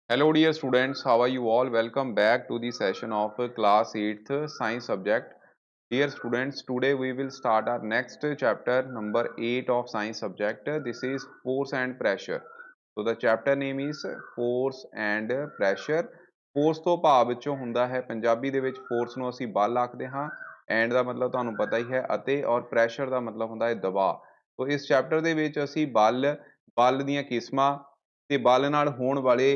Hello dear students, how are you all? Welcome back to the session of class 8th science subject. Dear students, today we will start our next chapter number 8 of science subject. This is force and pressure. So the chapter name is force and pressure. Force ਤੋਂ ਭਾਵ ਵਿੱਚੋਂ ਹੁੰਦਾ ਹੈ ਪੰਜਾਬੀ ਦੇ ਵਿੱਚ force ਨੂੰ ਅਸੀਂ ਬਲ ਆਖਦੇ ਹਾਂ and ਦਾ ਮਤਲਬ ਤੁਹਾਨੂੰ ਪਤਾ ਹੀ ਹੈ ਅਤੇ ਔਰ pressure ਦਾ ਮਤਲਬ ਹੁੰਦਾ ਹੈ ਦਬਾਅ। ਸੋ ਇਸ ਚੈਪਟਰ ਦੇ ਵਿੱਚ ਅਸੀਂ ਬਲ ਦੀਆਂ ਕਿਸਮਾਂ ਤੇ ਬਲ ਨਾਲ ਹੋਣ ਵਾਲੇ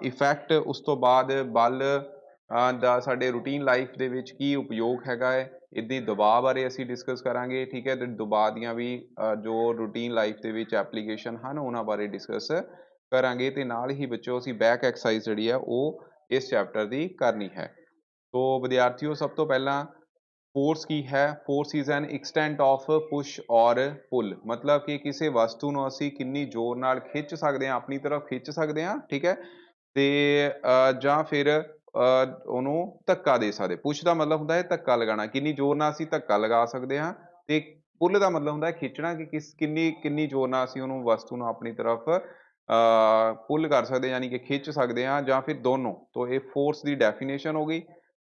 ਇਫੈਕਟ ਉਸ ਤੋਂ ਬਾਅਦ ਬਲ ਦਾ ਸਾਡੇ ਰੂਟੀਨ ਲਾਈਫ ਦੇ ਵਿੱਚ ਕੀ ਉਪਯੋਗ ਹੈਗਾ ਹੈ ਇਹਦੇ ਦਬਾਅ ਬਾਰੇ ਅਸੀਂ ਡਿਸਕਸ ਕਰਾਂਗੇ ਠੀਕ ਹੈ ਤੇ ਦਬਾਅ ਦੀਆਂ ਵੀ ਜੋ ਰੂਟੀਨ ਲਾਈਫ ਦੇ ਵਿੱਚ ਐਪਲੀਕੇਸ਼ਨ ਹਨ ਉਹਨਾਂ ਬਾਰੇ ਡਿਸਕਸ ਕਰਾਂਗੇ ਤੇ ਨਾਲ ਹੀ ਬੱਚੋ ਅਸੀਂ ਬੈਕ ਐਕਸਰਸਾਈਜ਼ ਜਿਹੜੀ ਹੈ ਉਹ ਇਸ ਚੈਪਟਰ ਦੀ ਕਰਨੀ ਹੈ। ਤੋ ਵਿਦਿਆਰਥੀਓ ਸਭ ਤੋਂ ਪਹਿਲਾਂ ਫੋਰਸ ਕੀ ਹੈ? Force is an extent of push ਔਰ ਪੁੱਲ ਮਤਲਬ ਕਿ ਕਿਸੇ ਵਸਤੂ ਨੂੰ ਅਸੀਂ ਕਿੰਨੀ ਜ਼ੋਰ ਨਾਲ ਖਿੱਚ ਸਕਦੇ ਹਾਂ ਆਪਣੀ ਤਰਫ ਖਿੱਚ ਸਕਦੇ ਹਾਂ ਠੀਕ ਹੈ ਤੇ ਜਾਂ ਫਿਰ ਉਹਨੂੰ ਧੱਕਾ ਦੇ ਸਕਦੇ। ਪੁਸ਼ ਦਾ ਮਤਲਬ ਹੁੰਦਾ ਹੈ ਧੱਕਾ ਲਗਾਉਣਾ, ਕਿੰਨੀ ਜ਼ੋਰ ਨਾਲ ਅਸੀਂ ਧੱਕਾ ਲਗਾ ਸਕਦੇ ਹਾਂ ਤੇ ਪੁੱਲ ਦਾ ਮਤਲਬ ਹੁੰਦਾ ਹੈ ਖਿੱਚਣਾ ਕਿ ਕਿੰਨੀ ਜ਼ੋਰ ਨਾਲ ਅਸੀਂ ਉਹਨੂੰ ਵਸਤੂ ਨੂੰ ਆਪਣੀ ਤਰਫ ਪੁੱਲ ਕਰ ਸਕਦੇ ਯਾਨੀ ਕਿ ਖਿੱਚ ਸਕਦੇ ਹਾਂ ਜਾਂ ਫਿਰ ਦੋਨੋਂ। ਤੋ ਇਹ ਫੋਰਸ ਦੀ ਡੈਫੀਨੇਸ਼ਨ ਹੋ ਗਈ।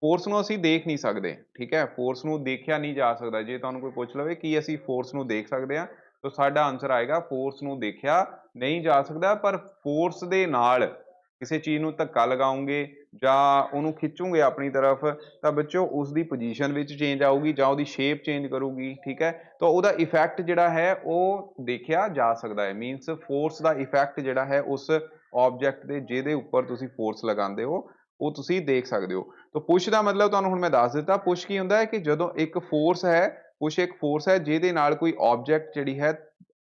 ਫੋਰਸ ਨੂੰ ਅਸੀਂ ਦੇਖ ਨਹੀਂ ਸਕਦੇ ਠੀਕ ਹੈ, ਫੋਰਸ ਨੂੰ ਦੇਖਿਆ ਨਹੀਂ ਜਾ ਸਕਦਾ। ਜੇ ਤੁਹਾਨੂੰ ਕੋਈ ਪੁੱਛ ਲਵੇ ਕਿ ਅਸੀਂ ਫੋਰਸ ਨੂੰ ਦੇਖ ਸਕਦੇ ਹਾਂ ਤਾਂ ਸਾਡਾ ਆਨਸਰ ਆਏਗਾ ਫੋਰਸ ਨੂੰ ਦੇਖਿਆ ਨਹੀਂ ਜਾ ਸਕਦਾ, ਪਰ ਫੋਰਸ ਦੇ ਨਾਲ ਕਿਸੇ ਚੀਜ਼ ਨੂੰ ਧੱਕਾ ਲਗਾਉਂਗੇ ਜਾਂ ਉਹਨੂੰ ਖਿੱਚੋਗੇ ਆਪਣੀ ਤਰਫ ਤਾਂ ਬੱਚੋ ਉਸਦੀ ਪੋਜੀਸ਼ਨ ਵਿੱਚ ਚੇਂਜ ਆਊਗੀ ਜਾਂ ਉਹਦੀ ਸ਼ੇਪ ਚੇਂਜ ਕਰੂਗੀ ਠੀਕ ਹੈ। ਤਾਂ ਉਹਦਾ ਇਫੈਕਟ ਜਿਹੜਾ ਹੈ ਉਹ ਦੇਖਿਆ ਜਾ ਸਕਦਾ ਹੈ। ਮੀਨਸ ਫੋਰਸ ਦਾ ਇਫੈਕਟ ਜਿਹੜਾ ਹੈ ਉਸ ਆਬਜੈਕਟ ਦੇ ਜਿਹਦੇ ਉੱਪਰ ਤੁਸੀਂ ਫੋਰਸ ਲਗਾਉਂਦੇ ਹੋ ਉਹ ਤੁਸੀਂ ਦੇਖ ਸਕਦੇ ਹੋ। ਤਾਂ ਪੁਸ਼ ਦਾ ਮਤਲਬ ਤੁਹਾਨੂੰ ਹੁਣ ਮੈਂ ਦੱਸ ਦਿੱਤਾ। ਪੁਸ਼ ਕੀ ਹੁੰਦਾ ਹੈ ਕਿ ਜਦੋਂ ਇੱਕ ਫੋਰਸ ਹੈ, ਪੁਸ਼ ਇੱਕ ਫੋਰਸ ਹੈ ਜਿਹਦੇ ਨਾਲ ਕੋਈ ਆਬਜੈਕਟ ਜਿਹੜੀ ਹੈ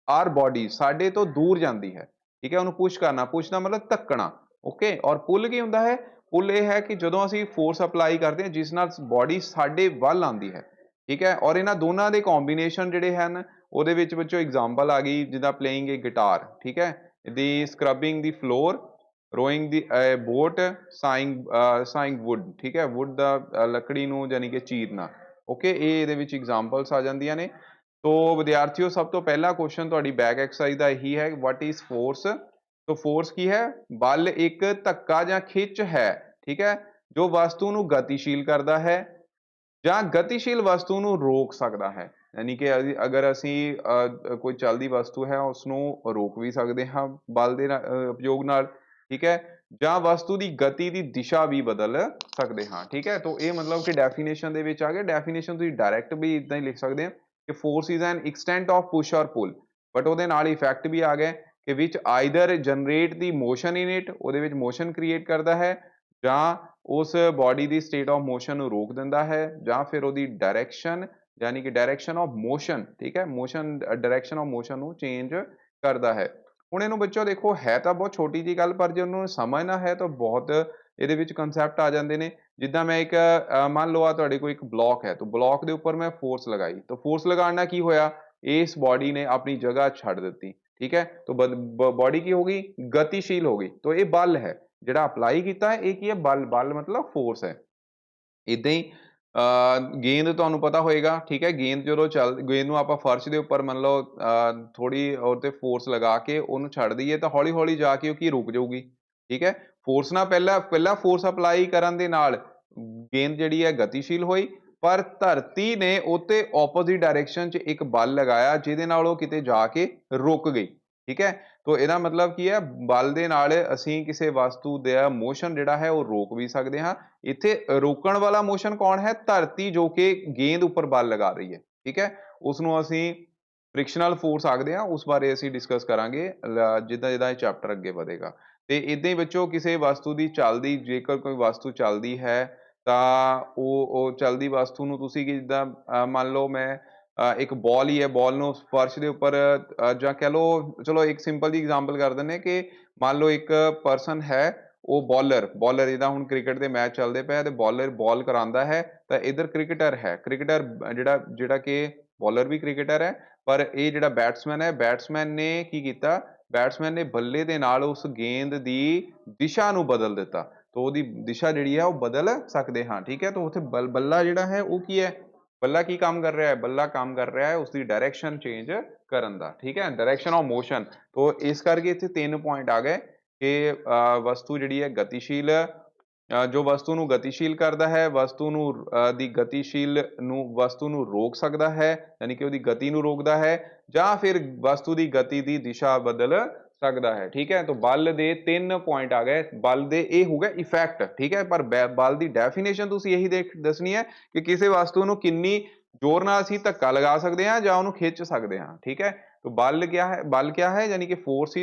ਆਰ ਬੋਡੀ ਸਾਡੇ ਤੋਂ ਦੂਰ ਜਾਂਦੀ ਹੈ ਠੀਕ ਹੈ, ਉਹਨੂੰ ਪੁਸ਼ ਕਰਨਾ। ਪੁਸ਼ ਦਾ ਮਤਲਬ ਧੱਕਣਾ ਓਕੇ। ਔਰ ਪੁੱਲ ਕੀ ਹੁੰਦਾ ਹੈ? ਪੁੱਲ ਇਹ ਹੈ ਕਿ ਜਦੋਂ ਅਸੀਂ ਫੋਰਸ ਅਪਲਾਈ ਕਰਦੇ ਹਾਂ ਜਿਸ ਨਾਲ ਬੋਡੀ ਸਾਡੇ ਵੱਲ ਆਉਂਦੀ ਹੈ ਠੀਕ ਹੈ। ਔਰ ਇਹਨਾਂ ਦੋਨਾਂ ਦੇ ਕੰਬੀਨੇਸ਼ਨ ਜਿਹੜੇ ਹਨ ਉਹਦੇ ਵਿੱਚ ਬੱਚੋ ਐਗਜ਼ਾਮਪਲ ਆ ਗਈ ਜਿੱਦਾਂ ਪਲੇਇੰਗ ਏ ਗਿਟਾਰ ਠੀਕ ਹੈ, ਦੀ ਸਕਰਬਿੰਗ ਦੀ ਫਲੋਰ, ਰੋਇੰਗ ਦੀ ਬੋਟ, ਸਾਈਂਗ ਵੁੱਡ ਠੀਕ ਹੈ, ਵੁੱਡ ਦਾ ਲੱਕੜੀ ਨੂੰ ਯਾਨੀ ਕਿ ਚੀਰਨਾ ਓਕੇ। ਇਹ ਇਹਦੇ ਵਿੱਚ ਐਗਜ਼ਾਮਪਲਸ ਆ ਜਾਂਦੀਆਂ ਨੇ। ਤੋ ਵਿਦਿਆਰਥੀਓ ਸਭ ਤੋਂ ਪਹਿਲਾ ਕੁਐਸਚਨ ਤੁਹਾਡੀ ਬੈਕ ਐਕਸਰਸਾਈਜ਼ ਦਾ ਇਹੀ ਹੈ, ਵਾਟ ਇਜ਼ ਫੋਰਸ? ਤੋ ਫੋਰਸ ਕੀ ਹੈ? ਬਲ ਇੱਕ ਧੱਕਾ ਜਾਂ ਖਿੱਚ ਹੈ ਠੀਕ ਹੈ ਜੋ ਵਸਤੂ ਨੂੰ ਗਤੀਸ਼ੀਲ ਕਰਦਾ ਹੈ ਜਾਂ ਗਤੀਸ਼ੀਲ ਵਸਤੂ ਨੂੰ ਰੋਕ ਸਕਦਾ ਹੈ। ਯਾਨੀ ਕਿ ਅਗਰ ਅਸੀਂ ਕੋਈ ਚੱਲਦੀ ਵਸਤੂ ਹੈ ਉਸਨੂੰ ਰੋਕ ਵੀ ਸਕਦੇ ਹਾਂ ਬਲ ਦੇ ਉਪਯੋਗ ਨਾਲ ਠੀਕ ਹੈ, ਜਾਂ ਵਸਤੂ ਦੀ ਗਤੀ ਦੀ ਦਿਸ਼ਾ ਵੀ ਬਦਲ ਸਕਦੇ ਹਾਂ ਠੀਕ ਹੈ। ਤਾਂ ਇਹ ਮਤਲਬ ਕਿ ਡੈਫੀਨੇਸ਼ਨ ਦੇ ਵਿੱਚ ਆ ਗਿਆ। ਡੈਫੀਨੇਸ਼ਨ ਤੁਸੀਂ ਡਾਇਰੈਕਟ ਵੀ ਇਦਾਂ ਹੀ ਲਿਖ ਸਕਦੇ ਹੋ ਕਿ force is an extent of push ਔਰ ਪੁੱਲ, ਬਟ ਉਹਦੇ ਨਾਲ ਇਫੈਕਟ ਵੀ ਆ ਗਿਆ ਕਿ ਵਿਚ either generate the motion in it, ਉਹਦੇ ਵਿੱਚ ਮੋਸ਼ਨ ਕ੍ਰੀਏਟ ਕਰਦਾ ਹੈ ਜਾਂ ਉਸ body the state of motion ਨੂੰ ਰੋਕ ਦਿੰਦਾ ਹੈ ਜਾਂ ਫਿਰ ਉਹਦੀ ਡਾਇਰੈਕਸ਼ਨ ਯਾਨੀ ਕਿ ਡਾਇਰੈਕਸ਼ਨ ਆਫ ਮੋਸ਼ਨ ਠੀਕ ਹੈ, ਮੋਸ਼ਨ ਡਾਇਰੈਕਸ਼ਨ ਆਫ ਮੋਸ਼ਨ ਨੂੰ ਚੇਂਜ ਕਰਦਾ ਹੈ। ਹੁਣ ਇਹਨੂੰ ਬੱਚੋ ਦੇਖੋ ਹੈ ਤਾਂ ਬਹੁਤ ਛੋਟੀ ਜੀ ਗੱਲ, ਪਰ ਜੇ ਉਹਨੂੰ ਸਮਝਣਾ ਹੈ ਤਾਂ ਬਹੁਤ ਇਹਦੇ ਵਿੱਚ ਕਨਸੈਪਟ ਆ ਜਾਂਦੇ ਨੇ। ਜਿੱਦਾਂ ਮੈਂ ਇੱਕ ਮੰਨ ਲਓ ਆ ਤੁਹਾਡੇ ਕੋਲ ਇੱਕ ਬਲੌਕ ਹੈ ਤਾਂ ਬਲੌਕ ਦੇ ਉੱਪਰ ਮੈਂ ਫੋਰਸ ਲਗਾਈ ਤਾਂ ਫੋਰਸ ਲਗਾਉਣ ਨਾਲ ਕੀ ਹੋਇਆ, ਇਸ ਬੋਡੀ ਨੇ ਆਪਣੀ ਜਗ੍ਹਾ ਛੱਡ ਦਿੱਤੀ ਠੀਕ ਹੈ। ਤਾਂ ਬੋਡੀ ਕੀ ਹੋ ਗਈ? ਗਤੀਸ਼ੀਲ ਹੋ ਗਈ। ਤਾਂ ਇਹ ਬਲ ਹੈ ਜਿਹੜਾ ਅਪਲਾਈ ਕੀਤਾ ਇਹ ਕੀ ਹੈ? ਬਲ। ਬਲ ਮਤਲਬ ਫੋਰਸ ਹੈ। ਇਦਾਂ ਹੀ ਗੇਂਦ ਤੁਹਾਨੂੰ ਪਤਾ ਹੋਏਗਾ ਠੀਕ ਹੈ, ਗੇਂਦ ਜਦੋਂ ਗੇਂਦ ਨੂੰ ਆਪਾਂ ਫਰਸ਼ ਦੇ ਉੱਪਰ ਮੰਨ ਲਓ ਥੋੜੀ ਉਹ ਤੇ ਫੋਰਸ ਲਗਾ ਕੇ ਉਹਨੂੰ ਛੱਡ ਦਈਏ ਤਾਂ ਹੌਲੀ ਹੌਲੀ ਜਾ ਕੇ ਉਹ ਕੀ ਰੁਕ ਜਾਊਗੀ ਠੀਕ ਹੈ। ਫੋਰਸ ਨਾਲ ਪਹਿਲਾਂ ਫੋਰਸ ਅਪਲਾਈ ਕਰਨ ਦੇ ਨਾਲ ਗੇਂਦ ਜਿਹੜੀ ਹੈ ਗਤੀਸ਼ੀਲ ਹੋਈ, ਪਰ ਧਰਤੀ ਨੇ ਉੱਤੇ ਆਪੋਜ਼ਿਟ ਡਾਇਰੈਕਸ਼ਨ 'ਚ ਇੱਕ ਬਲ ਲਗਾਇਆ ਜਿਹਦੇ ਨਾਲ ਉਹ ਕਿਤੇ ਜਾ ਕੇ ਰੁਕ ਗਈ ਠੀਕ ਹੈ। ਤਾਂ ਇਹਦਾ ਮਤਲਬ ਕੀ ਹੈ? ਬਲ ਦੇ ਨਾਲ ਅਸੀਂ ਕਿਸੇ ਵਸਤੂ ਦਾ ਮੋਸ਼ਨ ਜਿਹੜਾ ਹੈ ਉਹ ਰੋਕ ਵੀ ਸਕਦੇ ਹਾਂ। ਇੱਥੇ ਰੋਕਣ ਵਾਲਾ ਮੋਸ਼ਨ ਕੌਣ ਹੈ? ਧਰਤੀ, ਜੋ ਕਿ ਗੇਂਦ ਉੱਪਰ ਬਲ ਲਗਾ ਰਹੀ ਹੈ ਠੀਕ ਹੈ। ਉਸਨੂੰ ਅਸੀਂ ਫ੍ਰਿਕਸ਼ਨਲ ਫੋਰਸ ਆਖਦੇ ਹਾਂ, ਉਸ ਬਾਰੇ ਅਸੀਂ ਡਿਸਕਸ ਕਰਾਂਗੇ ਜਿੱਦਾਂ ਜਿੱਦਾਂ ਇਹ ਚੈਪਟਰ ਅੱਗੇ ਵਧੇਗਾ। ਤੇ ਇਦਾਂ ਹੀ ਬੱਚੋ ਕਿਸੇ ਵਸਤੂ ਦੀ ਚੱਲਦੀ, ਜੇਕਰ ਕੋਈ ਵਸਤੂ ਚੱਲਦੀ ਹੈ ਤਾਂ ਉਹ ਚੱਲਦੀ ਵਸਤੂ ਨੂੰ ਤੁਸੀਂ ਜਿੱਦਾਂ ਮੰਨ ਲਓ ਮੈਂ ਇੱਕ ਬਾਲ ਹੀ ਹੈ, ਬਾਲ ਨੂੰ ਫਰਸ਼ ਦੇ ਉੱਪਰ ਜਾਂ ਕਹਿ ਲਓ, ਚਲੋ ਇੱਕ ਸਿੰਪਲ ਜੀ ਐਗਜ਼ਾਮਪਲ ਕਰ ਦਿੰਦੇ ਕਿ ਮੰਨ ਲਓ ਇੱਕ ਪਰਸਨ ਹੈ ਉਹ ਬੋਲਰ ਜਿੱਦਾਂ ਹੁਣ ਕ੍ਰਿਕਟ ਦੇ ਮੈਚ ਚੱਲਦੇ ਪਏ ਤੇ ਬੋਲਰ ਬਾਲ ਕਰਾਉਂਦਾ ਹੈ ਤਾਂ ਇੱਧਰ ਕ੍ਰਿਕਟਰ ਹੈ, ਕ੍ਰਿਕਟਰ ਜਿਹੜਾ ਕਿ ਬੋਲਰ ਵੀ ਕ੍ਰਿਕਟਰ ਹੈ, ਪਰ ਇਹ ਜਿਹੜਾ ਬੈਟਸਮੈਨ ਹੈ, ਬੈਟਸਮੈਨ ਨੇ ਕੀ ਕੀਤਾ? ਬੈਟਸਮੈਨ ਨੇ ਬੱਲੇ ਦੇ ਨਾਲ ਉਸ ਗੇਂਦ ਦੀ ਦਿਸ਼ਾ ਨੂੰ ਬਦਲ ਦਿੱਤਾ ਤਾਂ ਉਹਦੀ ਦਿਸ਼ਾ ਜਿਹੜੀ ਹੈ ਉਹ ਬਦਲ ਸਕਦੇ ਹਾਂ ਠੀਕ ਹੈ। ਤਾਂ ਉੱਥੇ ਬੱਲਾ ਜਿਹੜਾ ਹੈ ਉਹ ਕੀ ਹੈ? ਬੱਲਾ ਕੀ ਕੰਮ ਕਰ ਰਿਹਾ ਹੈ? ਬੱਲਾ ਕੰਮ ਕਰ ਰਿਹਾ ਹੈ ਉਸਦੀ ਡਾਇਰੈਕਸ਼ਨ ਚੇਂਜ ਕਰਨ ਦਾ ਠੀਕ ਹੈ, ਡਾਇਰੈਕਸ਼ਨ ਆਫ ਮੋਸ਼ਨ। ਤਾਂ ਇਸ ਕਰਕੇ ਇੱਥੇ 3 ਪੁਆਇੰਟ ਆ ਗਏ ਕਿ ਵਸਤੂ ਜਿਹੜੀ ਹੈ ਗਤੀਸ਼ੀਲ ਜੋ ਵਸਤੂ ਨੂੰ ਗਤੀਸ਼ੀਲ ਕਰਦਾ ਹੈ, ਵਸਤੂ ਨੂੰ ਦੀ ਗਤੀਸ਼ੀਲ ਨੂੰ ਵਸਤੂ ਨੂੰ ਰੋਕ ਸਕਦਾ ਹੈ, ਯਾਨੀ ਕਿ ਉਹਦੀ ਗਤੀ ਨੂੰ ਰੋਕਦਾ ਹੈ, ਜਾਂ ਫਿਰ ਵਸਤੂ ਦੀ ਗਤੀ ਦੀ ਦਿਸ਼ਾ ਬਦਲ ਸਕਦਾ ਹੈ। ਠੀਕ ਹੈ, ਤਾਂ ਬਲ ਦੇ 3 ਪੁਆਇੰਟ ਆ ਗਏ। ਬਲ ਦੇ ਇਹ ਹੋ ਗਿਆ ਇਫੈਕਟ, ਠੀਕ ਹੈ, ਪਰ ਬਲ ਦੀ ਡੈਫੀਨੇਸ਼ਨ ਤੁਸੀਂ ਇਹੀ ਦੱਸਣੀ ਹੈ ਕਿ ਕਿਸੇ ਵਸਤੂ ਨੂੰ ਕਿੰਨੀ ਜ਼ੋਰ ਨਾਲ ਅਸੀਂ ਧੱਕਾ ਲਗਾ ਸਕਦੇ ਹਾਂ ਜਾਂ ਉਹਨੂੰ ਖਿੱਚ ਸਕਦੇ ਹਾਂ। ਠੀਕ ਹੈ, तो बल क्या है, बल क्या है यानी कि फोर्स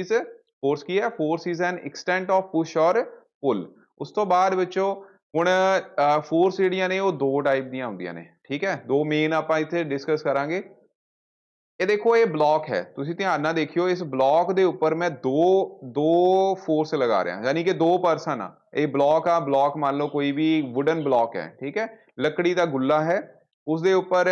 की है, force is an extent of push और पुल। उस तो बाद विचों हुण फोर्स ਜਿਹੜੀਆਂ ਨੇ ਉਹ ਦੋ ਟਾਈਪ ਦੀਆਂ ਹੁੰਦੀਆਂ ਨੇ। ठीक है, दो मेन ਆਪਾਂ ਇੱਥੇ डिस्कस करांगे। ਇਹ ਦੇਖੋ ਇਹ ਬਲੌਕ ਹੈ, ਤੁਸੀਂ ਧਿਆਨ ਨਾਲ ਦੇਖਿਓ, ਇਸ ਬਲੌਕ ਦੇ ਉੱਪਰ ਮੈਂ ਦੋ ਫੋਰਸ ਲਗਾ ਰਿਹਾ, ਯਾਨੀ ਕਿ ਦੋ ਪਰਸਨ ਆ। ਇਹ ਬਲੌਕ ਆ, ਬਲੌਕ ਮੰਨ ਲਓ ਕੋਈ ਵੀ ਵੁਡਨ ਬਲੌਕ ਹੈ, ਠੀਕ ਹੈ, ਲੱਕੜੀ ਦਾ ਗੁੱਲਾ ਹੈ, ਉਸ ਦੇ ਉੱਪਰ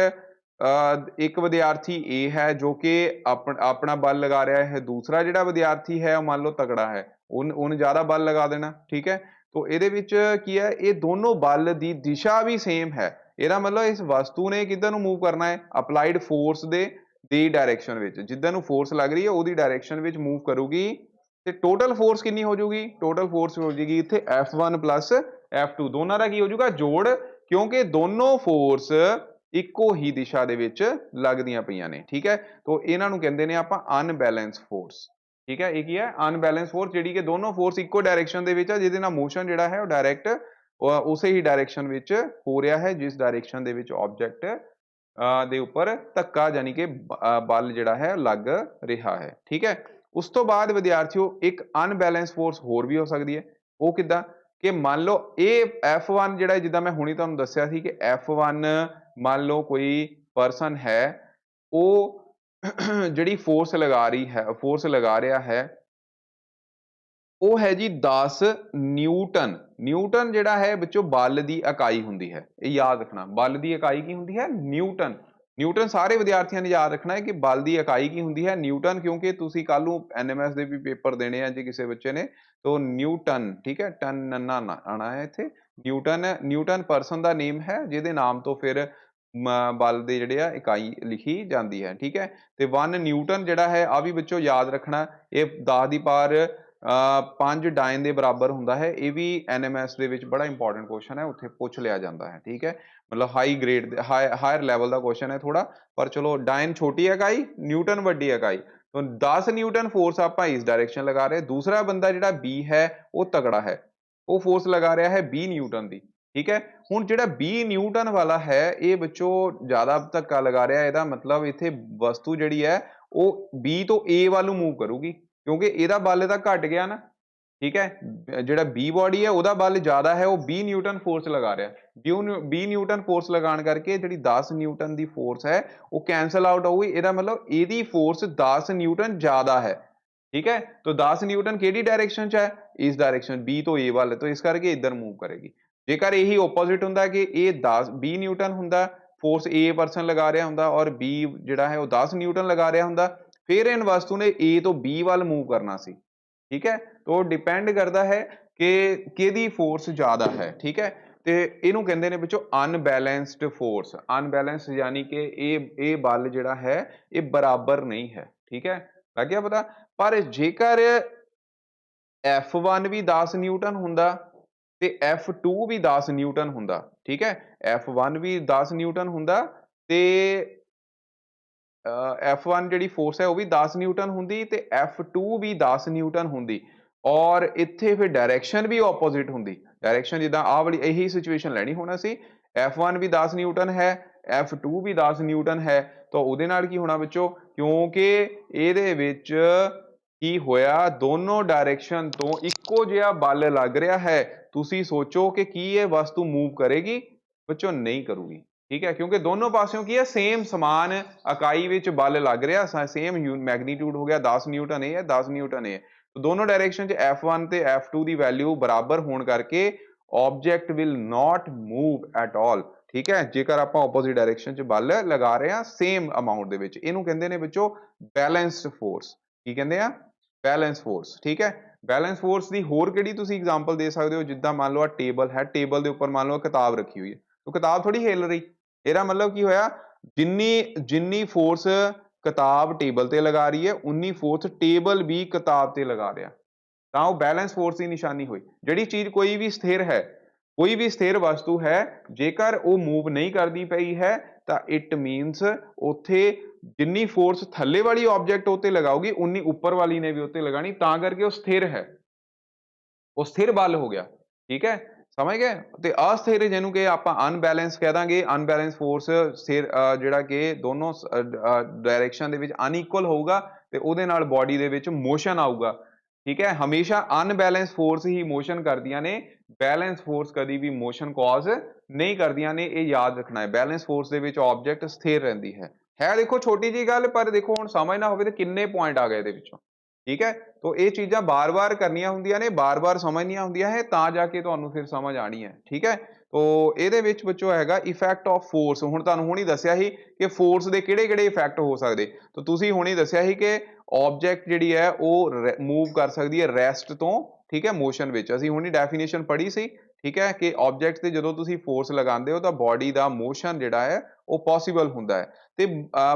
ਇੱਕ ਵਿਦਿਆਰਥੀ A ਹੈ ਜੋ ਕਿ ਆਪਣਾ ਬਲ ਲਗਾ ਰਿਹਾ ਹੈ। ਦੂਸਰਾ ਜਿਹੜਾ ਵਿਦਿਆਰਥੀ ਹੈ ਉਹ ਮੰਨ ਲਓ ਤਕੜਾ ਹੈ, ਉਹਨੇ ਜ਼ਿਆਦਾ ਬਲ ਲਗਾ ਦੇਣਾ। ਠੀਕ ਹੈ, तो ਇਹਦੇ ਵਿੱਚ ਕੀ ਹੈ, ਇਹ ਦੋਨੋਂ ਬਲ ਦੀ ਦਿਸ਼ਾ ਵੀ ਸੇਮ ਹੈ। ਇਹਦਾ ਮਤਲਬ ਇਸ ਵਸਤੂ ਨੇ ਕਿੱਧਰ ਨੂੰ ਮੂਵ ਕਰਨਾ ਹੈ, ਅਪਲਾਈਡ ਫੋਰਸ ਦੀ ਡਾਇਰੈਕਸ਼ਨ ਵਿੱਚ, ਜਿੱਧਰ ਨੂੰ ਫੋਰਸ ਲੱਗ ਰਹੀ ਹੈ ਉਹਦੀ ਡਾਇਰੈਕਸ਼ਨ ਵਿੱਚ ਮੂਵ ਕਰੂਗੀ। ਤੇ ਟੋਟਲ ਫੋਰਸ ਕਿੰਨੀ ਹੋ ਜਾਊਗੀ, ਟੋਟਲ ਫੋਰਸ ਹੋ ਜਾਏਗੀ ਇੱਥੇ F1 ਪਲੱਸ F2, ਦੋਨਾਂ ਦਾ ਕੀ ਹੋ ਜਾਊਗਾ, ਜੋੜ, ਕਿਉਂਕਿ ਦੋਨੋਂ ਫੋਰਸ ਇੱਕੋ ਹੀ ਦਿਸ਼ਾ ਦੇ ਵਿੱਚ ਲੱਗਦੀਆਂ ਪਈਆਂ ਨੇ। ਠੀਕ ਹੈ, ਤਾਂ ਇਹਨਾਂ ਨੂੰ ਕਹਿੰਦੇ ਨੇ ਆਪਾਂ ਅਨਬੈਲੈਂਸ ਫੋਰਸ। ਠੀਕ ਹੈ, ਇਹ ਕੀ ਹੈ, ਅਨਬੈਲੈਂਸ ਫੋਰਸ, ਜਿਹੜੀ ਕਿ ਦੋਨੋਂ ਫੋਰਸ ਇੱਕੋ ਡਾਇਰੈਕਸ਼ਨ ਦੇ ਵਿੱਚ ਆ, ਜਿਹਦੇ ਨਾਲ ਮੋਸ਼ਨ ਜਿਹੜਾ ਹੈ ਉਹ ਡਾਇਰੈਕਟ ਉਸੇ ਹੀ ਡਾਇਰੈਕਸ਼ਨ ਵਿੱਚ ਹੋ ਰਿਹਾ ਹੈ ਜਿਸ ਡਾਇਰੈਕਸ਼ਨ ਦੇ ਵਿੱਚ ਆਬਜੈਕਟ ਦੇ ਉੱਪਰ ਧੱਕਾ ਯਾਨੀ ਕਿ ਬਲ ਜਿਹੜਾ ਹੈ ਲੱਗ ਰਿਹਾ ਹੈ। ਠੀਕ ਹੈ, ਉਸ ਤੋਂ ਬਾਅਦ ਵਿਦਿਆਰਥੀਓ ਇੱਕ ਅਨਬੈਲੈਂਸ ਫੋਰਸ ਹੋਰ ਵੀ ਹੋ ਸਕਦੀ ਹੈ। ਉਹ ਕਿੱਦਾਂ, ਕਿ ਮੰਨ ਲਓ ਇਹ F1 ਜਿਹੜਾ, ਜਿੱਦਾਂ ਮੈਂ ਹੁਣੀ ਤੁਹਾਨੂੰ ਦੱਸਿਆ ਸੀ ਕਿ F1 ਮੰਨ ਲਓ ਕੋਈ ਪਰਸਨ ਹੈ, ਉਹ ਜਿਹੜੀ ਫੋਰਸ ਲਗਾ ਰਿਹਾ ਹੈ ਉਹ ਹੈ ਜੀ 10 ਨਿਊਟਨ। ਨਿਊਟਨ ਜਿਹੜਾ ਹੈ ਵਿੱਚੋਂ ਬਲ ਦੀ ਇਕਾਈ ਹੁੰਦੀ ਹੈ, ਇਹ ਯਾਦ ਰੱਖਣਾ, ਬਲ ਦੀ ਇਕਾਈ ਕੀ ਹੁੰਦੀ ਹੈ, ਨਿਊਟਨ। ਨਿਊਟਨ ਸਾਰੇ ਵਿਦਿਆਰਥੀਆਂ ਨੇ ਯਾਦ ਰੱਖਣਾ ਹੈ ਕਿ ਬਲ ਦੀ ਇਕਾਈ ਕੀ ਹੁੰਦੀ ਹੈ, ਨਿਊਟਨ, ਕਿਉਂਕਿ ਤੁਸੀਂ ਕੱਲ ਨੂੰ NMS ਦੇ ਵੀ ਪੇਪਰ ਦੇਣੇ ਆ ਜੇ ਕਿਸੇ ਬੱਚੇ ਨੇ, तो ਨਿਊਟਨ, ਠੀਕ ਹੈ, ਟਨ ਨੰਨਾ ਆਣਾ ਹੈ ਇੱਥੇ। ਨਿਊਟਨ ਪਰਸਨ ਦਾ ਨੇਮ ਹੈ ਜਿਹਦੇ ਨਾਮ ਤੋਂ ਫਿਰ ਬਲ ਦੇ ਜਿਹੜੇ ਆ ਇਕਾਈ ਲਿਖੀ ਜਾਂਦੀ ਹੈ। ਠੀਕ ਹੈ, ਤੇ 1 ਨਿਊਟਨ ਜਿਹੜਾ ਹੈ ਆ ਵੀ ਬੱਚੋ ਯਾਦ ਰੱਖਣਾ, ਇਹ 10 ਦੀ ਪਾਵਰ 5 ਡਾਇਨ ਦੇ ਬਰਾਬਰ ਹੁੰਦਾ ਹੈ। ਇਹ ਵੀ NMS ਦੇ ਵਿੱਚ ਬੜਾ ਇੰਪੋਰਟੈਂਟ ਕੁਐਸਚਨ ਹੈ, ਉੱਥੇ ਪੁੱਛ ਲਿਆ ਜਾਂਦਾ ਹੈ। ਠੀਕ ਹੈ, ਮਤਲਬ ਹਾਈ ਗ੍ਰੇਡ ਦੇ ਹਾਇਰ ਲੈਵਲ ਦਾ ਕੁਐਸਚਨ ਹੈ ਥੋੜਾ, ਪਰ ਚਲੋ ਡਾਇਨ ਛੋਟੀ ਇਕਾਈ, ਨਿਊਟਨ ਵੱਡੀ ਇਕਾਈ। तो 10 ਨਿਊਟਨ ਫੋਰਸ ਆਪਾਂ ਇਸ ਡਾਇਰੈਕਸ਼ਨ ਲਗਾ ਰਹੇ। ਦੂਸਰਾ ਬੰਦਾ ਜਿਹੜਾ B ਹੈ ਉਹ ਤਗੜਾ ਹੈ, ਉਹ ਫੋਰਸ ਲਗਾ ਰਿਹਾ ਹੈ 20 ਨਿਊਟਨ ਦੀ। ਠੀਕ ਹੈ, ਹੁਣ ਜਿਹੜਾ 20 ਨਿਊਟਨ ਵਾਲਾ ਹੈ ਇਹ ਬੱਚੋ ਜ਼ਿਆਦਾ ਧੱਕਾ ਲਗਾ ਰਿਹਾ, ਇਹਦਾ ਮਤਲਬ ਇੱਥੇ ਵਸਤੂ ਜਿਹੜੀ ਹੈ ਉਹ B ਤੋਂ A ਵੱਲ ਨੂੰ ਮੂਵ ਕਰੂਗੀ, ਕਿਉਂਕਿ ਇਹਦਾ ਬਲ ਤਾਂ ਘਟ ਗਿਆ ਨਾ। ਠੀਕ ਹੈ, ਜਿਹੜਾ B ਬੋਡੀ ਹੈ ਉਹਦਾ ਬਲ ਜ਼ਿਆਦਾ ਹੈ, ਉਹ 20 ਨਿਊਟਨ ਫੋਰਸ ਲਗਾ ਰਿਹਾ। 20 ਨਿਊਟਨ ਫੋਰਸ ਲਗਾਉਣ ਕਰਕੇ ਜਿਹੜੀ 10 ਨਿਊਟਨ ਦੀ ਫੋਰਸ ਹੈ ਉਹ ਕੈਂਸਲ ਆਊਟ ਹੋਊਗੀ। ਇਹਦਾ ਮਤਲਬ ਇਹਦੀ ਫੋਰਸ 10 ਨਿਊਟਨ ਜ਼ਿਆਦਾ ਹੈ। ਠੀਕ ਹੈ, ਤਾਂ 10 ਨਿਊਟਨ ਕਿਹੜੀ ਡਾਇਰੈਕਸ਼ਨ 'ਚ ਹੈ, ਇਸ ਡਾਇਰੈਕਸ਼ਨ B ਤੋਂ A ਵੱਲ, ਤਾਂ ਇਸ ਕਰਕੇ ਇੱਧਰ ਮੂਵ ਕਰੇਗੀ। ਜੇਕਰ ਇਹੀ ਓਪੋਜ਼ਿਟ ਹੁੰਦਾ ਕਿ ਇਹ 20 ਨਿਊਟਨ ਹੁੰਦਾ, ਫੋਰਸ A ਪਰਸਨ ਲਗਾ ਰਿਹਾ ਹੁੰਦਾ ਔਰ B ਜਿਹੜਾ ਹੈ ਉਹ 10 ਨਿਊਟਨ ਲਗਾ ਰਿਹਾ ਹੁੰਦਾ, ਫਿਰ ਇਹ ਵਸਤੂ ਨੇ A ਤੋਂ B ਵੱਲ ਮੂਵ ਕਰਨਾ ਸੀ। ਠੀਕ ਹੈ, तो डिपेंड करता है कि किहदी फोर्स ज़्यादा है। ठीक है, तो इहनूं कहंदे ने बच्चों अनबैलेंस्ड फोर्स। अनबैलेंस यानी कि ये बल जिहड़ा है ये बराबर नहीं है। ठीक है, लग गया पता। पर जेकर F1 भी 10 न्यूटन हुंदा ते F2 भी 10 न्यूटन हुंदा, ठीक है, F1 भी 10 न्यूटन हुंदा ते F1 ਜਿਹੜੀ ਫੋਰਸ ਹੈ ਉਹ ਵੀ 10 ਨਿਊਟਨ ਹੁੰਦੀ ਤੇ F2 ਵੀ 10 ਨਿਊਟਨ ਹੁੰਦੀ, ਔਰ ਇੱਥੇ ਫਿਰ ਡਾਇਰੈਕਸ਼ਨ ਵੀ ਆਪੋਜ਼ਿਟ ਹੁੰਦੀ। ਡਾਇਰੈਕਸ਼ਨ ਜਿੱਦਾਂ ਆਹ ਵਾਲੀ ਇਹੀ ਸਿਚੁਏਸ਼ਨ ਲੈਣੀ ਹੋਣਾ ਸੀ, F1 ਵੀ 10 ਨਿਊਟਨ ਹੈ, F2 ਵੀ 10 ਨਿਊਟਨ ਹੈ, ਤਾਂ ਉਹਦੇ ਨਾਲ ਕੀ ਹੋਣਾ ਬੱਚੋ, ਕਿਉਂਕਿ ਇਹਦੇ ਵਿੱਚ ਕੀ ਹੋਇਆ, ਦੋਨੋਂ ਡਾਇਰੈਕਸ਼ਨ ਤੋਂ ਇੱਕੋ ਜਿਹਾ ਬਲ ਲੱਗ ਰਿਹਾ ਹੈ। ਤੁਸੀਂ ਸੋਚੋ ਕਿ ਕੀ ਇਹ ਵਸਤੂ ਮੂਵ ਕਰੇਗੀ, ਬੱਚੋ ਨਹੀਂ ਕਰੂਗੀ। ठीक है, क्योंकि दोनों पासों की है सेम समान इकाई विच बल लग रहा, सेम मैग्नीट्यूड हो गया 10 न्यूटन ए है 10 न्यूटन ए, तो दोनों डायरेक्शन च F1 ते F2 की वैल्यू बराबर होने करके object will not move at all. ठीक है, जेकर आप ऑपोजिट डायरेक्शन च बल लगा रहे हैं सेम अमाउंट दे विच, इहनूं कहंदे ने बच्चों बैलेंस्ड फोर्स। की कहंदे आ, बैलेंस फोर्स। ठीक है, बैलेंस फोर्स की होर किहड़ी तुसीं एग्जांपल दे सकदे हो, जिद्दां मान लो आ टेबल है, टेबल के उपर मान लो किताब रखी हुई है, तो किताब थोड़ी हिल रही, ਇਹਦਾ ਮਤਲਬ ਕੀ ਹੋਇਆ, ਜਿੰਨੀ ਫੋਰਸ ਕਿਤਾਬ ਟੇਬਲ ਤੇ ਲਗਾ ਰਹੀ ਹੈ ਉਨੀ ਫੋਰਸ ਟੇਬਲ ਵੀ ਕਿਤਾਬ ਤੇ ਲਗਾ ਰਿਹਾ। ਤਾਂ ਉਹ ਬੈਲੈਂਸ ਫੋਰਸ ਦੀ ਨਿਸ਼ਾਨੀ ਹੋਈ। ਜਿਹੜੀ ਚੀਜ਼ ਕੋਈ ਵੀ ਸਥਿਰ ਹੈ, ਕੋਈ ਵੀ ਸਥਿਰ ਵਸਤੂ ਹੈ, ਜੇਕਰ ਉਹ ਮੂਵ ਨਹੀਂ ਕਰਦੀ ਪਈ ਹੈ ਤਾਂ ਇਟ ਮੀਨਸ ਉੱਥੇ ਜਿੰਨੀ ਫੋਰਸ ਥੱਲੇ ਵਾਲੀ ਆਬਜੈਕਟ ਉੱਤੇ ਲਗਾਉਗੀ ਉਨੀ ਉੱਪਰ ਵਾਲੀ ਨੇ ਵੀ ਉੱਤੇ ਲਗਾਣੀ, ਤਾਂ ਕਰਕੇ ਉਹ ਸਥਿਰ ਹੈ, ਉਹ ਸਥਿਰ ਬਲ ਹੋ ਗਿਆ। ਠੀਕ ਹੈ, ਸਮਝ ਗਏ। ਤੇ ਅਸਥਿਰ ਜਿਹਨੂੰ ਕਿ ਆਪਾਂ ਅਨਬੈਲੈਂਸ ਕਹਿ ਦਾਂਗੇ, ਅਨਬੈਲੈਂਸ ਫੋਰਸ ਸਥਿਰ ਜਿਹੜਾ ਕਿ ਦੋਨੋਂ ਡਾਇਰੈਕਸ਼ਨ ਦੇ ਵਿੱਚ ਅਨਇਕੁਅਲ ਹੋਊਗਾ ਤੇ ਉਹਦੇ ਨਾਲ ਬਾਡੀ ਦੇ ਵਿੱਚ ਮੋਸ਼ਨ ਆਊਗਾ। ਠੀਕ ਹੈ, ਹਮੇਸ਼ਾ ਅਨਬੈਲੈਂਸ ਫੋਰਸ ਹੀ ਮੋਸ਼ਨ ਕਰਦੀਆਂ ਨੇ, ਬੈਲੈਂਸ ਫੋਰਸ ਕਦੀ ਵੀ ਮੋਸ਼ਨ ਕਾਜ਼ ਨਹੀਂ ਕਰਦੀਆਂ ਨੇ, ਇਹ ਯਾਦ ਰੱਖਣਾ ਹੈ। ਬੈਲੈਂਸ ਫੋਰਸ ਦੇ ਵਿੱਚ ਆਬਜੈਕਟ ਸਥਿਰ ਰਹਿੰਦੀ ਹੈ ਦੇਖੋ ਛੋਟੀ ਜੀ ਗੱਲ, ਪਰ ਦੇਖੋ ਹੁਣ ਸਮਝ ਨਾ ਹੋਵੇ ਤੇ ਕਿੰਨੇ ਪੁਆਇੰਟ ਆ ਗਏ ਇਹਦੇ ਵਿੱਚੋਂ। ਠੀਕ ਹੈ, ਤੋ ਇਹ ਚੀਜ਼ਾਂ ਬਾਰ-ਬਾਰ ਕਰਨੀਆਂ ਹੁੰਦੀਆਂ ਨੇ, ਬਾਰ-ਬਾਰ ਸਮਝਣੀਆਂ ਹੁੰਦੀਆਂ ਹੈ, ਤਾਂ ਜਾ ਕੇ ਤੁਹਾਨੂੰ ਫਿਰ ਸਮਝ ਆਣੀ ਹੈ। ਠੀਕ ਹੈ, ਤੋ ਇਹਦੇ ਵਿੱਚ ਬੱਚੋ ਹੈਗਾ ਇਫੈਕਟ ਆਫ ਫੋਰਸ। ਹੁਣ ਤੁਹਾਨੂੰ ਹੁਣੀ ਦੱਸਿਆ ਸੀ ਕਿ ਫੋਰਸ ਦੇ ਕਿਹੜੇ-ਕਿਹੜੇ ਇਫੈਕਟ ਹੋ ਸਕਦੇ, ਤਾਂ ਤੁਸੀਂ ਹੁਣੀ ਦੱਸਿਆ ਸੀ ਕਿ ਆਬਜੈਕਟ ਜਿਹੜੀ ਹੈ ਉਹ ਮੂਵ ਕਰ ਸਕਦੀ ਹੈ ਰੈਸਟ ਤੋਂ, ਠੀਕ ਹੈ, ਮੋਸ਼ਨ ਵਿੱਚ। ਅਸੀਂ ਹੁਣੀ ਡੈਫੀਨੇਸ਼ਨ ਪੜ੍ਹੀ ਸੀ, ਠੀਕ ਹੈ, ਕਿ ਆਬਜੈਕਟ ਤੇ ਜਦੋਂ ਤੁਸੀਂ ਫੋਰਸ ਲਗਾਉਂਦੇ ਹੋ ਤਾਂ ਬਾਡੀ ਦਾ ਮੋਸ਼ਨ ਜਿਹੜਾ ਹੈ ਉਹ ਪੋਸੀਬਲ ਹੁੰਦਾ ਹੈ। ਤੇ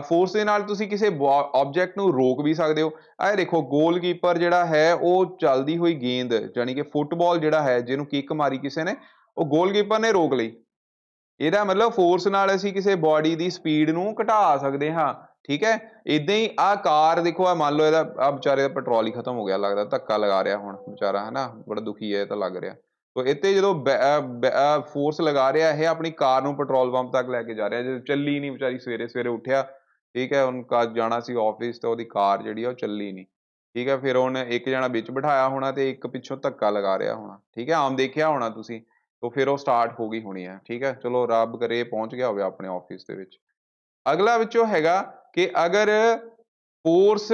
ਫੋਰਸ ਦੇ ਨਾਲ ਤੁਸੀਂ ਕਿਸੇ ਆਬਜੈਕਟ ਨੂੰ ਰੋਕ ਵੀ ਸਕਦੇ ਹੋ। ਇਹ ਦੇਖੋ ਗੋਲਕੀਪਰ ਜਿਹੜਾ ਹੈ ਉਹ ਚੱਲਦੀ ਹੋਈ ਗੇਂਦ, ਜਾਣੀ ਕਿ ਫੁੱਟਬਾਲ ਜਿਹੜਾ ਹੈ ਜਿਹਨੂੰ ਕਿੱਕ ਮਾਰੀ ਕਿਸੇ ਨੇ, ਉਹ ਗੋਲਕੀਪਰ ਨੇ ਰੋਕ ਲਈ। ਇਹਦਾ ਮਤਲਬ ਫੋਰਸ ਨਾਲ ਅਸੀਂ ਕਿਸੇ ਬਾਡੀ ਦੀ ਸਪੀਡ ਨੂੰ ਘਟਾ ਸਕਦੇ ਹਾਂ। ਠੀਕ ਹੈ, ਇਦਾਂ ਹੀ ਆਹ ਕਾਰ ਦੇਖੋ, ਆ ਮੰਨ ਲਓ ਇਹਦਾ ਆ ਵਿਚਾਰੇ ਦਾ ਪੈਟਰੋਲ ਹੀ ਖਤਮ ਹੋ ਗਿਆ, ਲੱਗਦਾ ਧੱਕਾ ਲਗਾ ਰਿਹਾ ਹੁਣ ਵਿਚਾਰਾ, ਹੈ ਨਾ, ਬੜਾ ਦੁਖੀ ਹੈ ਇਹ ਤਾਂ ਲੱਗ ਰਿਹਾ। ਤੋ ਇੱਥੇ ਜਦੋਂ ਫੋਰਸ ਲਗਾ ਰਿਹਾ ਇਹ ਆਪਣੀ ਕਾਰ ਨੂੰ ਪੈਟਰੋਲ ਪੰਪ ਤੱਕ ਲੈ ਕੇ ਜਾ ਰਿਹਾ, ਜਦੋਂ ਚੱਲੀ ਨਹੀਂ ਵਿਚਾਰੀ, ਸਵੇਰੇ ਸਵੇਰੇ ਉੱਠਿਆ, ਠੀਕ ਹੈ, ਉਹਨੂੰ ਜਾਣਾ ਸੀ ਆਫਿਸ ਤੇ ਉਹਦੀ ਕਾਰ ਜਿਹੜੀ ਆ ਉਹ ਚੱਲੀ ਨਹੀਂ। ਠੀਕ ਹੈ, ਫਿਰ ਉਹਨੇ ਇੱਕ ਜਣਾ ਵਿੱਚ ਬਿਠਾਇਆ ਹੋਣਾ ਤੇ ਇੱਕ ਪਿੱਛੋਂ ਧੱਕਾ ਲਗਾ ਰਿਹਾ ਹੋਣਾ। ਠੀਕ ਹੈ, ਆਮ ਦੇਖਿਆ ਹੋਣਾ ਤੁਸੀਂ। ਤੋ ਫਿਰ ਉਹ ਸਟਾਰਟ ਹੋ ਗਈ ਹੋਣੀ ਹੈ। ਠੀਕ ਹੈ, ਚਲੋ ਰੱਬ ਕਰੇ ਪਹੁੰਚ ਗਿਆ ਹੋਵੇ ਆਪਣੇ ਆਫਿਸ ਦੇ ਵਿੱਚ। ਅਗਲਾ ਵਿੱਚੋਂ ਹੈਗਾ ਕਿ ਅਗਰ ਫੋਰਸ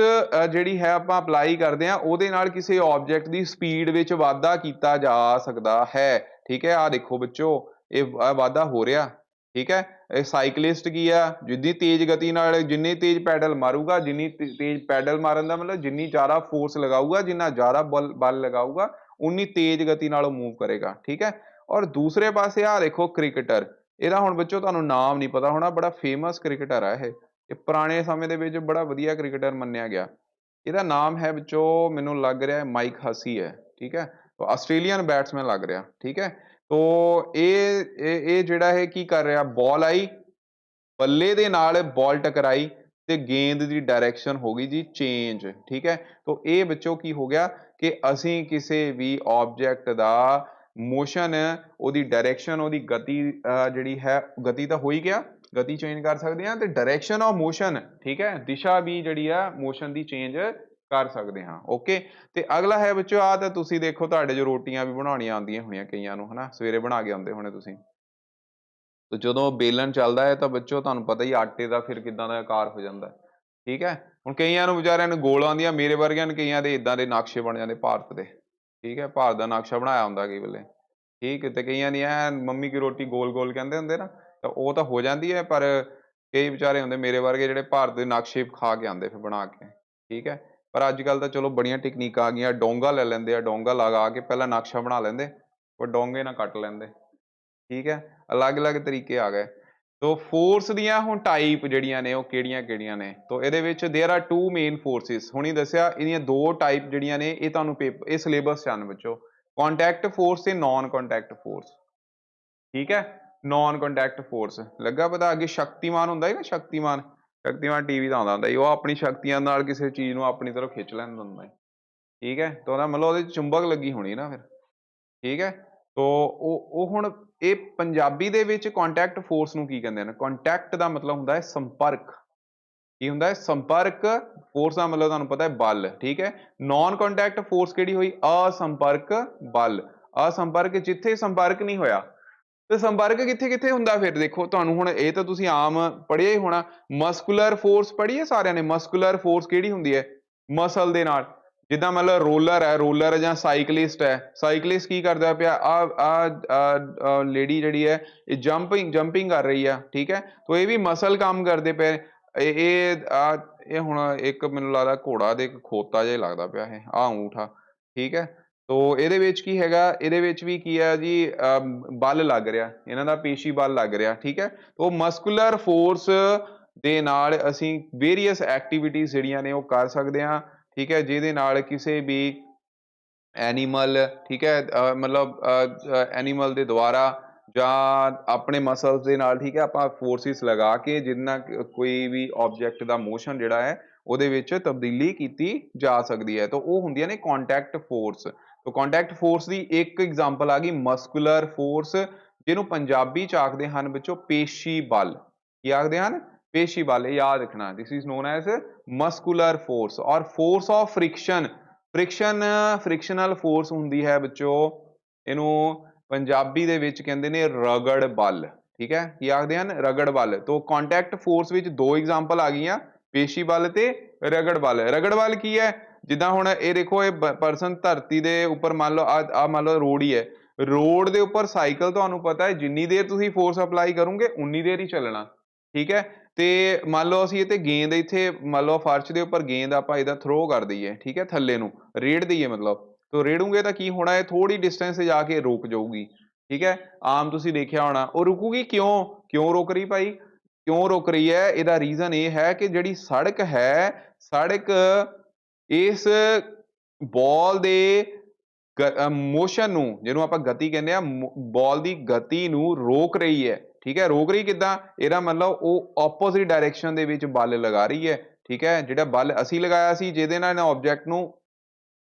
ਜਿਹੜੀ ਹੈ ਆਪਾਂ ਅਪਲਾਈ ਕਰਦੇ ਹਾਂ, ਉਹਦੇ ਨਾਲ ਕਿਸੇ ਆਬਜੈਕਟ ਦੀ ਸਪੀਡ ਵਿੱਚ ਵਾਧਾ ਕੀਤਾ ਜਾ ਸਕਦਾ ਹੈ। ਠੀਕ ਹੈ, ਆਹ ਦੇਖੋ ਬੱਚੋ, ਇਹ ਵਾਧਾ ਹੋ ਰਿਹਾ। ਠੀਕ ਹੈ, ਇਹ ਸਾਈਕਲਿਸਟ ਕੀ ਆ, ਜਿੰਨੀ ਤੇਜ਼ ਗਤੀ ਨਾਲ, ਜਿੰਨੀ ਤੇਜ਼ ਪੈਡਲ ਮਾਰੂਗਾ, ਜਿੰਨੀ ਤੇਜ਼ ਪੈਡਲ ਮਾਰਨ ਦਾ ਮਤਲਬ ਜਿੰਨੀ ਜ਼ਿਆਦਾ ਫੋਰਸ ਲਗਾਊਗਾ, ਜਿੰਨਾ ਜ਼ਿਆਦਾ ਬਲ ਲਗਾਊਗਾ, ਉਨੀ ਤੇਜ਼ ਗਤੀ ਨਾਲ ਉਹ ਮੂਵ ਕਰੇਗਾ। ਠੀਕ ਹੈ, ਔਰ ਦੂਸਰੇ ਪਾਸੇ ਆਹ ਦੇਖੋ ਕ੍ਰਿਕਟਰ, ਇਹਦਾ ਹੁਣ ਬੱਚੋ ਤੁਹਾਨੂੰ ਨਾਮ ਨਹੀਂ ਪਤਾ ਹੋਣਾ, ਬੜਾ ਫੇਮਸ ਕ੍ਰਿਕਟਰ ਹੈ ਇਹ ਪੁਰਾਣੇ ਸਮੇਂ ਦੇ ਵਿੱਚ ਬੜਾ ਵਧੀਆ ਕ੍ਰਿਕਟਰ ਮੰਨਿਆ ਗਿਆ। ਇਹਦਾ ਨਾਮ ਹੈ ਬੱਚੋ, ਮੈਨੂੰ ਲੱਗ ਰਿਹਾ ਮਾਈਕ ਹਸੀ ਹੈ। ਠੀਕ ਹੈ, ਆਸਟ੍ਰੇਲੀਅਨ ਬੈਟਸਮੈਨ ਲੱਗ ਰਿਹਾ। ਠੀਕ ਹੈ, ਤੋ ਇਹ ਜਿਹੜਾ ਹੈ ਕੀ ਕਰ ਰਿਹਾ, ਬਾਲ ਆਈ, ਬੱਲੇ ਦੇ ਨਾਲ ਬਾਲ ਟਕਰਾਈ ਤੇ ਗੇਂਦ ਦੀ ਡਾਇਰੈਕਸ਼ਨ ਹੋ ਗਈ ਜੀ ਚੇਂਜ। ਠੀਕ ਹੈ, ਤੋ ਇਹ ਬੱਚੋ ਕੀ ਹੋ ਗਿਆ ਕਿ ਅਸੀਂ ਕਿਸੇ ਵੀ ਆਬਜੈਕਟ ਦਾ ਮੋਸ਼ਨ, ਉਹਦੀ ਡਾਇਰੈਕਸ਼ਨ, ਉਹਦੀ ਗਤੀ ਜਿਹੜੀ ਹੈ, ਗਤੀ ਤਾਂ ਹੋ ਹੀ ਗਿਆ, ਗਤੀ ਚੇਂਜ ਕਰ ਸਕਦੇ ਹਾਂ, ਤੇ ਡਾਇਰੈਕਸ਼ਨ ਆਫ ਮੋਸ਼ਨ, ਠੀਕ ਹੈ, ਦਿਸ਼ਾ ਵੀ ਜਿਹੜੀ ਆ ਮੋਸ਼ਨ ਦੀ ਚੇਂਜ ਕਰ ਸਕਦੇ ਹਾਂ। ਓਕੇ, ਤੇ ਅਗਲਾ ਹੈ ਬੱਚੋ, ਆ ਤਾਂ ਤੁਸੀਂ ਦੇਖੋ ਤੁਹਾਡੇ ਜੋ ਰੋਟੀਆਂ ਵੀ ਬਣਾਉਣੀਆਂ ਆਉਂਦੀਆਂ ਹੋਣੀਆਂ ਕਈਆਂ ਨੂੰ, ਹਨਾ, ਸਵੇਰੇ ਬਣਾ ਕੇ ਆਉਂਦੇ ਹੋਣੇ ਤੁਸੀਂ। ਤੇ ਜਦੋਂ ਬੇਲਣ ਚੱਲਦਾ ਹੈ ਤਾਂ ਬੱਚੋ ਤੁਹਾਨੂੰ ਪਤਾ ਹੀ ਆਟੇ ਦਾ ਫਿਰ ਕਿੱਦਾਂ ਦਾ ਆਕਾਰ ਹੋ ਜਾਂਦਾ। ਠੀਕ ਹੈ, ਹੁਣ ਕਈਆਂ ਨੂੰ ਵਿਚਾਰਿਆਂ ਨੂੰ ਗੋਲ ਆਉਂਦੀਆਂ, ਮੇਰੇ ਵਰਗਿਆਂ ਨੂੰ ਕਈਆਂ ਦੇ ਇਦਾਂ ਦੇ ਨਕਸ਼ੇ ਬਣ ਜਾਂਦੇ ਭਾਰਤ ਦੇ। ਠੀਕ ਹੈ, ਭਾਰਤ ਦਾ ਨਕਸ਼ਾ ਬਣਾਇਆ ਹੁੰਦਾ ਕਈ ਵੇਲੇ। ਠੀਕ ਹੈ, ਤੇ ਕਈਆਂ ਦੀ ਐਨ ਮੰਮੀ ਕੀ ਰੋਟੀ ਗੋਲ ਗੋਲ ਕਹਿੰਦੇ ਹੁੰਦੇ ਨਾ, ਤਾਂ ਉਹ ਤਾਂ ਹੋ ਜਾਂਦੀ ਹੈ, ਪਰ ਕਈ ਵਿਚਾਰੇ ਹੁੰਦੇ ਮੇਰੇ ਵਰਗੇ ਜਿਹੜੇ ਭਾਰਤ ਦੇ ਨਕਸ਼ੇ ਖਾ ਕੇ ਆਉਂਦੇ ਫਿਰ ਬਣਾ ਕੇ। ਠੀਕ ਹੈ, ਪਰ ਅੱਜ ਕੱਲ੍ਹ ਤਾਂ ਚਲੋ ਬੜੀਆਂ ਟੈਕਨੀਕਾਂ ਆ ਗਈਆਂ, ਡੋਂਗਾ ਲੈ ਲੈਂਦੇ ਆ, ਡੋਂਗਾ ਲਗਾ ਕੇ ਪਹਿਲਾਂ ਨਕਸ਼ਾ ਬਣਾ ਲੈਂਦੇ, ਉਹ ਡੋਂਗੇ ਨਾਲ ਕੱਟ ਲੈਂਦੇ। ਠੀਕ ਹੈ, ਅਲੱਗ-ਅਲੱਗ ਤਰੀਕੇ ਆ ਗਏ। ਤੋ ਫੋਰਸ ਦੀਆਂ ਹੁਣ ਟਾਈਪ ਜਿਹੜੀਆਂ ਨੇ ਉਹ ਕਿਹੜੀਆਂ-ਕਿਹੜੀਆਂ ਨੇ, ਤੋ ਇਹਦੇ ਵਿੱਚ there are two main forces. ਹੁਣੀ ਦੱਸਿਆ ਇਹਦੀਆਂ ਦੋ ਟਾਈਪ ਜਿਹੜੀਆਂ ਨੇ, ਇਹ ਤੁਹਾਨੂੰ ਇਹ ਸਿਲੇਬਸ 'ਚ ਹਨ ਬੱਚੋ, ਕੰਟੈਕਟ ਫੋਰਸ ਤੇ ਨੋਨ ਕੰਟੈਕਟ ਫੋਰਸ। ਠੀਕ ਹੈ, ਨੋਨ ਕੰਟੈਕਟ ਫੋਰਸ ਲੱਗਾ ਪਤਾ। ਅੱਗੇ ਸ਼ਕਤੀਮਾਨ ਹੁੰਦਾ ਹੈ ਨਾ, ਸ਼ਕਤੀਮਾਨ, ਸ਼ਕਤੀਮਾਨ ਟੀਵੀ ਦਾ ਆਉਂਦਾ ਹੁੰਦਾ ਸੀ, ਉਹ ਆਪਣੀ ਸ਼ਕਤੀਆਂ ਨਾਲ ਕਿਸੇ ਚੀਜ਼ ਨੂੰ ਆਪਣੀ ਤਰਫ ਖਿੱਚ ਲੈਂਦਾ ਹੁੰਦਾ ਹੈ। ਠੀਕ ਹੈ, ਤਾਂ ਉਹਦਾ ਮਤਲਬ ਉਹਦੇ 'ਚ ਚੁੰਬਕ ਲੱਗੀ ਹੋਣੀ ਨਾ ਫਿਰ। ਠੀਕ ਹੈ, ਤੋ ਉਹ ਹੁਣ ਇਹ ਪੰਜਾਬੀ ਦੇ ਵਿੱਚ ਕੰਟੈਕਟ ਫੋਰਸ ਨੂੰ ਕੀ ਕਹਿੰਦੇ ਨੇ, ਕੰਟੈਕਟ ਦਾ ਮਤਲਬ ਹੁੰਦਾ ਹੈ ਸੰਪਰਕ। ਕੀ ਹੁੰਦਾ ਹੈ, ਸੰਪਰਕ। ਫੋਰਸ ਦਾ ਮਤਲਬ ਤੁਹਾਨੂੰ ਪਤਾ ਹੈ ਬਲ। ਠੀਕ ਹੈ, ਨੋਨ ਕੰਟੈਕਟ ਫੋਰਸ ਕਿਹੜੀ ਹੋਈ, ਅਸੰਪਰਕ ਬਲ। ਅਸੰਪਰਕ, ਜਿੱਥੇ ਸੰਪਰਕ ਨਹੀਂ ਹੋਇਆ। ਤੇ ਸੰਪਰਕ ਕਿੱਥੇ ਕਿੱਥੇ ਹੁੰਦਾ, ਫਿਰ ਦੇਖੋ ਤੁਹਾਨੂੰ ਹੁਣ ਇਹ ਤਾਂ ਤੁਸੀਂ ਆਮ ਪੜ੍ਹਿਆ ਹੀ ਹੋਣਾ, ਮਸਕੂਲਰ ਫੋਰਸ ਪੜ੍ਹੀ ਹੈ ਸਾਰਿਆਂ ਨੇ। ਮਸਕੂਲਰ ਫੋਰਸ ਕਿਹੜੀ ਹੁੰਦੀ ਹੈ, ਮਸਲ ਦੇ ਨਾਲ, ਜਿੱਦਾਂ ਮਤਲਬ ਰੋਲਰ ਹੈ, ਰੋਲਰ ਜਾਂ ਸਾਈਕਲਿਸਟ ਹੈ, ਸਾਈਕਲਿਸਟ ਕੀ ਕਰਦਾ ਪਿਆ, ਆ ਲੇਡੀ ਜਿਹੜੀ ਹੈ ਇਹ ਜੰਪਿੰਗ ਕਰ ਰਹੀ ਆ। ਠੀਕ ਹੈ, ਤੋ ਇਹ ਵੀ ਮਸਲ ਕੰਮ ਕਰਦੇ ਪਏ। ਇਹ ਹੁਣ ਇੱਕ ਮੈਨੂੰ ਲੱਗਦਾ ਘੋੜਾ ਦੇ ਇੱਕ ਖੋਤਾ ਜਿਹਾ ਲੱਗਦਾ ਪਿਆ, ਇਹ ਊਂਠ ਆ। ਠੀਕ ਹੈ, ਤੋ ਇਹਦੇ ਵਿੱਚ ਕੀ ਹੈਗਾ, ਇਹਦੇ ਵਿੱਚ ਵੀ ਕੀ ਹੈ ਜੀ, ਬਲ ਲੱਗ ਰਿਹਾ, ਇਹਨਾਂ ਦਾ ਪੇਸ਼ੀ ਬਲ ਲੱਗ ਰਿਹਾ। ਠੀਕ ਹੈ, ਉਹ ਮਸਕੂਲਰ ਫੋਰਸ ਦੇ ਨਾਲ ਅਸੀਂ ਵੇਰੀਅਸ ਐਕਟੀਵਿਟੀਜ਼ ਜਿਹੜੀਆਂ ਨੇ ਉਹ ਕਰ ਸਕਦੇ ਹਾਂ। ਠੀਕ ਹੈ, ਜਿਹਦੇ ਨਾਲ ਕਿਸੇ ਵੀ ਐਨੀਮਲ, ਠੀਕ ਹੈ, ਮਤਲਬ ਐਨੀਮਲ ਦੇ ਦੁਆਰਾ ਜਾਂ ਆਪਣੇ ਮਸਲਸ ਦੇ ਨਾਲ, ਠੀਕ ਹੈ, ਆਪਾਂ ਫੋਰਸਿਸ ਲਗਾ ਕੇ ਜਿਹਦੇ ਨਾਲ ਕੋਈ ਵੀ ਆਬਜੈਕਟ ਦਾ ਮੋਸ਼ਨ ਜਿਹੜਾ ਹੈ ਉਹਦੇ ਵਿੱਚ ਤਬਦੀਲੀ ਕੀਤੀ ਜਾ ਸਕਦੀ ਹੈ, ਤਾਂ ਉਹ ਹੁੰਦੀਆਂ ਨੇ ਕੰਟੈਕਟ ਫੋਰਸ। ਤਾਂ ਕੰਟੈਕਟ ਫੋਰਸ ਦੀ ਇੱਕ ਐਗਜ਼ਾਮਪਲ ਆ ਗਈ ਮਸਕੂਲਰ ਫੋਰਸ, ਜਿਹਨੂੰ ਪੰਜਾਬੀ ਚ ਆਖਦੇ ਹਨ ਬੱਚੋ ਪੇਸ਼ੀ ਬਲ। ਕੀ ਆਖਦੇ ਹਨ? ਪੇਸ਼ੀ ਬਲ। ਇਹ ਯਾਦ ਰੱਖਣਾ, this is non as muscular force. ਔਰ ਫੋਰਸ ਆਫ ਫ੍ਰਿਕਸ਼ਨ, ਫ੍ਰਿਕਸ਼ਨਲ ਫੋਰਸ ਹੁੰਦੀ ਹੈ ਬੱਚੋ, ਇਹਨੂੰ ਪੰਜਾਬੀ ਦੇ ਵਿੱਚ ਕਹਿੰਦੇ ਨੇ ਰਗੜ ਬਲ। ਠੀਕ ਹੈ, ਕੀ ਆਖਦੇ ਹਨ? ਰਗੜ ਬਲ। ਤੋਂ ਕੰਟੈਕਟ ਫੋਰਸ ਵਿੱਚ ਦੋ ਐਗਜ਼ਾਮਪਲ ਆ ਗਈਆਂ, ਪੇਸ਼ੀ ਬਲ ਤੇ ਰਗੜ ਬਲ। ਰਗੜ ਬਲ ਕੀ ਹੈ? ਜਿੱਦਾਂ ਹੁਣ ਇਹ ਦੇਖੋ, ਇਹ ਪਰਸਨ ਧਰਤੀ ਦੇ ਉੱਪਰ ਮੰਨ ਲਓ ਆ ਮੰਨ ਲਓ ਰੋਡ ਹੀ ਹੈ, ਰੋਡ ਦੇ ਉੱਪਰ ਸਾਈਕਲ ਤੁਹਾਨੂੰ ਪਤਾ ਹੈ ਜਿੰਨੀ ਦੇਰ ਤੁਸੀਂ ਫੋਰਸ ਅਪਲਾਈ ਕਰੋਗੇ ਉਨੀ ਦੇਰ ਹੀ ਚੱਲਣਾ। ਠੀਕ ਹੈ, ਤੇ ਮੰਨ ਲਓ ਅਸੀਂ ਇਹ ਤੇ ਗੇਂਦ ਇੱਥੇ ਮੰਨ ਲਓ ਫਰਸ਼ ਦੇ ਉੱਪਰ ਗੇਂਦ ਆਪਾਂ ਇਹਦਾ ਥਰੋ ਕਰ ਦਈਏ, ਠੀਕ ਹੈ, ਥੱਲੇ ਨੂੰ ਰੇੜ ਦਈਏ, ਮਤਲਬ ਤੋ ਰੇੜੂਗੇ ਤਾਂ ਕੀ ਹੋਣਾ ਹੈ, ਥੋੜੀ ਡਿਸਟੈਂਸ ਜਾ ਕੇ ਰੁਕ ਜਾਊਗੀ। ਠੀਕ ਹੈ, ਆਮ ਤੁਸੀਂ ਦੇਖਿਆ ਹੋਣਾ ਉਹ ਰੁਕੂਗੀ ਕਿਉਂ? ਕਿਉਂ ਰੁਕ ਰਹੀ ਭਾਈ? ਕਿਉਂ ਰੁਕ ਰਹੀ ਹੈ? ਇਹਦਾ ਰੀਜ਼ਨ ਇਹ ਹੈ ਕਿ ਜਿਹੜੀ ਸੜਕ ਹੈ, ਸੜਕ ਇਸ ਬਾਲ ਦੇ ਮੋਸ਼ਨ ਨੂੰ, ਜਿਹਨੂੰ ਆਪਾਂ ਗਤੀ ਕਹਿੰਦੇ ਆ, ਬਾਲ ਦੀ ਗਤੀ ਨੂੰ ਰੋਕ ਰਹੀ ਹੈ। ਠੀਕ ਹੈ, ਰੋਕ ਰਹੀ ਕਿੱਦਾਂ? ਇਹਦਾ ਮਤਲਬ ਉਹ ਆਪੋਜ਼ਿਟ ਡਾਇਰੈਕਸ਼ਨ ਦੇ ਵਿੱਚ ਬਲ ਲਗਾ ਰਹੀ ਹੈ। ਠੀਕ ਹੈ, ਜਿਹੜਾ ਬਲ ਅਸੀਂ ਲਗਾਇਆ ਸੀ ਜਿਹਦੇ ਨਾਲ ਆਬਜੈਕਟ ਨੂੰ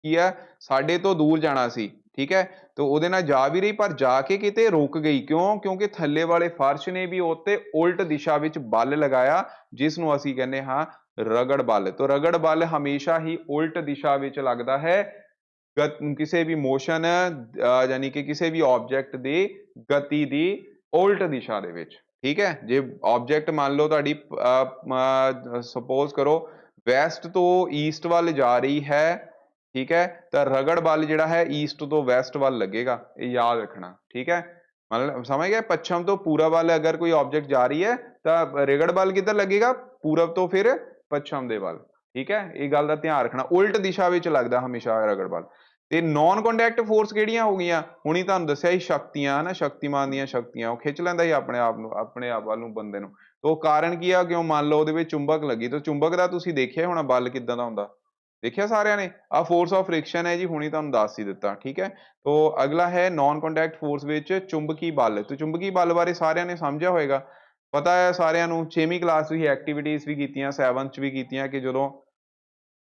ਕੀ ਹੈ ਸਾਡੇ ਤੋਂ ਦੂਰ ਜਾਣਾ ਸੀ, ਠੀਕ ਹੈ, ਤੇ ਉਹਦੇ ਨਾਲ ਜਾ ਵੀ ਰਹੀ ਪਰ ਜਾ ਕੇ ਕਿਤੇ ਰੁਕ ਗਈ। ਕਿਉਂ? ਕਿਉਂਕਿ ਥੱਲੇ ਵਾਲੇ ਫਰਸ਼ ਨੇ ਵੀ ਉੱਤੇ ਉਲਟ ਦਿਸ਼ਾ ਵਿੱਚ ਬਲ ਲਗਾਇਆ, ਜਿਸ ਨੂੰ ਅਸੀਂ ਕਹਿੰਦੇ ਹਾਂ ਰਗੜ ਬਲ। ਤੋਂ ਰਗੜ ਬਲ ਹਮੇਸ਼ਾ ਹੀ ਉਲਟ ਦਿਸ਼ਾ ਵਿੱਚ ਲੱਗਦਾ ਹੈ ਕਿਸੇ ਵੀ ਮੋਸ਼ਨ ਯਾਨੀ ਕਿ ਕਿਸੇ ਵੀ ਆਬਜੈਕਟ ਦੀ ਗਤੀ ਦੀ ਉਲਟ ਦਿਸ਼ਾ ਦੇ ਵਿੱਚ। ਠੀਕ ਹੈ, ਜੇ ਆਬਜੈਕਟ ਮੰਨ ਲਓ ਤੁਹਾਡੀ ਸਪੋਜ਼ ਕਰੋ ਵੈਸਟ ਤੋਂ ਈਸਟ ਵੱਲ ਜਾ ਰਹੀ ਹੈ, ਠੀਕ ਹੈ, ਤਾਂ ਰਗੜ ਬਲ ਜਿਹੜਾ ਹੈ ਈਸਟ ਤੋਂ ਵੈਸਟ ਵੱਲ ਲੱਗੇਗਾ, ਇਹ ਯਾਦ ਰੱਖਣਾ। ਠੀਕ ਹੈ, ਮਤਲਬ ਸਮਝ ਗਏ? ਪੱਛਮ ਤੋਂ ਪੂਰਬ ਵੱਲ ਅਗਰ ਕੋਈ ਆਬਜੈਕਟ ਜਾ ਰਹੀ ਹੈ ਤਾਂ ਰਗੜ ਬਲ ਕਿੱਧਰ ਲੱਗੇਗਾ? ਪੂਰਬ ਤੋਂ ਫਿਰ ਪੱਛਮ ਦੇ ਵੱਲ। ਠੀਕ ਹੈ, ਇਹ ਗੱਲ ਦਾ ਧਿਆਨ ਰੱਖਣਾ, ਉਲਟ ਦਿਸ਼ਾ ਵਿੱਚ ਲੱਗਦਾ ਹਮੇਸ਼ਾ ਰਗੜ ਬਲ। ਤੇ ਨੋਨ ਕੰਟੈਕਟ ਫੋਰਸ ਕਿਹੜੀਆਂ ਹੋ ਗਈਆਂ? ਹੁਣੀ ਤੁਹਾਨੂੰ ਦੱਸਿਆ ਸੀ ਸ਼ਕਤੀਆਂ, ਨਾ ਸ਼ਕਤੀਮਾਨ ਦੀਆਂ ਸ਼ਕਤੀਆਂ, ਉਹ ਖਿੱਚ ਲੈਂਦਾ ਸੀ ਆਪਣੇ ਆਪ ਨੂੰ, ਆਪਣੇ ਆਪ ਵੱਲ ਨੂੰ ਬੰਦੇ ਨੂੰ। ਉਹ ਕਾਰਨ ਕੀ ਆ? ਕਿਉਂ? ਮੰਨ ਲਓ ਉਹਦੇ ਵਿੱਚ ਚੁੰਬਕ ਲੱਗੀ, ਤਾਂ ਚੁੰਬਕ ਦਾ ਤੁਸੀਂ ਦੇਖਿਆ ਹੋਣਾ ਬਲ ਕਿੱਦਾਂ ਦਾ ਹੁੰਦਾ, ਦੇਖਿਆ ਸਾਰਿਆਂ ਨੇ? ਆ ਫੋਰਸ ਆਫ ਫ੍ਰਿਕਸ਼ਨ ਹੈ ਜੀ, ਹੁਣੀ ਤੁਹਾਨੂੰ ਦੱਸ ਹੀ ਦਿੱਤਾ। ਠੀਕ ਹੈ, ਤੋ ਅਗਲਾ ਹੈ ਨੋਨ ਕੰਟੈਕਟ ਫੋਰਸ ਵਿੱਚ ਚੁੰਬਕੀ ਬਲ। ਤੇ ਚੁੰਬਕੀ ਬਲ ਬਾਰੇ ਸਾਰਿਆਂ ਨੇ ਸਮਝਿਆ ਹੋਏਗਾ, ਪਤਾ ਹੈ ਸਾਰਿਆਂ ਨੂੰ, 6ਵੀਂ ਕਲਾਸ ਵਿੱਚ ਐਕਟੀਵਿਟੀਜ਼ ਵੀ ਕੀਤੀਆਂ, 7th 'ਚ ਵੀ ਕੀਤੀਆਂ, ਕਿ ਜਦੋਂ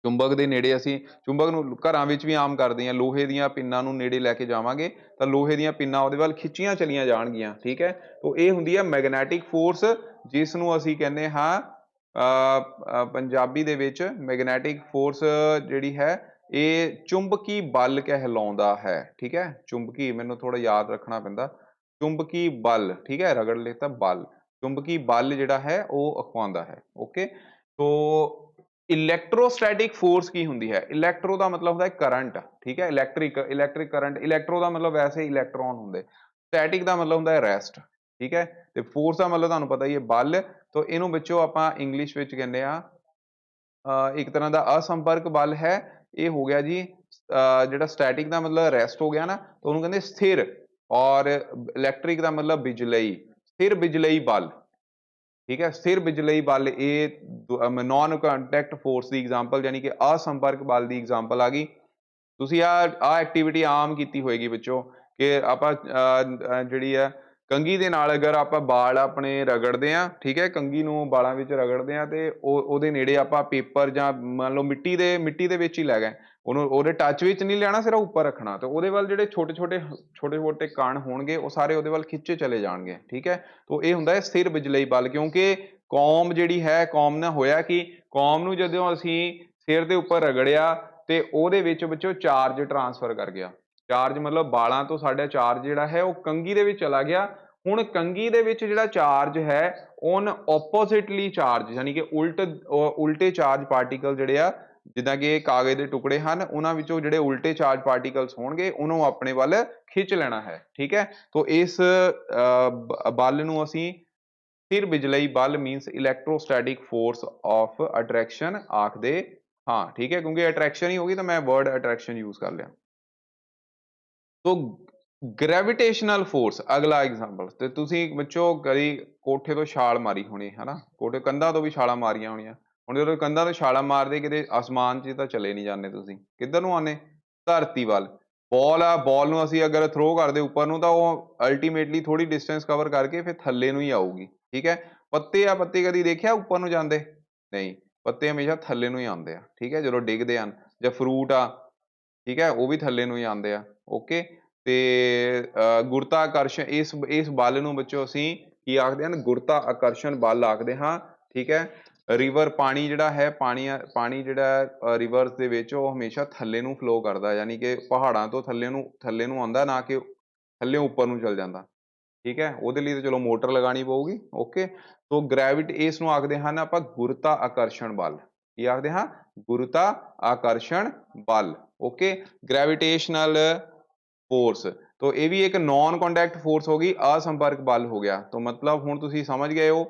ਚੁੰਬਕ ਦੇ ਨੇੜੇ ਅਸੀਂ ਚੁੰਬਕ ਨੂੰ ਘਰਾਂ ਵਿੱਚ ਵੀ ਆਮ ਕਰਦੇ ਹਾਂ, ਲੋਹੇ ਦੀਆਂ ਪਿੰਨਾਂ ਨੂੰ ਨੇੜੇ ਲੈ ਕੇ ਜਾਵਾਂਗੇ ਤਾਂ ਲੋਹੇ ਦੀਆਂ ਪਿੰਨਾਂ ਉਹਦੇ ਵੱਲ ਖਿੱਚੀਆਂ ਚਲੀਆਂ ਜਾਣਗੀਆਂ। ਠੀਕ ਹੈ, ਤੋ ਇਹ ਹੁੰਦੀ ਹੈ ਮੈਗਨੈਟਿਕ ਫੋਰਸ, ਜਿਸ ਨੂੰ ਅਸੀਂ ਕਹਿੰਦੇ ਹਾਂ ਪੰਜਾਬੀ ਦੇ ਵਿੱਚ ਮੈਗਨੈਟਿਕ ਫੋਰਸ ਜਿਹੜੀ ਹੈ ਇਹ ਚੁੰਬਕੀ ਬਲ ਕਹਿਲਾਉਂਦਾ ਹੈ। ਠੀਕ ਹੈ, ਚੁੰਬਕੀ, ਮੈਨੂੰ ਥੋੜਾ ਯਾਦ ਰੱਖਣਾ ਪੈਂਦਾ, ਚੁੰਬਕੀ ਬਲ। ਠੀਕ ਹੈ, ਰਗੜ ਲਿਖਤਾ ਬਲ, ਚੁੰਬਕੀ ਬਲ ਜਿਹੜਾ ਹੈ ਉਹ ਅਖਵਾਉਂਦਾ ਹੈ। ਓਕੇ, ਤੋ ਇਲੈਕਟ੍ਰੋਸਟੈਟਿਕ ਫੋਰਸ ਕੀ ਹੁੰਦੀ ਹੈ? ਇਲੈਕਟ੍ਰੋ ਦਾ ਮਤਲਬ ਹੁੰਦਾ ਹੈ ਕਰੰਟ। ਠੀਕ ਹੈ, ਇਲੈਕਟ੍ਰਿਕ ਕਰੰਟ। ਇਲੈਕਟ੍ਰੋ ਦਾ ਮਤਲਬ ਵੈਸੇ ਇਲੈਕਟ੍ਰੋਨ ਹੁੰਦੇ, ਸਟੈਟਿਕ ਦਾ ਮਤਲਬ ਹੁੰਦਾ ਹੈ ਰੈਸਟ। ਠੀਕ ਹੈ, ਤੇ ਫੋਰਸ ਦਾ ਮਤਲਬ ਤੁਹਾਨੂੰ ਪਤਾ ਹੀ ਹੈ ਬਲ। ਤੋਂ ਇਹਨੂੰ ਬੱਚੋ ਆਪਾਂ ਇੰਗਲਿਸ਼ ਵਿੱਚ ਕਹਿੰਦੇ ਆ ਇੱਕ ਤਰ੍ਹਾਂ ਦਾ ਅਸੰਪਰਕ ਬਲ ਹੈ। ਇਹ ਹੋ ਗਿਆ ਜੀ ਜਿਹੜਾ ਸਟੈਟਿਕ ਦਾ ਮਤਲਬ ਰੈਸਟ ਹੋ ਗਿਆ ਨਾ, ਤਾਂ ਉਹਨੂੰ ਕਹਿੰਦੇ ਸਥਿਰ। ਔਰ ਇਲੈਕਟ੍ਰਿਕ ਦਾ ਮਤਲਬ ਬਿਜਲਈ, ਸਥਿਰ ਬਿਜਲਈ ਬਲ। ਠੀਕ ਹੈ, ਸਥਿਰ ਬਿਜਲਈ ਬਲ ਇਹ ਨੋਨ ਕੰਟੈਕਟ ਫੋਰਸ ਦੀ ਐਗਜ਼ਾਮਪਲ, ਯਾਨੀ ਕਿ ਅਸੰਪਰਕ ਬਲ ਦੀ ਐਗਜ਼ਾਮਪਲ ਆ ਗਈ। ਤੁਸੀਂ ਆ ਐਕਟੀਵਿਟੀ ਆਮ ਕੀਤੀ ਹੋਏਗੀ ਬੱਚੋ, ਕਿ ਆਪਾਂ ਜਿਹੜੀ ਆ ਕੰਘੀ ਦੇ ਨਾਲ ਅਗਰ ਆਪਾਂ ਵਾਲ ਆਪਣੇ ਰਗੜਦੇ ਆ, ਠੀਕ ਹੈ, ਕੰਘੀ ਨੂੰ ਵਾਲਾਂ ਵਿੱਚ ਰਗੜਦੇ ਆ, ਤੇ ਉਹਦੇ ਨੇੜੇ ਆਪਾਂ ਪੇਪਰ ਜਾਂ ਮੰਨ ਲਓ ਮਿੱਟੀ ਦੇ ਵਿੱਚ ਹੀ ਲੈ ਗਏ, ਉਹਨੂੰ ਉਹਦੇ ਟੱਚ ਵਿੱਚ ਨਹੀਂ ਲੈਣਾ, ਸਿਰਫ ਉੱਪਰ ਰੱਖਣਾ, ਤੇ ਉਹਦੇ ਵੱਲ ਜਿਹੜੇ ਛੋਟੇ ਛੋਟੇ ਕਣ ਹੋਣਗੇ ਉਹ ਸਾਰੇ ਉਹਦੇ ਵੱਲ ਖਿੱਚੇ ਚਲੇ ਜਾਣਗੇ। ਠੀਕ ਹੈ, ਤੋ ਇਹ ਹੁੰਦਾ ਹੈ ਸਥਿਰ ਬਿਜਲਈ ਬਲ। ਕਿਉਂਕਿ ਕੌਮ ਜਿਹੜੀ ਹੈ, ਕੌਮ ਨਾਲ ਹੋਇਆ ਕਿ ਕੌਮ ਨੂੰ ਜਦੋਂ ਅਸੀਂ ਸਿਰ ਦੇ ਉੱਪਰ ਰਗੜਿਆ ਤੇ ਉਹਦੇ ਵਿੱਚ ਬੱਚੋ ਚਾਰਜ ਟਰਾਂਸਫਰ ਕਰ ਗਿਆ। ਚਾਰਜ ਮਤਲਬ ਵਾਲਾਂ ਤੋਂ ਸਾਡਾ ਚਾਰਜ ਜਿਹੜਾ ਹੈ ਉਹ ਕੰਘੀ ਦੇ ਵਿੱਚ ਚਲਾ ਗਿਆ। ਹੁਣ ਕੰਘੀ ਦੇ ਵਿੱਚ ਜਿਹੜਾ ਚਾਰਜ ਹੈ ਉਹਨ ਆਪੋਜ਼ਿਟਲੀ ਚਾਰਜ, ਯਾਨੀ ਕਿ ਉਲਟੇ ਚਾਰਜ ਪਾਰਟੀਕਲ ਜਿਹੜੇ ਆ, ਜਿੱਦਾਂ ਕਿ ਇਹ ਕਾਗਜ਼ ਦੇ ਟੁਕੜੇ ਹਨ, ਉਹਨਾਂ ਵਿੱਚੋਂ ਜਿਹੜੇ ਉਲਟੇ ਚਾਰਜ ਪਾਰਟੀਕਲਸ ਹੋਣਗੇ ਉਹਨੂੰ ਆਪਣੇ ਵੱਲ ਖਿੱਚ ਲੈਣਾ ਹੈ। ਠੀਕ ਹੈ, ਤੋ ਇਸ ਬਲ ਨੂੰ ਅਸੀਂ ਸਥਿਰ ਬਿਜਲਈ ਬਲ means electrostatic force of attraction ਆਖਦੇ ਹਾਂ। ਠੀਕ ਹੈ, ਕਿਉਂਕਿ ਅਟਰੈਕਸ਼ਨ ਹੀ ਹੋਗੀ ਤਾਂ ਮੈਂ ਵਰਡ ਅਟਰੈਕਸ਼ਨ ਯੂਜ਼ ਕਰ ਲਿਆ। ਤੋ ਗ੍ਰੈਵਿਟੇਸ਼ਨਲ ਫੋਰਸ ਅਗਲਾ ਐਗਜ਼ਾਮਪਲ, ਤੇ ਤੁਸੀਂ ਬੱਚੋ ਕਦੀ ਕੋਠੇ ਤੋਂ ਛਾਲ ਮਾਰੀ ਹੋਣੀ ਹੈ ਨਾ, ਕੋਠੇ ਕੰਧਾਂ ਤੋਂ ਵੀ ਛਾਲਾਂ ਮਾਰੀਆਂ ਹੋਣੀਆਂ। ਹੁਣ ਜਦੋਂ ਕੰਧਾਂ ਤੋਂ ਛਾਲਾਂ ਮਾਰਦੇ ਕਿਤੇ ਅਸਮਾਨ 'ਚ ਤਾਂ ਚਲੇ ਨਹੀਂ ਜਾਂਦੇ, ਤੁਸੀਂ ਕਿੱਧਰ ਨੂੰ ਆਉਂਦੇ? ਧਰਤੀ ਵੱਲ। बॉल आ बॉल ਨੂੰ ਅਸੀਂ ਅਗਰ ਥਰੋ ਕਰਦੇ ਉੱਪਰ ਨੂੰ ਤਾਂ ਉਹ ਅਲਟੀਮੇਟਲੀ ਥੋੜੀ ਡਿਸਟੈਂਸ ਕਵਰ ਕਰਕੇ ਫਿਰ ਥੱਲੇ ਨੂੰ ਹੀ ਆਊਗੀ, ਠੀਕ ਹੈ। ਪੱਤੇ ਆ, ਪੱਤੇ ਕਦੀ ਦੇਖਿਆ ਉੱਪਰ ਨੂੰ ਜਾਂਦੇ? ਨਹੀਂ, ਪੱਤੇ ਹਮੇਸ਼ਾ ਥੱਲੇ ਨੂੰ ਹੀ ਆਉਂਦੇ ਆ, ਠੀਕ ਹੈ, ਜਦੋਂ ਡਿੱਗਦੇ ਹਨ। ਜਾਂ ਫਰੂਟ ਆ, ਠੀਕ ਹੈ, ਉਹ ਵੀ ਥੱਲੇ ਨੂੰ ਹੀ ਆਉਂਦੇ ਆ, ਓਕੇ। ਤੇ ਗੁਰਤਾ ਆਕਰਸ਼ਣ, ਇਸ ਬਲ ਨੂੰ ਬੱਚੋ ਅਸੀਂ ਕੀ ਆਖਦੇ ਹਨ? ਗੁਰਤਾ ਆਕਰਸ਼ਣ ਬਲ ਆਖਦੇ ਹਾਂ, ਠੀਕ ਹੈ। ਰਿਵਰ ਪਾਣੀ ਜਿਹੜਾ ਹੈ, ਪਾਣੀ ਜਿਹੜਾ ਰਿਵਰਸ ਦੇ ਵਿੱਚ ਉਹ ਹਮੇਸ਼ਾ ਥੱਲੇ ਨੂੰ ਫਲੋ ਕਰਦਾ, ਯਾਨੀ ਕਿ ਪਹਾੜਾਂ ਤੋਂ ਥੱਲੇ ਨੂੰ ਆਉਂਦਾ, ਨਾ ਕਿ ਥੱਲੇ ਉੱਪਰ ਨੂੰ ਚਲ ਜਾਂਦਾ, ਠੀਕ ਹੈ। ਉਹਦੇ ਲਈ ਤਾਂ ਚਲੋ ਮੋਟਰ ਲਗਾਉਣੀ ਪਊਗੀ, ਓਕੇ। ਸੋ ਗ੍ਰੈਵਿਟੀ, ਇਸ ਨੂੰ ਆਖਦੇ ਹਨ ਆਪਾਂ ਗੁਰਤਾ ਆਕਰਸ਼ਣ ਬਲ। ਕੀ ਆਖਦੇ ਹਾਂ? ਗੁਰਤਾ ਆਕਰਸ਼ਣ ਬਲ, ਓਕੇ। ਗ੍ਰੈਵਿਟੇਸ਼ਨਲ ਫੋਰਸ, तो ये भी एक नॉन कॉन्टैक्ट फोर्स होगी, असंपर्क बल हो गया। तो मतलब हुण तुसीं समझ गए हो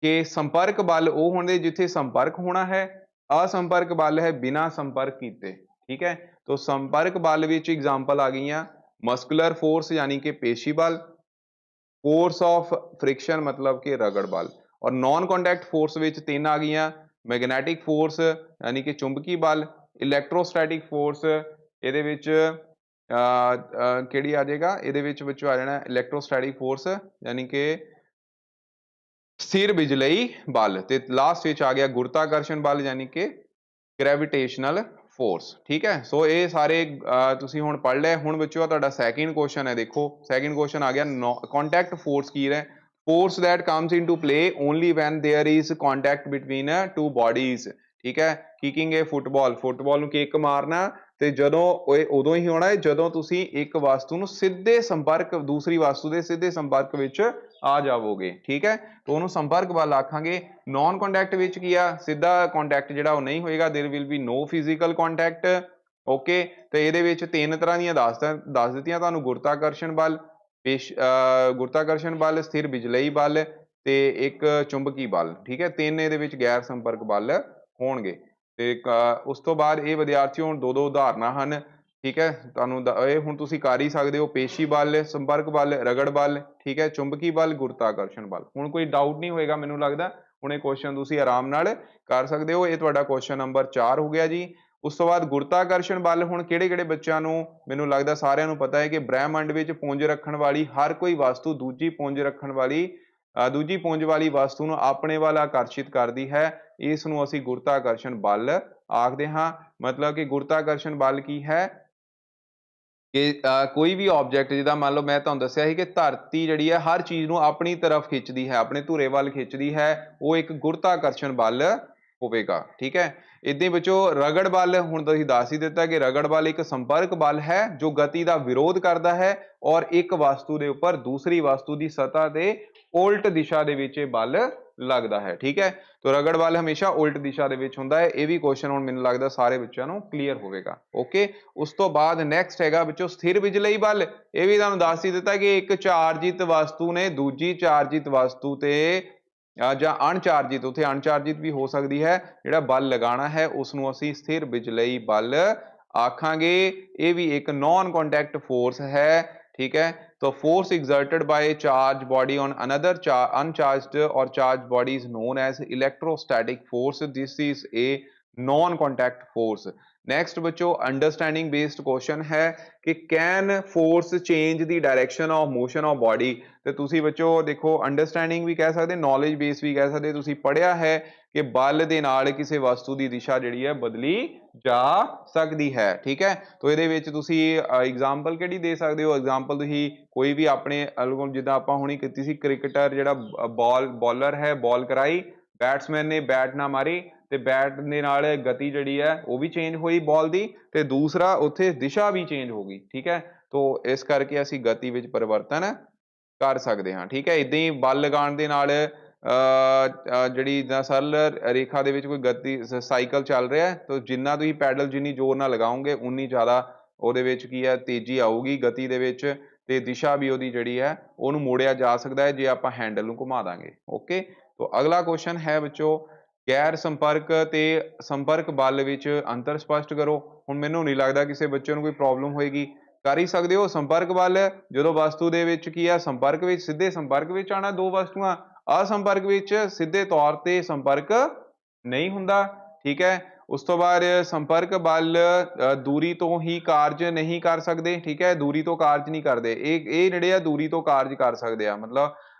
कि संपर्क बल वो होंदे जिथे संपर्क होना है, असंपर्क बल है बिना संपर्क कीते, ठीक है। तो संपर्क बल विच एग्जाम्पल आ गई मस्कुलर फोर्स यानी कि पेशी बल, फोर्स ऑफ फ्रिक्शन मतलब कि रगड़ बल, और नॉन कॉन्टैक्ट फोर्स विच तीन आ गई मैगनैटिक फोर्स यानी कि चुंबकी बल, इलैक्ट्रोस्टैटिक फोर्स ਇਹਦੇ ਵਿੱਚ ਕਿਹੜੀ ਆ ਜਾਏਗਾ? ਇਹਦੇ ਵਿੱਚ ਵਿੱਚੋਂ ਆ ਜਾਣਾ ਇਲੈਕਟ੍ਰੋਸਟੈਟਿਕ ਫੋਰਸ ਯਾਨੀ ਕਿ ਸਥਿਰ ਬਿਜਲਈ ਬਲ, ਤੇ ਲਾਸਟ ਵਿੱਚ ਆ ਗਿਆ ਗੁਰਤਾਕਰਸ਼ਣ ਬਲ ਯਾਨੀ ਕਿ ਗ੍ਰੈਵਿਟੇਸ਼ਨਲ ਫੋਰਸ, ਠੀਕ ਹੈ। ਸੋ ਇਹ ਸਾਰੇ ਤੁਸੀਂ ਹੁਣ ਪੜ੍ਹ ਲਏ। ਹੁਣ ਬੱਚਿਓ ਤੁਹਾਡਾ ਸੈਕਿੰਡ ਕੁਐਸਚਨ ਹੈ, ਦੇਖੋ ਸੈਕਿੰਡ ਕੁਐਸਚਨ ਆ ਗਿਆ ਕੰਟੈਕਟ ਫੋਰਸ ਕੀ ਹੈ? force that comes into play only when there is contact between two bodies, ठीक है। किकिंग ए फुटबॉल ਨੂੰ ਕਿੱਕ ਮਾਰਨਾ ਤੇ ਜਦੋਂ ਉਹ ਉਦੋਂ ਹੀ ਹੋਣਾ ਹੈ ਜਦੋਂ ਤੁਸੀਂ ਇੱਕ ਵਸਤੂ ਨੂੰ ਸਿੱਧੇ ਸੰਪਰਕ, ਦੂਸਰੀ ਵਸਤੂ ਦੇ ਸਿੱਧੇ ਸੰਪਰਕ ਵਿੱਚ ਆ ਜਾਵੋਗੇ, ਠੀਕ ਹੈ। ਤਾਂ ਉਹਨੂੰ ਸੰਪਰਕ ਬਲ ਆਖਾਂਗੇ। ਨॉन ਕੰਟੈਕਟ ਵਿੱਚ ਕੀ ਆ? ਸਿੱਧਾ ਕੰਟੈਕਟ ਜਿਹੜਾ ਉਹ ਨਹੀਂ ਹੋਏਗਾ, there will be no physical contact, okay. ਤੇ ਇਹਦੇ ਵਿੱਚ ਤਿੰਨ ਤਰ੍ਹਾਂ ਦੀਆਂ ਦੱਸ ਦਿੱਤੀਆਂ ਤੁਹਾਨੂੰ, ਗੁਰਤਾਕਰਸ਼ਣ ਬਲ, ਗੁਰਤਾਕਰਸ਼ਣ ਬਲ, ਸਥਿਰ ਬਿਜਲਈ ਬਲ ਤੇ ਇੱਕ ਚੁੰਬਕੀ ਬਲ, ਠੀਕ ਹੈ। ਤਿੰਨ ਇਹਦੇ ਵਿੱਚ ਗੈਰ ਸੰਪਰਕ ਬਲ ਹੋਣਗੇ। ਤੇ ਉਸ ਤੋਂ ਬਾਅਦ ਇਹ ਵਿਦਿਆਰਥੀਓ ਹੁਣ ਦੋ ਉਦਾਹਰਨਾਂ ਹਨ, ਠੀਕ ਹੈ। ਤੁਹਾਨੂੰ ਇਹ ਹੁਣ ਤੁਸੀਂ ਕਰ ਹੀ ਸਕਦੇ ਹੋ, ਪੇਸ਼ੀ ਬਲ, ਸੰਪਰਕ ਬਲ, ਰਗੜ ਬਲ, ਠੀਕ ਹੈ, ਚੁੰਬਕੀ ਬਲ, ਗੁਰਤਾਕਰਸ਼ਣ ਬਲ। ਹੁਣ ਕੋਈ ਡਾਊਟ ਨਹੀਂ ਹੋਏਗਾ ਮੈਨੂੰ ਲੱਗਦਾ, ਹੁਣ ਇਹ ਕੁਐਸਚਨ ਤੁਸੀਂ ਆਰਾਮ ਨਾਲ ਕਰ ਸਕਦੇ ਹੋ। ਇਹ ਤੁਹਾਡਾ ਕੁਐਸਚਨ ਨੰਬਰ 4 ਹੋ ਗਿਆ ਜੀ। ਉਸ ਤੋਂ ਬਾਅਦ ਗੁਰਤਾਕਰਸ਼ਣ ਬਲ, ਹੁਣ ਕਿਹੜੇ ਬੱਚਿਆਂ ਨੂੰ, ਮੈਨੂੰ ਲੱਗਦਾ ਸਾਰਿਆਂ ਨੂੰ ਪਤਾ ਹੈ ਕਿ ਬ੍ਰਹਿਮੰਡ ਵਿੱਚ ਪੁੰਜ ਰੱਖਣ ਵਾਲੀ ਹਰ ਕੋਈ ਵਸਤੂ ਦੂਜੀ ਪੁੰਜ ਵਾਲੀ ਵਸਤੂ ਨੂੰ ਆਪਣੇ ਵੱਲ ਆਕਰਸ਼ਿਤ ਕਰਦੀ ਹੈ, ਇਸ ਨੂੰ ਅਸੀਂ ਗੁਰਤਾਕਰਸ਼ਣ ਬਲ ਆਖਦੇ ਹਾਂ। मतलब कि गुरुत्वाकर्षण बल की है कि कोई भी ऑब्जेक्ट, जिदा मान लो मैं तुहानूं दस्सिया ਸੀ कि ਧਰਤੀ ਜਿਹੜੀ ਹੈ ਹਰ ਚੀਜ਼ ਨੂੰ ਆਪਣੀ ਤਰਫ ਖਿੱਚਦੀ ਹੈ, ਆਪਣੇ ਧੁਰੇ ਵੱਲ ਖਿੱਚਦੀ ਹੈ, ਉਹ ਇੱਕ ਗੁਰਤਾਕਰਸ਼ਣ ਬਲ ਹੋਵੇਗਾ, ठीक है। इदां ही बच्चों रगड़ बल, हुण तुसीं दस ही दिता कि रगड़ बल एक संपर्क बल है जो गति का विरोध करता है और एक वस्तु के उपर दूसरी वस्तु की सतह के उल्ट दिशा दे विच बल लगता है, ठीक है। तो रगड़ बल हमेशा उल्ट दिशा दे विच हुंदा है। ये भी क्वेश्चन हुण मैनूं लगदा सारे बच्चों नूं क्लीयर होवेगा, ओके। उस तो बाद नैक्सट हैगा बच्चों स्थिर बिजलई बल। ये भी तुहानूं दस ही दिता कि एक चार्जित वस्तु ने दूजी चार्जित वस्तु ते ਜਾਂ ਅਣਚਾਰजित, ਉੱਥੇ ਅਣਚਾਰजित भी हो सकती है, ਜਿਹੜਾ बल लगाना है उसनूं असीं स्थिर बिजलई बल आखांगे। ये भी एक नॉन कॉन्टैक्ट फोर्स है, ठीक है। तो force exerted by charged body on another uncharged or charged body is known as electrostatic force. This is a non contact force. Next बच्चों अंडरस्टैंडिंग बेस्ड क्वेश्चन है कि can force change the direction of motion of body. तो तुसी बच्चों देखो understanding भी कह सकते, नॉलेज बेस भी कह सकते, तुसी पढ़िया है कि बल दे नाल किसी वस्तु की दिशा जिहड़ी है बदली जा सकती है, ठीक है। तो ये एग्जाम्पल किहड़ी दे सकते हो? एग्जाम्पल तुसी कोई भी अपने जिद्दां आपां हुणी कीती सी, क्रिकेटर जिहड़ा बॉलर है, बॉल कराई, बैट्समैन ने बैट ना मारी ਤੇ बैट ਦੇ ਨਾਲ गति ਜਿਹੜੀ ਹੈ ਉਹ ਵੀ ਚੇਂਜ ਹੋਈ ਬॉल ਦੀ, ਤੇ ਦੂਸਰਾ ਉੱਥੇ ਦਿਸ਼ਾ ਵੀ ਚੇਂਜ ਹੋ ਗਈ, ਠੀਕ ਹੈ। तो इस करके ਅਸੀਂ गति ਵਿੱਚ परिवर्तन कर सकते हैं, ठीक है। इदां ही बल लगाउण ਦੇ ਨਾਲ ਜਿਹੜੀ सरल रेखा ਦੇ ਵਿੱਚ कोई गति साइकिल चल रहा है, तो जिन्ना ਤੁਸੀਂ पैडल जिन्नी जोर ਨਾਲ लगाओगे उन्नी ज़्यादा ਉਹਦੇ ਵਿੱਚ ਕੀ ਹੈ तेजी ਆਊਗੀ गति ਦੇ ਵਿੱਚ, ਤੇ दिशा भी ਉਹਦੀ ਜਿਹੜੀ ਹੈ ਉਹਨੂੰ ਮੋੜਿਆ ਜਾ ਸਕਦਾ ਹੈ ਜੇ ਆਪਾਂ हैंडल ਨੂੰ घुमा ਦਾਂਗੇ, ओके। तो अगला क्वेश्चन है बच्चों गैर संपर्क ते संपर्क बल विच अंतर स्पष्ट करो। हुण मैनूं नहीं लगदा किसी बच्चे नूं कोई प्रॉब्लम होएगी, कर ही सकते हो। संपर्क बल जदों वस्तु दे विच की है संपर्क विच, सीधे संपर्क विच आना दो वस्तुआं, असंपर्क विच सीधे तौर ते संपर्क नहीं हुंदा, ठीक है। ਉਸ ਤੋਂ ਬਾਅਦ ਸੰਪਰਕ ਬਲ ਦੂਰੀ ਤੋਂ ਹੀ ਕਾਰਜ ਨਹੀਂ ਕਰ ਸਕਦੇ, ਠੀਕ ਹੈ, ਦੂਰੀ ਤੋਂ ਕਾਰਜ ਨਹੀਂ ਕਰਦੇ, ਇਹ ਜਿਹੜੇ ਆ ਦੂਰੀ ਤੋਂ ਕਾਰਜ ਕਰ ਸਕਦੇ ਆ, ਮਤਲਬ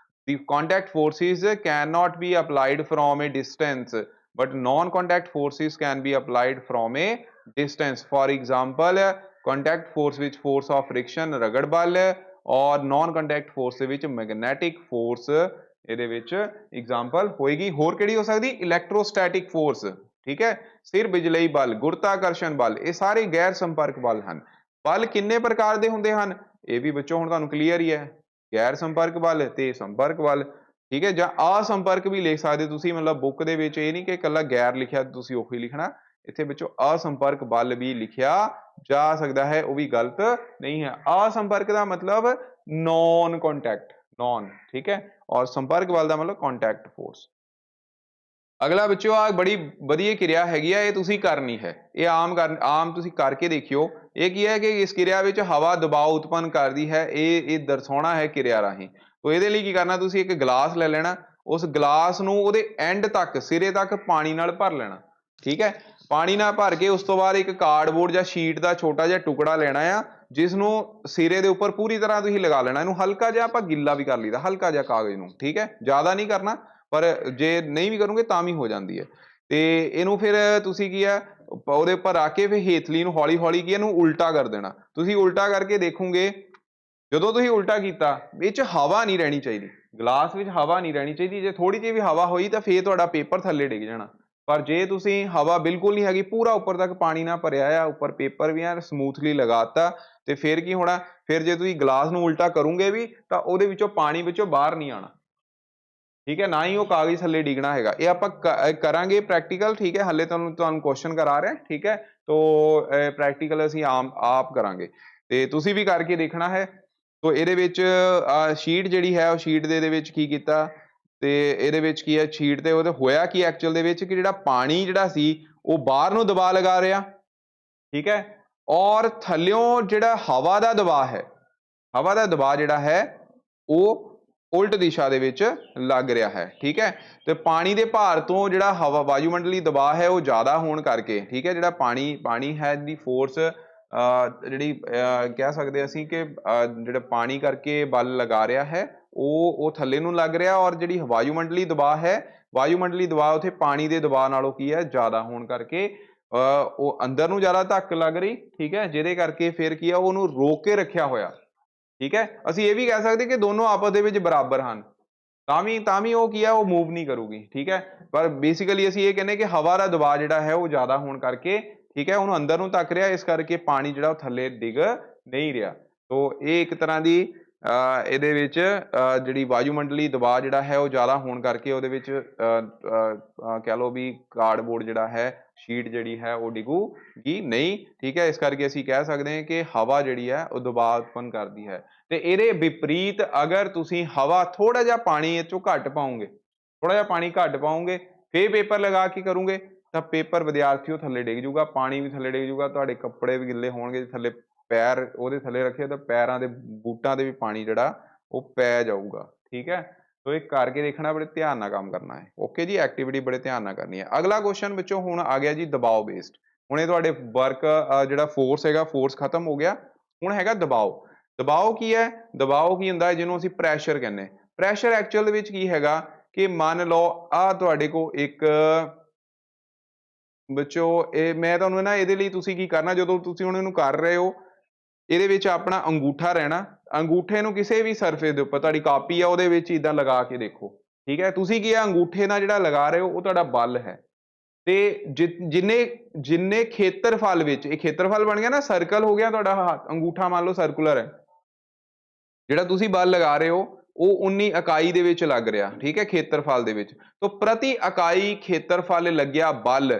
the contact forces cannot be applied from a distance but non contact forces can be applied from a distance. For example, contact force ਵਿੱਚ force of friction ਰਗੜ ਬਲ ਔਰ non contact force ਦੇ ਵਿੱਚ magnetic force ਇਹਦੇ ਵਿੱਚ example ਹੋਏਗੀ। ਹੋਰ ਕਿਹੜੀ ਹੋ ਸਕਦੀ? ਇਲੈਕਟ੍ਰੋਸਟੈਟਿਕ ਫੋਰਸ, ਠੀਕ ਹੈ, ਸਿਰ ਬਿਜਲਈ ਬਲ, ਗੁਰਤਾਕਰਸ਼ਣ ਬਲ, ਇਹ ਸਾਰੇ ਗੈਰ ਸੰਪਰਕ ਬਲ ਹਨ। ਬਲ ਕਿੰਨੇ ਪ੍ਰਕਾਰ ਦੇ ਹੁੰਦੇ ਹਨ? ਇਹ ਵੀ ਬੱਚੋ ਹੁਣ ਤੁਹਾਨੂੰ ਕਲੀਅਰ ਹੀ ਹੈ, ਗੈਰ ਸੰਪਰਕ ਬਲ ਤੇ ਸੰਪਰਕ ਬਲ, ਠੀਕ ਹੈ, ਜਾਂ ਅਸੰਪਰਕ ਵੀ ਲਿਖ ਸਕਦੇ ਤੁਸੀਂ, ਮਤਲਬ ਬੁੱਕ ਦੇ ਵਿੱਚ ਇਹ ਨਹੀਂ ਕਿ ਇਕੱਲਾ ਗੈਰ ਲਿਖਿਆ ਤੁਸੀਂ ਉਹੀ ਲਿਖਣਾ, ਇੱਥੇ ਵਿੱਚੋਂ ਅਸੰਪਰਕ ਬਲ ਵੀ ਲਿਖਿਆ ਜਾ ਸਕਦਾ ਹੈ, ਉਹ ਵੀ ਗਲਤ ਨਹੀਂ ਹੈ। ਅਸੰਪਰਕ ਦਾ ਮਤਲਬ ਨॉन कॉन्टैक्ट, नॉन, ठीक है, और संपर्क बल ਦਾ ਮਤਲਬ ਕੰਟੈਕਟ ਫੋਰਸ। ਅਗਲਾ ਬੱਚਿਓ ਆ ਬੜੀ ਵਧੀਆ ਕਿਰਿਆ ਹੈਗੀ ਆ, ਇਹ ਤੁਸੀਂ ਕਰਨੀ ਹੈ, ਇਹ ਆਮ ਤੁਸੀਂ ਕਰਕੇ ਦੇਖਿਓ। ਇਹ ਕੀ ਹੈ ਕਿ ਇਸ ਕਿਰਿਆ ਵਿੱਚ ਹਵਾ ਦਬਾਅ ਉਤਪੰਨ ਕਰਦੀ ਹੈ, ਇਹ ਦਰਸਾਉਣਾ ਹੈ ਕਿਰਿਆ ਰਾਹੀਂ। ਤੋ ਇਹਦੇ ਲਈ ਕੀ ਕਰਨਾ, ਤੁਸੀਂ ਇੱਕ ਗਲਾਸ ਲੈ ਲੈਣਾ, ਉਸ ਗਲਾਸ ਨੂੰ ਉਹਦੇ ਐਂਡ ਤੱਕ, ਸਿਰੇ ਤੱਕ ਪਾਣੀ ਨਾਲ ਭਰ ਲੈਣਾ, ਠੀਕ ਹੈ, ਪਾਣੀ ਨਾਲ ਭਰ ਕੇ ਉਸ ਤੋਂ ਬਾਅਦ ਇੱਕ ਕਾਰਡਬੋਰਡ ਜਾਂ ਸ਼ੀਟ ਦਾ ਛੋਟਾ ਜਿਹਾ ਟੁਕੜਾ ਲੈਣਾ ਆ, ਜਿਸ ਨੂੰ ਸਿਰੇ ਦੇ ਉੱਪਰ ਪੂਰੀ ਤਰ੍ਹਾਂ ਤੁਸੀਂ ਲਗਾ ਲੈਣਾ, ਇਹਨੂੰ ਹਲਕਾ ਜਿਹਾ ਆਪਾਂ ਗਿੱਲਾ ਵੀ ਕਰ ਲਈਦਾ, ਹਲਕਾ ਜਿਹਾ ਕਾਗਜ਼ ਨੂੰ, ਠੀਕ ਹੈ, ਜ਼ਿਆਦਾ ਨਹੀਂ ਕਰਨਾ, ਪਰ ਜੇ ਨਹੀਂ ਵੀ ਕਰੋਗੇ ਤਾਂ ਵੀ ਹੋ ਜਾਂਦੀ ਹੈ। ਤੇ ਇਹਨੂੰ ਫਿਰ ਤੁਸੀਂ ਕੀ ਆ ਉਹਦੇ ਉੱਪਰ ਰੱਖ ਕੇ ਫਿਰ ਹੇਠਲੀ ਨੂੰ ਹੌਲੀ ਹੌਲੀ ਕੀ ਇਹਨੂੰ ਉਲਟਾ ਕਰ ਦੇਣਾ। ਤੁਸੀਂ ਉਲਟਾ ਕਰਕੇ ਦੇਖੋਗੇ, ਜਦੋਂ ਤੁਸੀਂ ਉਲਟਾ ਕੀਤਾ ਵਿੱਚ ਹਵਾ ਨਹੀਂ ਰਹਿਣੀ ਚਾਹੀਦੀ, ਗਲਾਸ ਵਿੱਚ ਹਵਾ ਨਹੀਂ ਰਹਿਣੀ ਚਾਹੀਦੀ, ਜੇ ਥੋੜੀ ਜਿਹੀ ਵੀ ਹਵਾ ਹੋਈ ਤਾਂ ਫਿਰ ਤੁਹਾਡਾ ਪੇਪਰ ਥੱਲੇ ਡਿੱਗ ਜਾਣਾ। ਪਰ ਜੇ ਤੁਸੀਂ ਹਵਾ ਬਿਲਕੁਲ ਨਹੀਂ ਹੈਗੀ, ਪੂਰਾ ਉੱਪਰ ਤੱਕ ਪਾਣੀ ਨਾਲ ਭਰਿਆ ਆ, ਉੱਪਰ ਪੇਪਰ ਵੀ ਆ ਸਮੂਥਲੀ ਲਗਾਤਾ, ਤੇ ਫਿਰ ਕੀ ਹੋਣਾ, ਫਿਰ ਜੇ ਤੁਸੀਂ ਗਲਾਸ ਨੂੰ ਉਲਟਾ ਕਰੋਗੇ ਵੀ ਤਾਂ ਉਹਦੇ ਵਿੱਚੋਂ ਪਾਣੀ ਵਿੱਚੋਂ ਬਾਹਰ ਨਹੀਂ ਆਉਣਾ, ਠੀਕ ਹੈ, ਨਾ ਹੀ ਉਹ ਕਾਗਜ਼ ਥੱਲੇ ਡਿੱਗਣਾ ਹੈਗਾ। ਇਹ ਆਪਾਂ ਕਰਾਂਗੇ ਪ੍ਰੈਕਟੀਕਲ, ਠੀਕ ਹੈ, ਹਲੇ ਤੁਹਾਨੂੰ ਕੁਐਸਚਨ ਕਰਾ ਰਿਹਾ, ਠੀਕ ਹੈ, ਤੋ ਪ੍ਰੈਕਟੀਕਲ ਅਸੀਂ ਆਪ ਕਰਾਂਗੇ ਤੇ ਤੁਸੀਂ ਵੀ ਕਰਕੇ ਦੇਖਣਾ ਹੈ। ਤੋ ਇਹਦੇ ਵਿੱਚ ਸ਼ੀਟ ਜਿਹੜੀ ਹੈ, ਉਹ ਸ਼ੀਟ ਦੇ ਵਿੱਚ ਕੀ ਕੀਤਾ, ਤੇ ਇਹਦੇ ਵਿੱਚ ਕੀ ਹੈ, ਸ਼ੀਟ ਤੇ ਉਹਦੇ ਹੋਇਆ ਕੀ ਐਕਚੁਅਲ ਦੇ ਵਿੱਚ ਕਿ ਜਿਹੜਾ ਪਾਣੀ ਜਿਹੜਾ ਸੀ ਉਹ ਬਾਹਰ ਨੂੰ ਦਬਾਅ ਲਗਾ ਰਿਹਾ, ਠੀਕ ਹੈ, ਔਰ ਥੱਲਿਓਂ ਜਿਹੜਾ ਹਵਾ ਦਾ ਦਬਾਅ ਹੈ, ਹਵਾ ਦਾ ਦਬਾਅ ਜਿਹੜਾ ਹੈ ਉਹ ਉਲਟ ਦਿਸ਼ਾ ਦੇ ਵਿੱਚ ਲੱਗ ਰਿਹਾ ਹੈ, ਠੀਕ ਹੈ, ਤੇ ਪਾਣੀ ਦੇ ਭਾਰ ਤੋਂ ਜਿਹੜਾ ਹਵਾ ਵਾਯੂਮੰਡਲੀ ਦਬਾਅ ਹੈ ਉਹ ਜ਼ਿਆਦਾ ਹੋਣ ਕਰਕੇ, ਠੀਕ ਹੈ, ਜਿਹੜਾ ਪਾਣੀ ਹੈ ਦੀ ਫੋਰਸ ਜਿਹੜੀ ਕਹਿ ਸਕਦੇ ਅਸੀਂ ਕਿ ਜਿਹੜਾ ਪਾਣੀ ਕਰਕੇ ਬਲ ਲਗਾ ਰਿਹਾ ਹੈ ਉਹ ਥੱਲੇ ਨੂੰ ਲੱਗ ਰਿਹਾ, ਔਰ ਜਿਹੜੀ ਵਾਯੂਮੰਡਲੀ ਦਬਾਅ ਹੈ, ਵਾਯੂਮੰਡਲੀ ਦਬਾਅ ਉੱਥੇ ਪਾਣੀ ਦੇ ਦਬਾਅ ਨਾਲੋਂ ਕੀ ਹੈ ਜ਼ਿਆਦਾ ਹੋਣ ਕਰਕੇ ਉਹ ਅੰਦਰ ਨੂੰ ਜ਼ਿਆਦਾ ਧੱਕ ਲੱਗ ਰਹੀ, ਠੀਕ ਹੈ, ਜਿਹਦੇ ਕਰਕੇ ਫਿਰ ਕੀ ਆ ਉਹਨੂੰ ਰੋਕ ਕੇ ਰੱਖਿਆ ਹੋਇਆ, ਠੀਕ ਹੈ। ਅਸੀਂ ਇਹ ਵੀ ਕਹਿ ਸਕਦੇ ਕਿ ਦੋਨੋਂ ਆਪਸ ਦੇ ਵਿੱਚ ਬਰਾਬਰ ਹਨ, ਤਾਂ ਵੀ ਉਹ ਕੀ ਆ ਉਹ ਮੂਵ ਨਹੀਂ ਕਰੂਗੀ, ਠੀਕ ਹੈ, ਪਰ ਬੇਸਿਕਲੀ ਅਸੀਂ ਇਹ ਕਹਿੰਦੇ ਕਿ ਹਵਾ ਦਾ ਦਬਾਅ ਜਿਹੜਾ ਹੈ ਉਹ ਜ਼ਿਆਦਾ ਹੋਣ ਕਰਕੇ, ਠੀਕ ਹੈ, ਉਹਨੂੰ ਅੰਦਰ ਨੂੰ ਧੱਕ ਰਿਹਾ, ਇਸ ਕਰਕੇ ਪਾਣੀ ਜਿਹੜਾ ਉਹ ਥੱਲੇ ਡਿੱਗ ਨਹੀਂ ਰਿਹਾ। ਤੋ ਇਹ ਇੱਕ ਤਰ੍ਹਾਂ ਦੀ ਇਹਦੇ ਵਿੱਚ ਜਿਹੜੀ ਵਾਯੂਮੰਡਲੀ ਦਬਾਅ ਜਿਹੜਾ ਹੈ ਉਹ ਜ਼ਿਆਦਾ ਹੋਣ ਕਰਕੇ ਉਹਦੇ ਵਿੱਚ ਕਹਿ ਲਓ ਵੀ ਕਾਰਡਬੋਰਡ ਜਿਹੜਾ ਹੈ, ਸ਼ੀਟ ਜਿਹੜੀ ਹੈ ਉਹ ਡਿੱਗੂਗੀ ਨਹੀਂ, ਠੀਕ ਹੈ, ਇਸ ਕਰਕੇ ਅਸੀਂ ਕਹਿ ਸਕਦੇ ਹਾਂ ਕਿ ਹਵਾ ਜਿਹੜੀ ਹੈ ਉਹ ਦਬਾਅ ਉਤਪੰਨ ਕਰਦੀ ਹੈ। ਤੇ ਇਹਦੇ ਵਿਪਰੀਤ ਅਗਰ ਤੁਸੀਂ ਹਵਾ ਥੋੜਾ ਜਿਹਾ ਪਾਣੀ ਇਹ ਚੋਂ ਘੱਟ ਪਾਓਗੇ, ਥੋੜਾ ਜਿਹਾ ਪਾਣੀ ਘੱਟ ਪਾਓਗੇ, ਫਿਰ ਪੇਪਰ ਲਗਾ ਕੇ ਕਰੋਗੇ ਤਾਂ ਪੇਪਰ ਵਿਦਿਆਰਥੀਓ ਥੱਲੇ ਡਿੱਗ ਜੂਗਾ, ਪਾਣੀ ਵੀ ਥੱਲੇ ਡਿੱਗ ਜੂਗਾ, ਤੁਹਾਡੇ ਕੱਪੜੇ ਵੀ ਗਿੱਲੇ ਹੋਣਗੇ, ਥੱਲੇ ਪੈਰ ਉਹਦੇ ਥੱਲੇ ਰੱਖੇ ਤਾਂ ਪੈਰਾਂ ਦੇ ਬੂਟਾਂ ਦੇ ਵੀ ਪਾਣੀ ਜਿਹੜਾ ਉਹ ਪੈ ਜਾਊਗਾ, ਠੀਕ ਹੈ। ਸੋ ਇਹ ਕਰਕੇ ਦੇਖਣਾ, ਬੜੇ ਧਿਆਨ ਨਾਲ ਕੰਮ ਕਰਨਾ ਹੈ, ਓਕੇ ਜੀ, ਐਕਟੀਵਿਟੀ ਬੜੇ ਧਿਆਨ ਨਾਲ ਕਰਨੀ ਹੈ। ਅਗਲਾ ਕੁਐਸਚਨ ਵਿੱਚੋਂ ਹੁਣ ਆ ਗਿਆ ਜੀ ਦਬਾਅ ਬੇਸਡ। ਹੁਣ ਇਹ ਤੁਹਾਡੇ ਵਰਕ ਜਿਹੜਾ ਫੋਰਸ ਹੈਗਾ, ਫੋਰਸ ਖਤਮ ਹੋ ਗਿਆ, ਹੁਣ ਹੈਗਾ ਦਬਾਅ। ਦਬਾਅ ਕੀ ਹੈ? ਦਬਾਅ ਕੀ ਹੁੰਦਾ ਹੈ ਜਿਹਨੂੰ ਅਸੀਂ ਪ੍ਰੈਸ਼ਰ ਕਹਿੰਦੇ। ਪ੍ਰੈਸ਼ਰ ਐਕਚੁਅਲ ਦੇ ਵਿੱਚ ਕੀ ਹੈਗਾ ਕਿ ਮੰਨ ਲਓ ਆ ਤੁਹਾਡੇ ਕੋਲ ਇੱਕ ਬੱਚੋ, ਇਹ ਮੈਂ ਤੁਹਾਨੂੰ ਨਾ ਇਹਦੇ ਲਈ ਤੁਸੀਂ ਕੀ ਕਰਨਾ, ਜਦੋਂ ਤੁਸੀਂ ਹੁਣ ਇਹਨੂੰ ਕਰ ਰਹੇ ਹੋ ਇਹਦੇ ਵਿੱਚ ਆਪਣਾ ਅੰਗੂਠਾ ਰਹਿਣਾ, ਅੰਗੂਠੇ ਨੂੰ ਕਿਸੇ ਵੀ ਸਰਫੇਸ ਦੇ ਉੱਪਰ, ਤੁਹਾਡੀ ਕਾਪੀ ਆ ਉਹਦੇ ਵਿੱਚ ਇਦਾਂ ਲਗਾ ਕੇ ਦੇਖੋ, ਠੀਕ ਹੈ, ਤੁਸੀਂ ਕੀ ਆ ਅੰਗੂਠੇ ਨਾਲ ਜਿਹੜਾ ਲਗਾ ਰਹੇ ਹੋ ਉਹ ਤੁਹਾਡਾ ਬਲ ਹੈ, ਤੇ ਜਿੰਨੇ ਖੇਤਰਫਲ ਵਿੱਚ, ਇਹ ਖੇਤਰਫਲ ਬਣ ਗਿਆ ਨਾ, ਸਰਕਲ ਹੋ ਗਿਆ ਤੁਹਾਡਾ, ਅੰਗੂਠਾ ਮੰਨ ਲਓ ਸਰਕੂਲਰ ਹੈ, ਜਿਹੜਾ ਤੁਸੀਂ ਬਲ ਲਗਾ ਰਹੇ ਹੋ ਉਹ 19 ਇਕਾਈ ਦੇ ਵਿੱਚ ਲੱਗ ਰਿਹਾ, ਠੀਕ ਹੈ, ਖੇਤਰਫਲ ਦੇ ਵਿੱਚ। ਤਾਂ ਪ੍ਰਤੀ ਇਕਾਈ ਖੇਤਰਫਲ ਲੱਗਿਆ ਬਲ,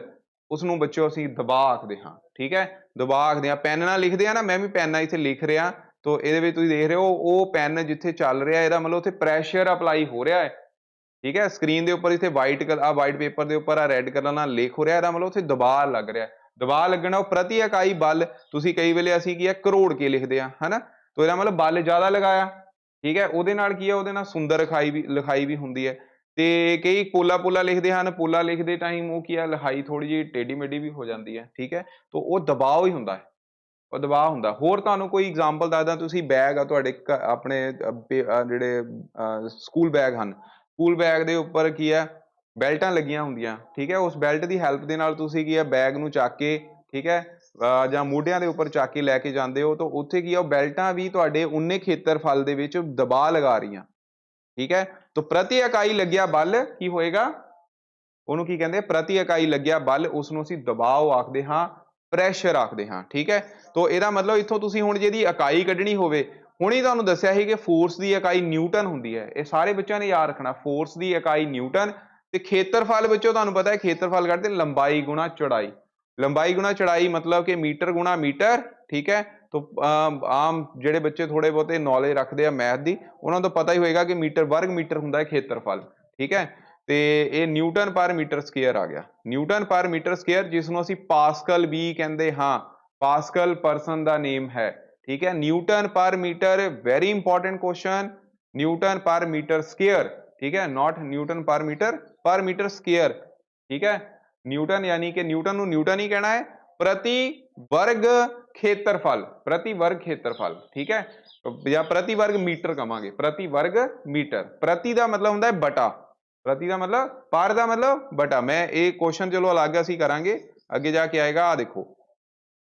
ਉਸ ਨੂੰ ਬੱਚਿਓ ਅਸੀਂ ਦਬਾਅ ਆਖਦੇ ਹਾਂ, ਠੀਕ ਹੈ, ਦਬਾਅ ਆਖਦੇ ਹਾਂ। ਪੈਨ ਨਾਲ ਲਿਖਦੇ ਆ ਨਾ, ਮੈਂ ਵੀ ਪੈਨ ਨਾਲ ਇੱਥੇ ਲਿਖ ਰਿਹਾ, ਤਾਂ ਇਹਦੇ ਵਿੱਚ ਤੁਸੀਂ ਦੇਖ ਰਹੇ ਹੋ ਉਹ ਪੈਨ ਜਿੱਥੇ ਚੱਲ ਰਿਹਾ, ਇਹਦਾ ਮਤਲਬ ਉੱਥੇ ਪ੍ਰੈਸ਼ਰ ਅਪਲਾਈ ਹੋ ਰਿਹਾ ਹੈ, ਠੀਕ ਹੈ, ਸਕਰੀਨ ਦੇ ਉੱਪਰ ਇੱਥੇ ਵਾਈਟ ਪੇਪਰ ਦੇ ਉੱਪਰ ਆ ਰੈੱਡ ਕਲਰ ਨਾਲ ਲਿਖ ਹੋ ਰਿਹਾ, ਇਹਦਾ ਮਤਲਬ ਉੱਥੇ ਦਬਾਅ ਲੱਗ ਰਿਹਾ। ਦਬਾਅ ਲੱਗਣਾ, ਉਹ ਪ੍ਰਤੀ ਇਕਾਈ ਬਲ, ਤੁਸੀਂ ਕਈ ਵੇਲੇ ਅਸੀਂ ਕੀ ਆ ਕਰੋੜ ਕੇ ਲਿਖਦੇ ਆ, ਹਨਾ, ਤਾਂ ਇਹਦਾ ਮਤਲਬ ਬਲ ਜ਼ਿਆਦਾ ਲਗਾਇਆ, ਠੀਕ ਹੈ, ਉਹਦੇ ਨਾਲ ਕੀ ਹੈ, ਉਹਦੇ ਨਾਲ ਸੁੰਦਰ ਲਿਖਾਈ ਵੀ ਹੁੰਦੀ ਹੈ। ਤੇ ਕਈ ਪੋਲਾ ਲਿਖਦੇ ਹਨ, ਪੋਲਾ ਲਿਖਦੇ ਟਾਈਮ ਉਹ ਕੀ ਆ ਲਿਖਾਈ ਥੋੜੀ ਜਿਹੀ ਟੇਢੀ ਮੇਢੀ ਵੀ ਹੋ ਜਾਂਦੀ ਹੈ, ਠੀਕ ਹੈ। ਤਾਂ ਉਹ ਦਬਾਅ ਹੀ ਹੁੰਦਾ ਹੈ, ਉਹ ਦਬਾਅ ਹੁੰਦਾ। ਹੋਰ ਤੁਹਾਨੂੰ ਕੋਈ ਐਗਜ਼ਾਮਪਲ ਦੱਸਦਾ, ਤੁਸੀਂ ਬੈਗ ਆ ਤੁਹਾਡੇ ਆਪਣੇ ਜਿਹੜੇ ਸਕੂਲ ਬੈਗ ਹਨ, ਸਕੂਲ ਬੈਗ ਦੇ ਉੱਪਰ ਕੀ ਹੈ ਬੈਲਟਾਂ ਲੱਗੀਆਂ ਹੁੰਦੀਆਂ, ਠੀਕ ਹੈ। ਉਸ ਬੈਲਟ ਦੀ ਹੈਲਪ ਦੇ ਨਾਲ ਤੁਸੀਂ ਕੀ ਹੈ ਬੈਗ ਨੂੰ ਚੱਕ ਕੇ, ਠੀਕ ਹੈ, ਜਾਂ ਮੋਢਿਆਂ ਦੇ ਉੱਪਰ ਚੱਕ ਕੇ ਲੈ ਕੇ ਜਾਂਦੇ ਹੋ, ਤਾਂ ਉੱਥੇ ਕੀ ਆ ਉਹ ਬੈਲਟਾਂ ਵੀ ਤੁਹਾਡੇ ਉਨੇ ਖੇਤਰਫਲ ਦੇ ਵਿੱਚ ਦਬਾਅ ਲਗਾ ਰਹੀਆਂ, ਠੀਕ ਹੈ। ਤਾਂ ਪ੍ਰਤੀ ਇਕਾਈ ਲੱਗਿਆ ਬਲ ਕੀ ਹੋਏਗਾ, ਉਹਨੂੰ ਕੀ ਕਹਿੰਦੇ ਪ੍ਰਤੀ ਇਕਾਈ ਲੱਗਿਆ ਬਲ, ਉਸ ਨੂੰ ਅਸੀਂ ਦਬਾਅ ਆਖਦੇ ਹਾਂ, ਪ੍ਰੈਸ਼ਰ ਆਖਦੇ ਹਾਂ, ਠੀਕ ਹੈ। ਤਾਂ ਇਹਦਾ ਮਤਲਬ ਇੱਥੋਂ ਤੁਸੀਂ ਹੁਣ ਜਿਹਦੀ ਇਕਾਈ ਕੱਢਣੀ ਹੋਵੇ, ਹੁਣੇ ਤੁਹਾਨੂੰ ਦੱਸਿਆ ਸੀ ਕਿ ਫੋਰਸ ਦੀ ਇਕਾਈ ਨਿਊਟਨ ਹੁੰਦੀ ਹੈ, ਇਹ ਸਾਰੇ ਬੱਚਿਆਂ ਨੇ ਯਾਦ ਰੱਖਣਾ, ਫੋਰਸ ਦੀ ਇਕਾਈ ਨਿਊਟਨ। ਤੇ ਖੇਤਰਫਲ ਵਿੱਚੋਂ ਤੁਹਾਨੂੰ ਪਤਾ ਹੈ ਖੇਤਰਫਲ ਕੱਢਦੇ ਲੰਬਾਈ ਗੁਣਾ ਚੌੜਾਈ, ਲੰਬਾਈ ਗੁਣਾ ਚੌੜਾਈ ਮਤਲਬ ਕਿ ਮੀਟਰ ਗੁਣਾ ਮੀਟਰ, ਠੀਕ ਹੈ। ਤਾਂ ਆਮ ਜਿਹੜੇ ਬੱਚੇ ਥੋੜੇ ਬਹੁਤੇ ਨੌਲੇਜ ਰੱਖਦੇ ਆ ਮੈਥ ਦੀ, ਉਹਨਾਂ ਨੂੰ ਪਤਾ ਹੀ ਹੋਏਗਾ ਕਿ ਮੀਟਰ ਵਰਗ ਮੀਟਰ ਹੁੰਦਾ ਹੈ ਖੇਤਰਫਲ, ਠੀਕ ਹੈ। ਤੇ ਇਹ ਨਿਊਟਨ ਪਰ ਮੀਟਰ ਸਕੁਅਰ ਆ ਗਿਆ, ਨਿਊਟਨ ਪਰ ਮੀਟਰ ਸਕੁਅਰ, ਜਿਸ ਨੂੰ ਅਸੀਂ ਪਾਸਕਲ ਵੀ ਕਹਿੰਦੇ ਹਾਂ, ਪਾਸਕਲ ਪਰਸਨ ਦਾ ਨੇਮ ਹੈ, ਠੀਕ ਹੈ। Newton per metre, very important question, newton per metre square, ठीक है, not newton per metre square, ठीक है। न्यूटन यानी कि न्यूटन ਨੂੰ न्यूटन ही कहना है, प्रति वर्ग खेत्रफल, प्रति वर्ग खेत्रफल, ठीक है, या प्रति वर्ग मीटर कहांगे, प्रति वर्ग मीटर। प्रति ਦਾ मतलब ਹੁੰਦਾ ਹੈ ਬਟਾ, प्रति ਦਾ मतलब, पर ਦਾ मतलब ਬਟਾ। मैं ਇਹ क्वेश्चन चलो अलग ਅਸੀਂ ਕਰਾਂਗੇ, ਅੱਗੇ ਜਾ ਕੇ ਆਏਗਾ। ਆ ਦੇਖੋ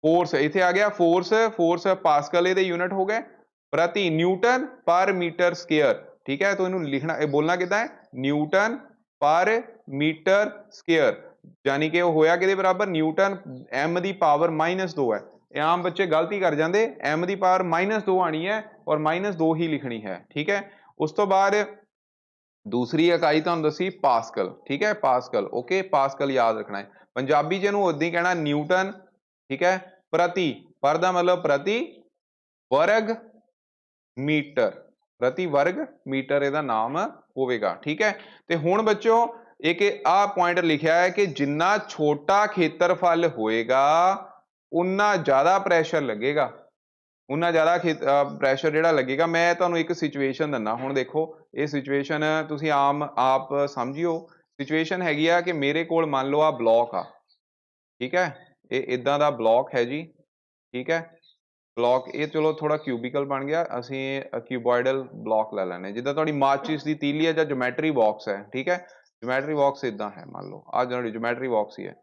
फोर्स ਇੱਥੇ आ गया, फोर्स पास्कल ਇਹਦੇ यूनिट हो गए, प्रति न्यूटन पर मीटर स्क्वायर, ठीक है। तो इन्हों लिखना बोलना कितना है, न्यूटन पर मीटर स्क्वायर, यानी कि होया किहदे बराबर, न्यूटन m की पावर -2 है। ये आम बच्चे गलती कर जाते, m की पावर -2 आनी है और -2 ही लिखनी है, ठीक है। उस तो बाद दूसरी इकाई तुहानूं दसी पास्कल, ठीक है, पास्कल, ओके, पास्कल याद रखना है। पंजाबी च इहनूं उदां ही कहना न्यूटन, ठीक है, प्रति, पर दा मतलब प्रति वर्ग मीटर, प्रति वर्ग मीटर ਇਹਦਾ ਨਾਮ ਹੋਵੇਗਾ, ठीक है। ਤੇ ਹੁਣ ਬੱਚਿਓ ਇੱਕ ਆ ਪੁਆਇੰਟ ਲਿਖਿਆ ਹੈ ਕਿ ਜਿੰਨਾ ਛੋਟਾ ਖੇਤਰਫਲ ਹੋਏਗਾ ਉਨਾ ਜ਼ਿਆਦਾ ਪ੍ਰੈਸ਼ਰ ਲੱਗੇਗਾ, ਉਨਾ ਜ਼ਿਆਦਾ ਪ੍ਰੈਸ਼ਰ ਜਿਹੜਾ ਲੱਗੇਗਾ। ਮੈਂ ਤੁਹਾਨੂੰ ਇੱਕ ਸਿਚੁਏਸ਼ਨ ਦਿੰਦਾ, ਹੁਣ ਦੇਖੋ ਇਹ ਸਿਚੁਏਸ਼ਨ ਤੁਸੀਂ ਆਪ ਸਮਝਿਓ। ਸਿਚੁਏਸ਼ਨ ਹੈਗੀ ਆ ਕਿ ਮੇਰੇ ਕੋਲ ਮੰਨ ਲਓ ਆ ਬਲੌਕ ਆ, ਠੀਕ ਹੈ, ਇਹ ਇਦਾਂ ਦਾ ਬਲੌਕ ਹੈ ਜੀ, ਠੀਕ ਹੈ। ਬਲੌਕ ਇਹ ਚਲੋ ਥੋੜਾ ਕਿਊਬਿਕਲ ਬਣ ਗਿਆ, ਅਸੀਂ ਕਿਊਬੋਇਡਲ ਬਲੌਕ ਲੈ ਲੈਣੇ, ਜਿੱਦਾਂ ਤੁਹਾਡੀ ਮਾਚਿਸ ਦੀ ਤੀਲੀ ਹੈ ਜਾਂ ਜੋਮੈਟਰੀ ਬਾਕਸ ਹੈ, ਠੀਕ ਹੈ। ਜੋਮੈਟਰੀ ਬਾਕਸ ਇਦਾਂ ਹੈ, ਮੰਨ ਲਓ ਆਹ ਜਿਹੜੀ ਜੋਮੈਟਰੀ ਬਾਕਸ ਹੀ ਹੈ।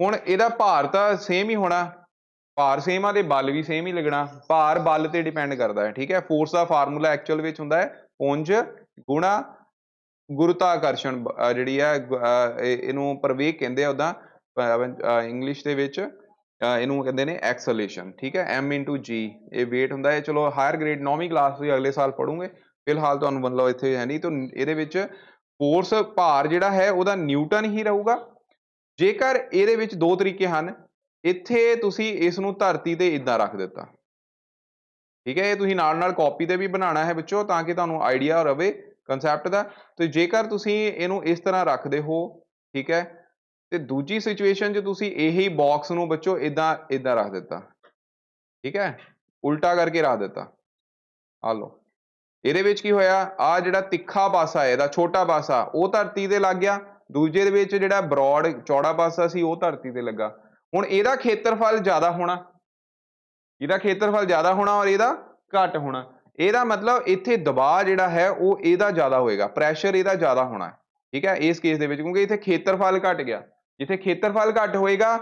ਹੁਣ ਇਹਦਾ ਭਾਰ ਤਾਂ ਸੇਮ ਹੀ ਹੋਣਾ, ਭਾਰ ਸੇਮ ਆ ਤੇ ਬਲ ਵੀ ਸੇਮ ਹੀ ਲੱਗਣਾ। ਭਾਰ ਬਲ ਤੇ ਡਿਪੈਂਡ ਕਰਦਾ ਹੈ, ਠੀਕ ਹੈ। ਫੋਰਸ ਦਾ ਫਾਰਮੂਲਾ ਐਕਚੁਅਲ ਵਿੱਚ ਹੁੰਦਾ ਹੈ ਪੁੰਜ ਗੁਣਾ ਗੁਰੂਤਾਕਰਸ਼ਣ, ਜਿਹੜੀ ਹੈ ਇਹਨੂੰ ਪ੍ਰਵੇਗ ਕਹਿੰਦੇ ਆ ਉੱਦਾਂ ਇੰਗਲਿਸ਼ ਦੇ ਵਿੱਚ, ਇਹਨੂੰ ਕਹਿੰਦੇ ਨੇ ਐਕਸਲੇਸ਼ਨ, ਠੀਕ ਹੈ, m/g ਇਹ weight ਹੁੰਦਾ ਹੈ। ਚਲੋ ਹਾਇਰ ਗ੍ਰੇਡ 9ਵੀਂ ਕਲਾਸ ਤੁਸੀਂ ਅਗਲੇ ਸਾਲ ਪੜ੍ਹੋਗੇ, ਫਿਲਹਾਲ ਤੁਹਾਨੂੰ ਮਤਲਬ ਇੱਥੇ ਹੈ ਨਹੀਂ। ਤਾਂ ਇਹਦੇ ਵਿੱਚ ਫੋਰਸ ਭਾਰ ਜਿਹੜਾ ਹੈ ਉਹਦਾ ਨਿਊਟਨ ਹੀ ਰਹੂਗਾ। ਜੇਕਰ ਇਹਦੇ ਵਿੱਚ ਦੋ ਤਰੀਕੇ ਹਨ, ਇੱਥੇ ਤੁਸੀਂ ਇਸ ਨੂੰ ਧਰਤੀ ਤੇ ਇਦਾਂ ਰੱਖ ਦਿੱਤਾ, ਠੀਕ ਹੈ, ਇਹ ਤੁਸੀਂ ਨਾਲ ਕਾਪੀ ਤੇ ਵੀ ਬਣਾਉਣਾ ਹੈ ਬੱਚੋ, ਤਾਂ ਕਿ ਤੁਹਾਨੂੰ ਆਈਡੀਆ ਰਵੇ ਕਨਸੈਪਟ ਦਾ। ਤੇ ਜੇਕਰ ਤੁਸੀਂ ਇਹਨੂੰ ਇਸ ਤਰ੍ਹਾਂ ਰੱਖਦੇ ਹੋ, ਠੀਕ ਹੈ, ਤੇ ਦੂਜੀ ਸਿਚੁਏਸ਼ਨ 'ਚ ਤੁਸੀਂ ਇਹੀ ਬਾਕਸ ਨੂੰ ਬੱਚੋ ਇਦਾਂ ਰੱਖ ਦਿੱਤਾ, ਠੀਕ ਹੈ, ਉਲਟਾ ਕਰਕੇ ਰੱਖ ਦਿੱਤਾ। ਆ ਲਓ, ਇਹਦੇ ਵਿੱਚ ਕੀ ਹੋਇਆ, ਆ ਜਿਹੜਾ ਤਿੱਖਾ ਪਾਸਾ ਹੈ ਇਹਦਾ ਛੋਟਾ ਪਾਸਾ ਉਹ ਧਰਤੀ ਤੇ ਲੱਗ ਗਿਆ, ਦੂਜੇ ਦੇ ਵਿੱਚ ਜਿਹੜਾ ਬਰੋਡ ਚੌੜਾ ਪਾਸਾ ਸੀ ਉਹ ਧਰਤੀ ਤੇ ਲੱਗਾ। ਹੁਣ ਇਹਦਾ ਖੇਤਰਫਲ ਜ਼ਿਆਦਾ ਹੋਣਾ, ਇਹਦਾ ਖੇਤਰਫਲ ਜ਼ਿਆਦਾ ਹੋਣਾ ਔਰ ਇਹਦਾ ਘੱਟ ਹੋਣਾ। ਇਹਦਾ ਮਤਲਬ ਇੱਥੇ ਦਬਾਅ ਜਿਹੜਾ ਹੈ ਉਹ ਇਹਦਾ ਜ਼ਿਆਦਾ ਹੋਏਗਾ, ਪ੍ਰੈਸ਼ਰ ਇਹਦਾ ਜ਼ਿਆਦਾ ਹੋਣਾ, ਠੀਕ ਹੈ, ਇਸ ਕੇਸ ਦੇ ਵਿੱਚ, ਕਿਉਂਕਿ ਇੱਥੇ ਖੇਤਰਫਲ ਘੱਟ ਗਿਆ। ਜਿੱਥੇ ਖੇਤਰਫਲ ਘੱਟ ਹੋਏਗਾ,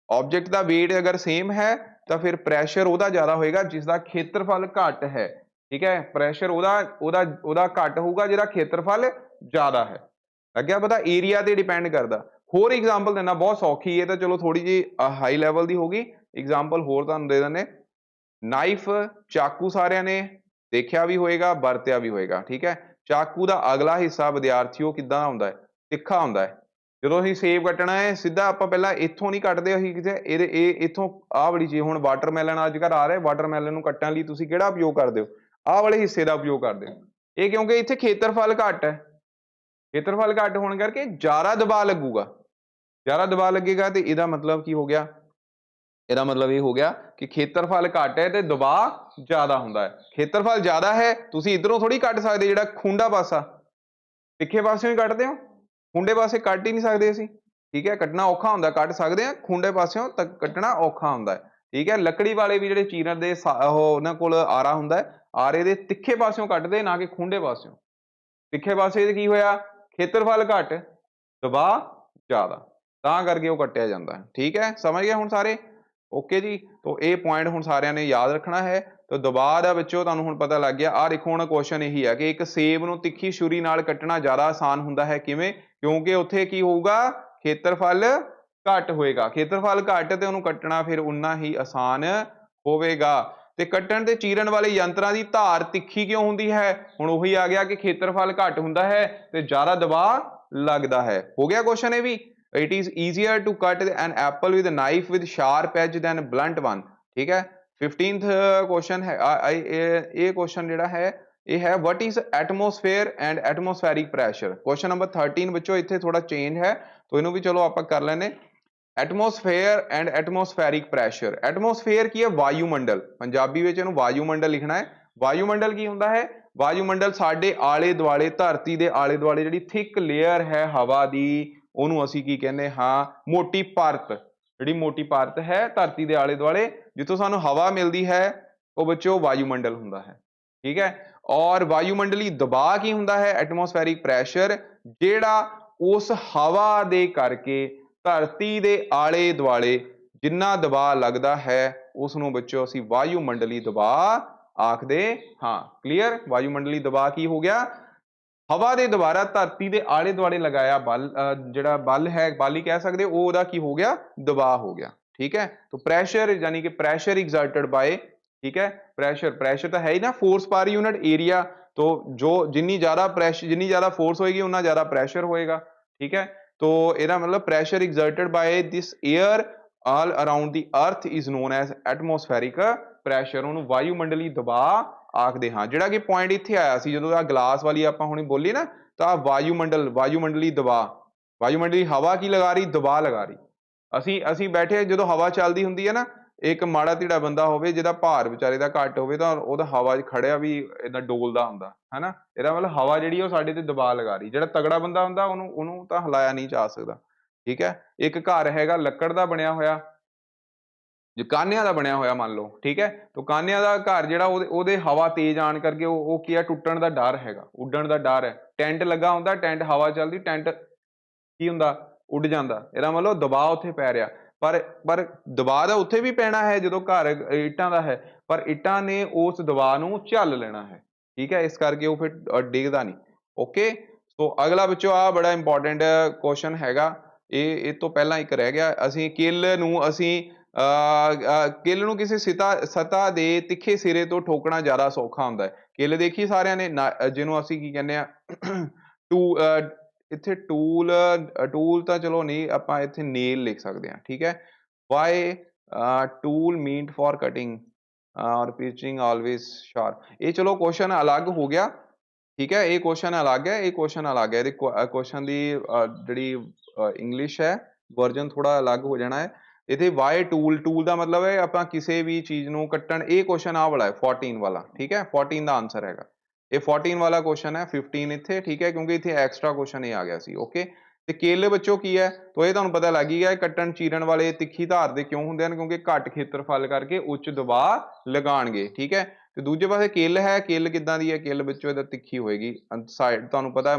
ਆਬਜੈਕਟ ਦਾ weight ਅਗਰ ਸੇਮ ਹੈ ਤਾਂ ਫਿਰ ਪ੍ਰੈਸ਼ਰ ਉਹਦਾ ਜ਼ਿਆਦਾ ਹੋਏਗਾ ਜਿਸ ਦਾ ਖੇਤਰਫਲ ਘੱਟ ਹੈ, ਠੀਕ ਹੈ। ਪ੍ਰੈਸ਼ਰ ਉਹਦਾ ਘੱਟ ਹੋਊਗਾ ਜਿਹਦਾ ਖੇਤਰਫਲ ਜ਼ਿਆਦਾ ਹੈ। ਲੱਗਿਆ ਪਤਾ, ਏਰੀਆ ਤੇ ਡਿਪੈਂਡ ਕਰਦਾ। ਹੋਰ ਐਗਜ਼ਾਮਪਲ ਦੇਣਾ ਬਹੁਤ ਸੌਖੀ ਹੈ, ਤਾਂ ਚਲੋ ਥੋੜੀ ਜਿਹੀ ਹਾਈ ਲੈਵਲ ਦੀ ਹੋਗੀ। ਐਗਜ਼ਾਮਪਲ ਹੋਰ ਤੁਹਾਨੂੰ ਦੇ ਦਿੰਦੇ, ਨਾਈਫ, ਚਾਕੂ ਸਾਰਿਆਂ ਨੇ ਦੇਖਿਆ ਵੀ ਹੋਏਗਾ, ਵਰਤਿਆ ਵੀ ਹੋਏਗਾ, ਠੀਕ ਹੈ। ਚਾਕੂ ਦਾ ਅਗਲਾ ਹਿੱਸਾ ਵਿਦਿਆਰਥੀਓ ਕਿੱਦਾਂ ਦਾ ਹੁੰਦਾ ਹੈ, ਤਿੱਖਾ ਹੁੰਦਾ ਹੈ। ਜਦੋਂ ਅਸੀਂ ਸੇਬ ਕੱਟਣਾ ਹੈ ਸਿੱਧਾ ਆਪਾਂ ਪਹਿਲਾਂ ਇੱਥੋਂ ਨਹੀਂ ਕੱਟਦੇ, ਅਸੀਂ ਕਿਤੇ ਇਹ ਇੱਥੋਂ ਆਹ ਵਾਲੀ ਚੀਜ਼। ਹੁਣ ਵਾਟਰਮੈਲਨ ਅੱਜ ਕੱਲ੍ਹ ਆ ਰਿਹਾ, ਵਾਟਰਮੈਲਨ ਨੂੰ ਕੱਟਣ ਲਈ ਤੁਸੀਂ ਕਿਹੜਾ ਉਪਯੋਗ ਕਰਦੇ ਹੋ, ਆਹ ਵਾਲੇ ਹਿੱਸੇ ਦਾ ਉਪਯੋਗ ਕਰਦੇ ਹੋ। ਇਹ ਕਿਉਂਕਿ ਇੱਥੇ ਖੇਤਰਫਲ ਘੱਟ ਹੈ, ਖੇਤਰਫਲ ਘੱਟ ਹੋਣ ਕਰਕੇ ਜ਼ਿਆਦਾ ਦਬਾਅ ਲੱਗੂਗਾ, ਜ਼ਿਆਦਾ ਦਬਾਅ ਲੱਗੇਗਾ। ਤੇ ਇਹਦਾ ਮਤਲਬ ਕੀ ਹੋ ਗਿਆ, ਇਹਦਾ ਮਤਲਬ ਇਹ ਹੋ ਗਿਆ ਕਿ ਖੇਤਰਫਲ ਘੱਟ ਹੈ ਤੇ ਦਬਾਅ ਜ਼ਿਆਦਾ ਹੁੰਦਾ ਹੈ। ਖੇਤਰਫਲ ਜ਼ਿਆਦਾ ਹੈ, ਤੁਸੀਂ ਇੱਧਰੋਂ ਥੋੜੀ ਕੱਟ ਸਕਦੇ, ਜਿਹੜਾ ਖੁੰਡਾ ਪਾਸਾ ਤਿੱਖੇ ਪਾਸਿਓਂ ਹੀ ਕੱਟਦੇ ਹੋ, ਖੁੰਡੇ ਪਾਸੇ ਕੱਟ ਹੀ ਨਹੀਂ ਸਕਦੇ ਅਸੀਂ, ਠੀਕ ਹੈ, ਕੱਟਣਾ ਔਖਾ ਹੁੰਦਾ, ਕੱਟ ਸਕਦੇ ਆ ਖੁੰਡੇ ਪਾਸਿਓਂ ਤਾਂ ਕੱਟਣਾ ਔਖਾ ਹੁੰਦਾ ਹੈ, ਠੀਕ ਹੈ। ਲੱਕੜੀ ਵਾਲੇ ਵੀ ਜਿਹੜੇ ਚੀਰਨ ਦੇ ਉਹ ਉਹਨਾਂ ਕੋਲ ਆਰਾ ਹੁੰਦਾ ਹੈ, ਆਰੇ ਦੇ ਤਿੱਖੇ ਪਾਸਿਓਂ ਕੱਟਦੇ, ਨਾ ਕਿ ਖੁੰਡੇ ਪਾਸਿਓਂ। ਤਿੱਖੇ ਪਾਸੇ ਕੀ ਹੋਇਆ, ਖੇਤਰਫਲ ਘੱਟ ਦਬਾਅ ਜ਼ਿਆਦਾ, ਤਾਂ ਕਰਕੇ ਉਹ ਕੱਟਿਆ ਜਾਂਦਾ ਹੈ, ਠੀਕ ਹੈ। ਸਮਝ ਗਏ ਹੁਣ ਸਾਰੇ, ਓਕੇ ਜੀ। ਤੋ ਇਹ ਪੁਆਇੰਟ ਹੁਣ ਸਾਰਿਆਂ ਨੇ ਯਾਦ ਰੱਖਣਾ ਹੈ। ਤੋ ਦਬਾਅ ਦਾ ਵਿੱਚੋਂ ਤੁਹਾਨੂੰ ਹੁਣ ਪਤਾ ਲੱਗ ਗਿਆ। ਆਹ ਦੇਖੋ ਹੁਣ ਕੁਐਸਚਨ ਇਹੀ ਹੈ ਕਿ ਇੱਕ ਸੇਬ ਨੂੰ ਤਿੱਖੀ ਛੁਰੀ ਨਾਲ ਕੱਟਣਾ ਜ਼ਿਆਦਾ ਆਸਾਨ ਹੁੰਦਾ ਹੈ, ਕਿਵੇਂ? ਕਿਉਂਕਿ ਉੱਥੇ ਕੀ ਹੋਊਗਾ, ਖੇਤਰਫਲ ਘੱਟ ਹੋਏਗਾ, ਖੇਤਰਫਲ ਘੱਟ ਤੇ ਉਹਨੂੰ ਕੱਟਣਾ ਫਿਰ ਉਨਾ ਹੀ ਆਸਾਨ ਹੋਵੇਗਾ। ਤੇ ਕੱਟਣ ਤੇ ਚੀਰਨ ਵਾਲੇ ਯੰਤਰਾਂ ਦੀ ਧਾਰ ਤਿੱਖੀ ਕਿਉਂ ਹੁੰਦੀ ਹੈ? ਹੁਣ ਉਹੀ ਆ ਗਿਆ ਕਿ ਖੇਤਰਫਲ ਘੱਟ ਹੁੰਦਾ ਹੈ ਤੇ ਜ਼ਿਆਦਾ ਦਬਾਅ ਲੱਗਦਾ ਹੈ। ਹੋ ਗਿਆ ਕੁਐਸਚਨ ਇਹ ਵੀ। It is easier to cut an apple with a knife with sharp edge than a blunt one, ठीक है। 15th क्वेश्चन है ਇਹ क्वेश्चन ਜਿਹੜਾ ਹੈ ਇਹ ਹੈ what is atmosphere and atmospheric pressure। Question number 13 ਬੱਚੋ ਇੱਥੇ ਥੋੜਾ ਚੇਂਜ ਹੈ, तो ਇਹਨੂੰ ਵੀ ਚਲੋ ਆਪਾਂ ਕਰ ਲੈਨੇ। Atmosphere and atmospheric pressure. Atmosphere ਕੀ ਹੈ? ਵਾਯੂਮੰਡਲ, ਪੰਜਾਬੀ ਵਿੱਚ ਇਹਨੂੰ ਵਾਯੂਮੰਡਲ ਲਿਖਣਾ ਹੈ। ਵਾਯੂਮੰਡਲ ਕੀ ਹੁੰਦਾ ਹੈ? ਵਾਯੂਮੰਡਲ ਸਾਡੇ ਆਲੇ ਦੁਆਲੇ, ਧਰਤੀ ਦੇ ਆਲੇ ਦੁਆਲੇ ਜਿਹੜੀ ਥਿਕ ਲੇਅਰ ਹੈ ਹਵਾ ਦੀ, ਉਹਨੂੰ ਅਸੀਂ ਕੀ ਕਹਿੰਦੇ ਹਾਂ? ਮੋਟੀ ਪਰਤ। ਜਿਹੜੀ ਮੋਟੀ ਪਰਤ ਹੈ ਧਰਤੀ ਦੇ ਆਲੇ ਦੁਆਲੇ ਜਿੱਥੋਂ ਸਾਨੂੰ ਹਵਾ ਮਿਲਦੀ ਹੈ, ਉਹ ਬੱਚੋ ਵਾਯੂਮੰਡਲ ਹੁੰਦਾ ਹੈ, ਠੀਕ ਹੈ। ਔਰ ਵਾਯੂਮੰਡਲੀ ਦਬਾਅ ਕੀ ਹੁੰਦਾ ਹੈ? ਐਟਮੋਸਫੈਰਿਕ ਪ੍ਰੈਸ਼ਰ, ਜਿਹੜਾ ਉਸ ਹਵਾ ਦੇ ਕਰਕੇ ਧਰਤੀ ਦੇ ਆਲੇ ਦੁਆਲੇ ਜਿੰਨਾ ਦਬਾਅ ਲੱਗਦਾ ਹੈ ਉਸ ਨੂੰ ਬੱਚੋ ਅਸੀਂ ਵਾਯੂਮੰਡਲੀ ਦਬਾਅ ਆਖਦੇ ਹਾਂ। ਕਲੀਅਰ? ਵਾਯੂਮੰਡਲੀ ਦਬਾਅ ਕੀ ਹੋ ਗਿਆ? ਹਵਾ ਦੇ ਦੁਆਰਾ ਧਰਤੀ ਦੇ ਆਲੇ ਦੁਆਲੇ ਲਗਾਇਆ ਬਲ, ਜਿਹੜਾ ਬਲ ਹੈ, ਬਲ ਹੀ ਕਹਿ ਸਕਦੇ ਹੋ, ਉਹ ਉਹਦਾ ਕੀ ਹੋ ਗਿਆ? ਦਬਾਅ ਹੋ ਗਿਆ, ਠੀਕ ਹੈ। तो ਪ੍ਰੈਸ਼ਰ यानी कि ਪ੍ਰੈਸ਼ਰ exerted by, ठीक है, ਪ੍ਰੈਸ਼ਰ, ਪ੍ਰੈਸ਼ਰ ਤਾਂ ਹੈ ਹੀ ਨਾ, ਫੋਰਸ ਪਰ यूनिट एरिया। तो जो जिन्नी ज़्यादा प्रैशर, जिन्नी ज़्यादा फोर्स होएगी उतना ज़्यादा प्रेशर होएगा, ठीक है। तो ਇਹਦਾ मतलब pressure exerted by this air all around the earth is known as atmospheric pressure, ਉਹਨੂੰ ਵਾਯੂਮੰਡਲੀ ਦਬਾਅ ਆਖਦੇ ਹਾਂ। ਜਿਹੜਾ ਕਿ ਪੁਆਇੰਟ ਇੱਥੇ ਆਇਆ ਸੀ ਜਦੋਂ ਆ ਗਲਾਸ ਵਾਲੀ ਆਪਾਂ ਹੁਣੇ ਬੋਲੀ ਨਾ, ਤਾਂ ਵਾਯੂਮੰਡਲ, ਵਾਯੂਮੰਡਲੀ ਦਬਾਅ, ਵਾਯੂਮੰਡਲੀ ਹਵਾ ਕੀ ਲਗਾ ਰਹੀ? ਦਬਾਅ ਲਗਾ ਰਹੀ। ਅਸੀਂ ਬੈਠੇ ਜਦੋਂ ਹਵਾ ਚੱਲਦੀ ਹੁੰਦੀ ਹੈ ਨਾ, ਇੱਕ ਮਾੜਾ ਧੀੜਾ ਬੰਦਾ ਹੋਵੇ ਜਿਹਦਾ ਭਾਰ ਵਿਚਾਰੇ ਦਾ ਘੱਟ ਹੋਵੇ ਤਾਂ ਉਹਦਾ ਹਵਾ 'ਚ ਖੜਿਆ ਵੀ ਏਦਾਂ ਡੋਲਦਾ ਹੁੰਦਾ ਹੈ ਨਾ, ਇਹਦਾ ਮਤਲਬ ਹਵਾ ਜਿਹੜੀ ਉਹ ਸਾਡੇ ਤੇ ਦਬਾਅ ਲਗਾ ਰਹੀ। ਜਿਹੜਾ ਤਗੜਾ ਬੰਦਾ ਹੁੰਦਾ ਉਹਨੂੰ ਤਾਂ ਹਿਲਾਇਆ ਨਹੀਂ ਜਾ ਸਕਦਾ, ਠੀਕ ਹੈ। ਇੱਕ ਘਰ ਹੈਗਾ ਲੱਕੜ ਦਾ ਬਣਿਆ ਹੋਇਆ, ਜੇ ਕਾਨਿਆਂ ਦਾ ਬਣਿਆ ਹੋਇਆ ਮੰਨ ਲਓ, ਠੀਕ ਹੈ। ਤਾਂ ਕਾਨਿਆਂ ਦਾ ਘਰ ਜਿਹੜਾ ਉਹਦੇ ਹਵਾ ਤੇਜ਼ ਆਉਣ ਕਰਕੇ ਉਹ ਕੀ ਹੈ? ਟੁੱਟਣ ਦਾ ਡਰ ਹੈਗਾ, ਉੱਡਣ ਦਾ ਡਰ ਹੈ। ਟੈਂਟ ਲੱਗਾ ਹੁੰਦਾ, ਟੈਂਟ ਹਵਾ ਚੱਲਦੀ, ਟੈਂਟ ਕੀ ਹੁੰਦਾ? ਉੱਡ ਜਾਂਦਾ। ਇਹਦਾ ਮਤਲਬ ਦਬਾਅ ਉੱਥੇ ਪੈ ਰਿਹਾ। ਪਰ ਦਬਾਅ ਤਾਂ ਉੱਥੇ ਵੀ ਪੈਣਾ ਹੈ ਜਦੋਂ ਘਰ ਇੱਟਾਂ ਦਾ ਹੈ, ਪਰ ਇੱਟਾਂ ਨੇ ਉਸ ਦਬਾਅ ਨੂੰ ਝੱਲ ਲੈਣਾ ਹੈ, ਠੀਕ ਹੈ। ਇਸ ਕਰਕੇ ਉਹ ਫਿਰ ਡਿੱਗਦਾ ਨਹੀਂ, ਓਕੇ। ਸੋ ਅਗਲਾ ਬੱਚੋ ਆ ਬੜਾ ਇੰਪੋਰਟੈਂਟ ਕੁਐਸਚਨ ਹੈਗਾ, ਇਹ ਤੋਂ ਪਹਿਲਾਂ ਇੱਕ ਰਹਿ ਗਿਆ। ਅਸੀਂ ਕਿੱਲ ਨੂੰ ਕਿਸੇ ਸਤ੍ਹਾ ਦੇ ਤਿੱਖੇ ਸਿਰੇ ਤੋਂ ਠੋਕਣਾ ਜ਼ਿਆਦਾ ਸੌਖਾ ਹੁੰਦਾ ਹੈ। ਕਿੱਲ ਦੇਖੀ ਸਾਰਿਆਂ ਨੇ, ਜਿਹਨੂੰ ਅਸੀਂ ਕੀ ਕਹਿੰਦੇ ਆ ਇੱਥੇ ਟੂਲ ਤਾਂ ਚਲੋ ਨਹੀਂ, ਆਪਾਂ ਇੱਥੇ ਨੇਲ ਲਿਖ ਸਕਦੇ ਹਾਂ, ਠੀਕ ਹੈ। ਵਾਈ ਟੂਲ ਮੀਨਡ ਫॉर ਕਟਿੰਗ ਔਰ ਪਿਚਿੰਗ ਆਲਵੇਜ਼ ਸ਼ਾਰਪ। ਇਹ ਚਲੋ ਕੁਐਸਚਨ ਅਲੱਗ ਹੋ ਗਿਆ, ਠੀਕ ਹੈ। ਇਹ ਕੁਐਸਚਨ ਅਲੱਗ ਹੈ, ਇਹ ਕੁਐਸਚਨ ਅਲੱਗ ਹੈ। ਇਹਦੇ ਕੁਐਸਚਨ ਦੀ ਜਿਹੜੀ ਇੰਗਲਿਸ਼ ਹੈ ਵਰਜਨ ਥੋੜਾ ਅਲੱਗ ਹੋ ਜਾਣਾ ਹੈ। ਇੱਥੇ ਵਾਈ ਟੂਲ ਦਾ ਮਤਲਬ ਹੈ ਆਪਾਂ ਕਿਸੇ ਵੀ ਚੀਜ਼ ਨੂੰ ਕੱਟਣ। ਇਹ ਕੁਐਸਚਨ ਆਹ ਵਾਲਾ ਹੈ 14 ਵਾਲਾ, ਠੀਕ ਹੈ। 14 ਦਾ ਆਂਸਰ ਹੈਗਾ ਇਹ, 14 ਵਾਲਾ ਕੁਐਸਚਨ ਹੈ, 15 ਇੱਥੇ, ਠੀਕ ਹੈ, ਕਿਉਂਕਿ ਇੱਥੇ ਐਕਸਟਰਾ ਕੁਐਸਚਨ ਇਹ ਆ ਗਿਆ ਸੀ, ਓਕੇ। ਤੇ ਕਿੱਲ ਬੱਚੋ ਕੀ ਹੈ? ਤਾਂ ਇਹ ਤੁਹਾਨੂੰ ਪਤਾ ਲੱਗ ਹੀ ਗਿਆ, ਕੱਟਣ ਚੀਰਨ ਵਾਲੇ ਤਿੱਖੀ ਧਾਰ ਦੇ ਕਿਉਂ ਹੁੰਦੇ ਹਨ? ਕਿਉਂਕਿ ਘੱਟ ਖੇਤਰਫਲ ਕਰਕੇ ਉੱਚ ਦਬਾਅ ਲਗਾਉਣਗੇ, ਠੀਕ ਹੈ। ਤੇ ਦੂਜੇ ਪਾਸੇ ਕਿੱਲ ਹੈ, ਕਿੱਲ ਕਿੱਦਾਂ ਦੀ ਹੈ? ਕਿੱਲ ਬੱਚੋ ਇਹਦਾ ਤਿੱਖੀ ਹੋਏਗੀ, ਸਾਈਡ ਤੁਹਾਨੂੰ ਪਤਾ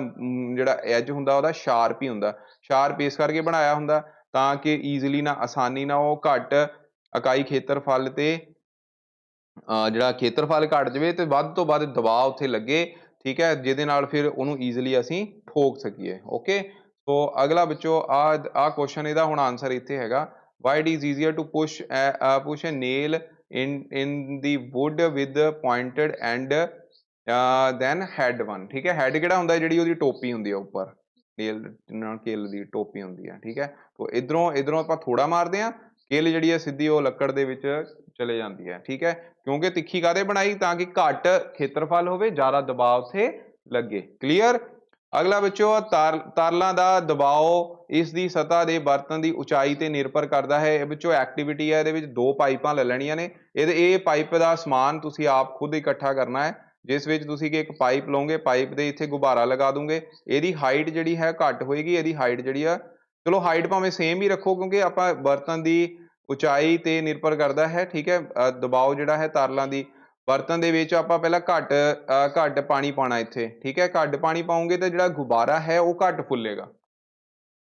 ਜਿਹੜਾ ਐਜ ਹੁੰਦਾ ਉਹਦਾ ਸ਼ਾਰਪ ਹੀ ਹੁੰਦਾ, ਸ਼ਾਰਪ ਇਸ ਕਰਕੇ ਬਣਾਇਆ ਹੁੰਦਾ ਤਾਂ ਕਿ ਈਜ਼ੀਲੀ ਨਾ, ਆਸਾਨੀ ਨਾਲ ਉਹ ਘੱਟ ਇਕਾਈ ਖੇਤਰਫਲ ਤੇ ਜਿਹੜਾ ਖੇਤਰਫਲ ਘੱਟ ਜਾਵੇ ਤੇ ਵੱਧ ਤੋਂ ਵੱਧ ਦਬਾਅ ਉੱਥੇ ਲੱਗੇ, ਠੀਕ ਹੈ, ਜਿਹਦੇ ਨਾਲ ਫਿਰ ਉਹਨੂੰ ਈਜ਼ੀਲੀ ਅਸੀਂ ਠੋਕ ਸਕੀਏ, ਓਕੇ। ਸੋ ਅਗਲਾ ਬੱਚੋ ਆ ਕੁਐਸਚਨ, ਇਹਦਾ ਹੁਣ ਆਂਸਰ ਇੱਥੇ ਹੈਗਾ why it is easier to push a nail in the wood with pointed end then head one, ਠੀਕ ਹੈ। ਹੈਡ ਕਿਹੜਾ ਹੁੰਦਾ? ਜਿਹੜੀ ਉਹਦੀ ਟੋਪੀ ਹੁੰਦੀ ਹੈ ਉੱਪਰ, ਕਿੱਲ ਦੀ ਟੋਪੀ ਹੁੰਦੀ ਹੈ, ਠੀਕ ਹੈ। ਤੋ ਇਧਰੋਂ ਆਪਾਂ ਥੋੜਾ ਮਾਰਦੇ ਹਾਂ, ਕਿੱਲ ਜਿਹੜੀ ਹੈ ਸਿੱਧੀ ਉਹ ਲੱਕੜ ਦੇ ਵਿੱਚ ਚਲੇ ਜਾਂਦੀ ਹੈ, ਠੀਕ ਹੈ। ਕਿਉਂਕਿ ਤਿੱਖੀ ਕਾਹਦੇ ਬਣਾਈ? ਤਾਂ ਕਿ ਘੱਟ ਖੇਤਰਫਲ ਹੋਵੇ, ਜ਼ਿਆਦਾ ਦਬਾਅ ਉੱਥੇ ਲੱਗੇ। ਕਲੀਅਰ? ਅਗਲਾ ਬੱਚੋ ਤਰਲਾਂ ਦਾ ਦਬਾਓ ਇਸ ਦੀ ਸਤ੍ਹਾ ਦੇ ਬਰਤਨ ਦੀ ਉਚਾਈ ਤੇ ਨਿਰਭਰ ਕਰਦਾ ਹੈ। ਇਹ ਬੱਚੋ ਐਕਟੀਵਿਟੀ ਹੈ, ਇਹਦੇ ਵਿੱਚ ਦੋ ਪਾਈਪਾਂ ਲੈ ਲੈਣੀਆਂ ਨੇ। ਇਹ ਪਾਈਪ ਦਾ ਸਮਾਨ ਤੁਸੀਂ ਆਪ ਖੁਦ ਇਕੱਠਾ ਕਰਨਾ ਹੈ, ਜਿਸ ਵਿੱਚ ਤੁਸੀਂ ਕਿ ਇੱਕ ਪਾਈਪ ਲਓਗੇ, ਪਾਈਪ ਦੇ ਇੱਥੇ ਗੁਬਾਰਾ ਲਗਾ ਦੂੰਗੇ, ਇਹਦੀ ਹਾਈਟ ਜਿਹੜੀ ਹੈ ਘੱਟ ਹੋਏਗੀ, ਇਹਦੀ ਹਾਈਟ ਜਿਹੜੀ ਆ, ਚਲੋ ਹਾਈਟ ਭਾਵੇਂ ਸੇਮ ਹੀ ਰੱਖੋ ਕਿਉਂਕਿ ਆਪਾਂ ਬਰਤਨ ਦੀ ਉਚਾਈ ਤੇ ਨਿਰਭਰ ਕਰਦਾ ਹੈ, ਠੀਕ ਹੈ। ਦਬਾਅ ਜਿਹੜਾ ਹੈ ਤਾਰਲਾਂ ਦੀ, ਬਰਤਨ ਦੇ ਵਿੱਚ ਆਪਾਂ ਪਹਿਲਾਂ ਘੱਟ ਪਾਣੀ ਪਾਉਣਾ ਇੱਥੇ, ਠੀਕ ਹੈ। ਘੱਟ ਪਾਣੀ ਪਾਉਂਗੇ ਤਾਂ ਜਿਹੜਾ ਗੁਬਾਰਾ ਹੈ ਉਹ ਘੱਟ ਫੁੱਲੇਗਾ,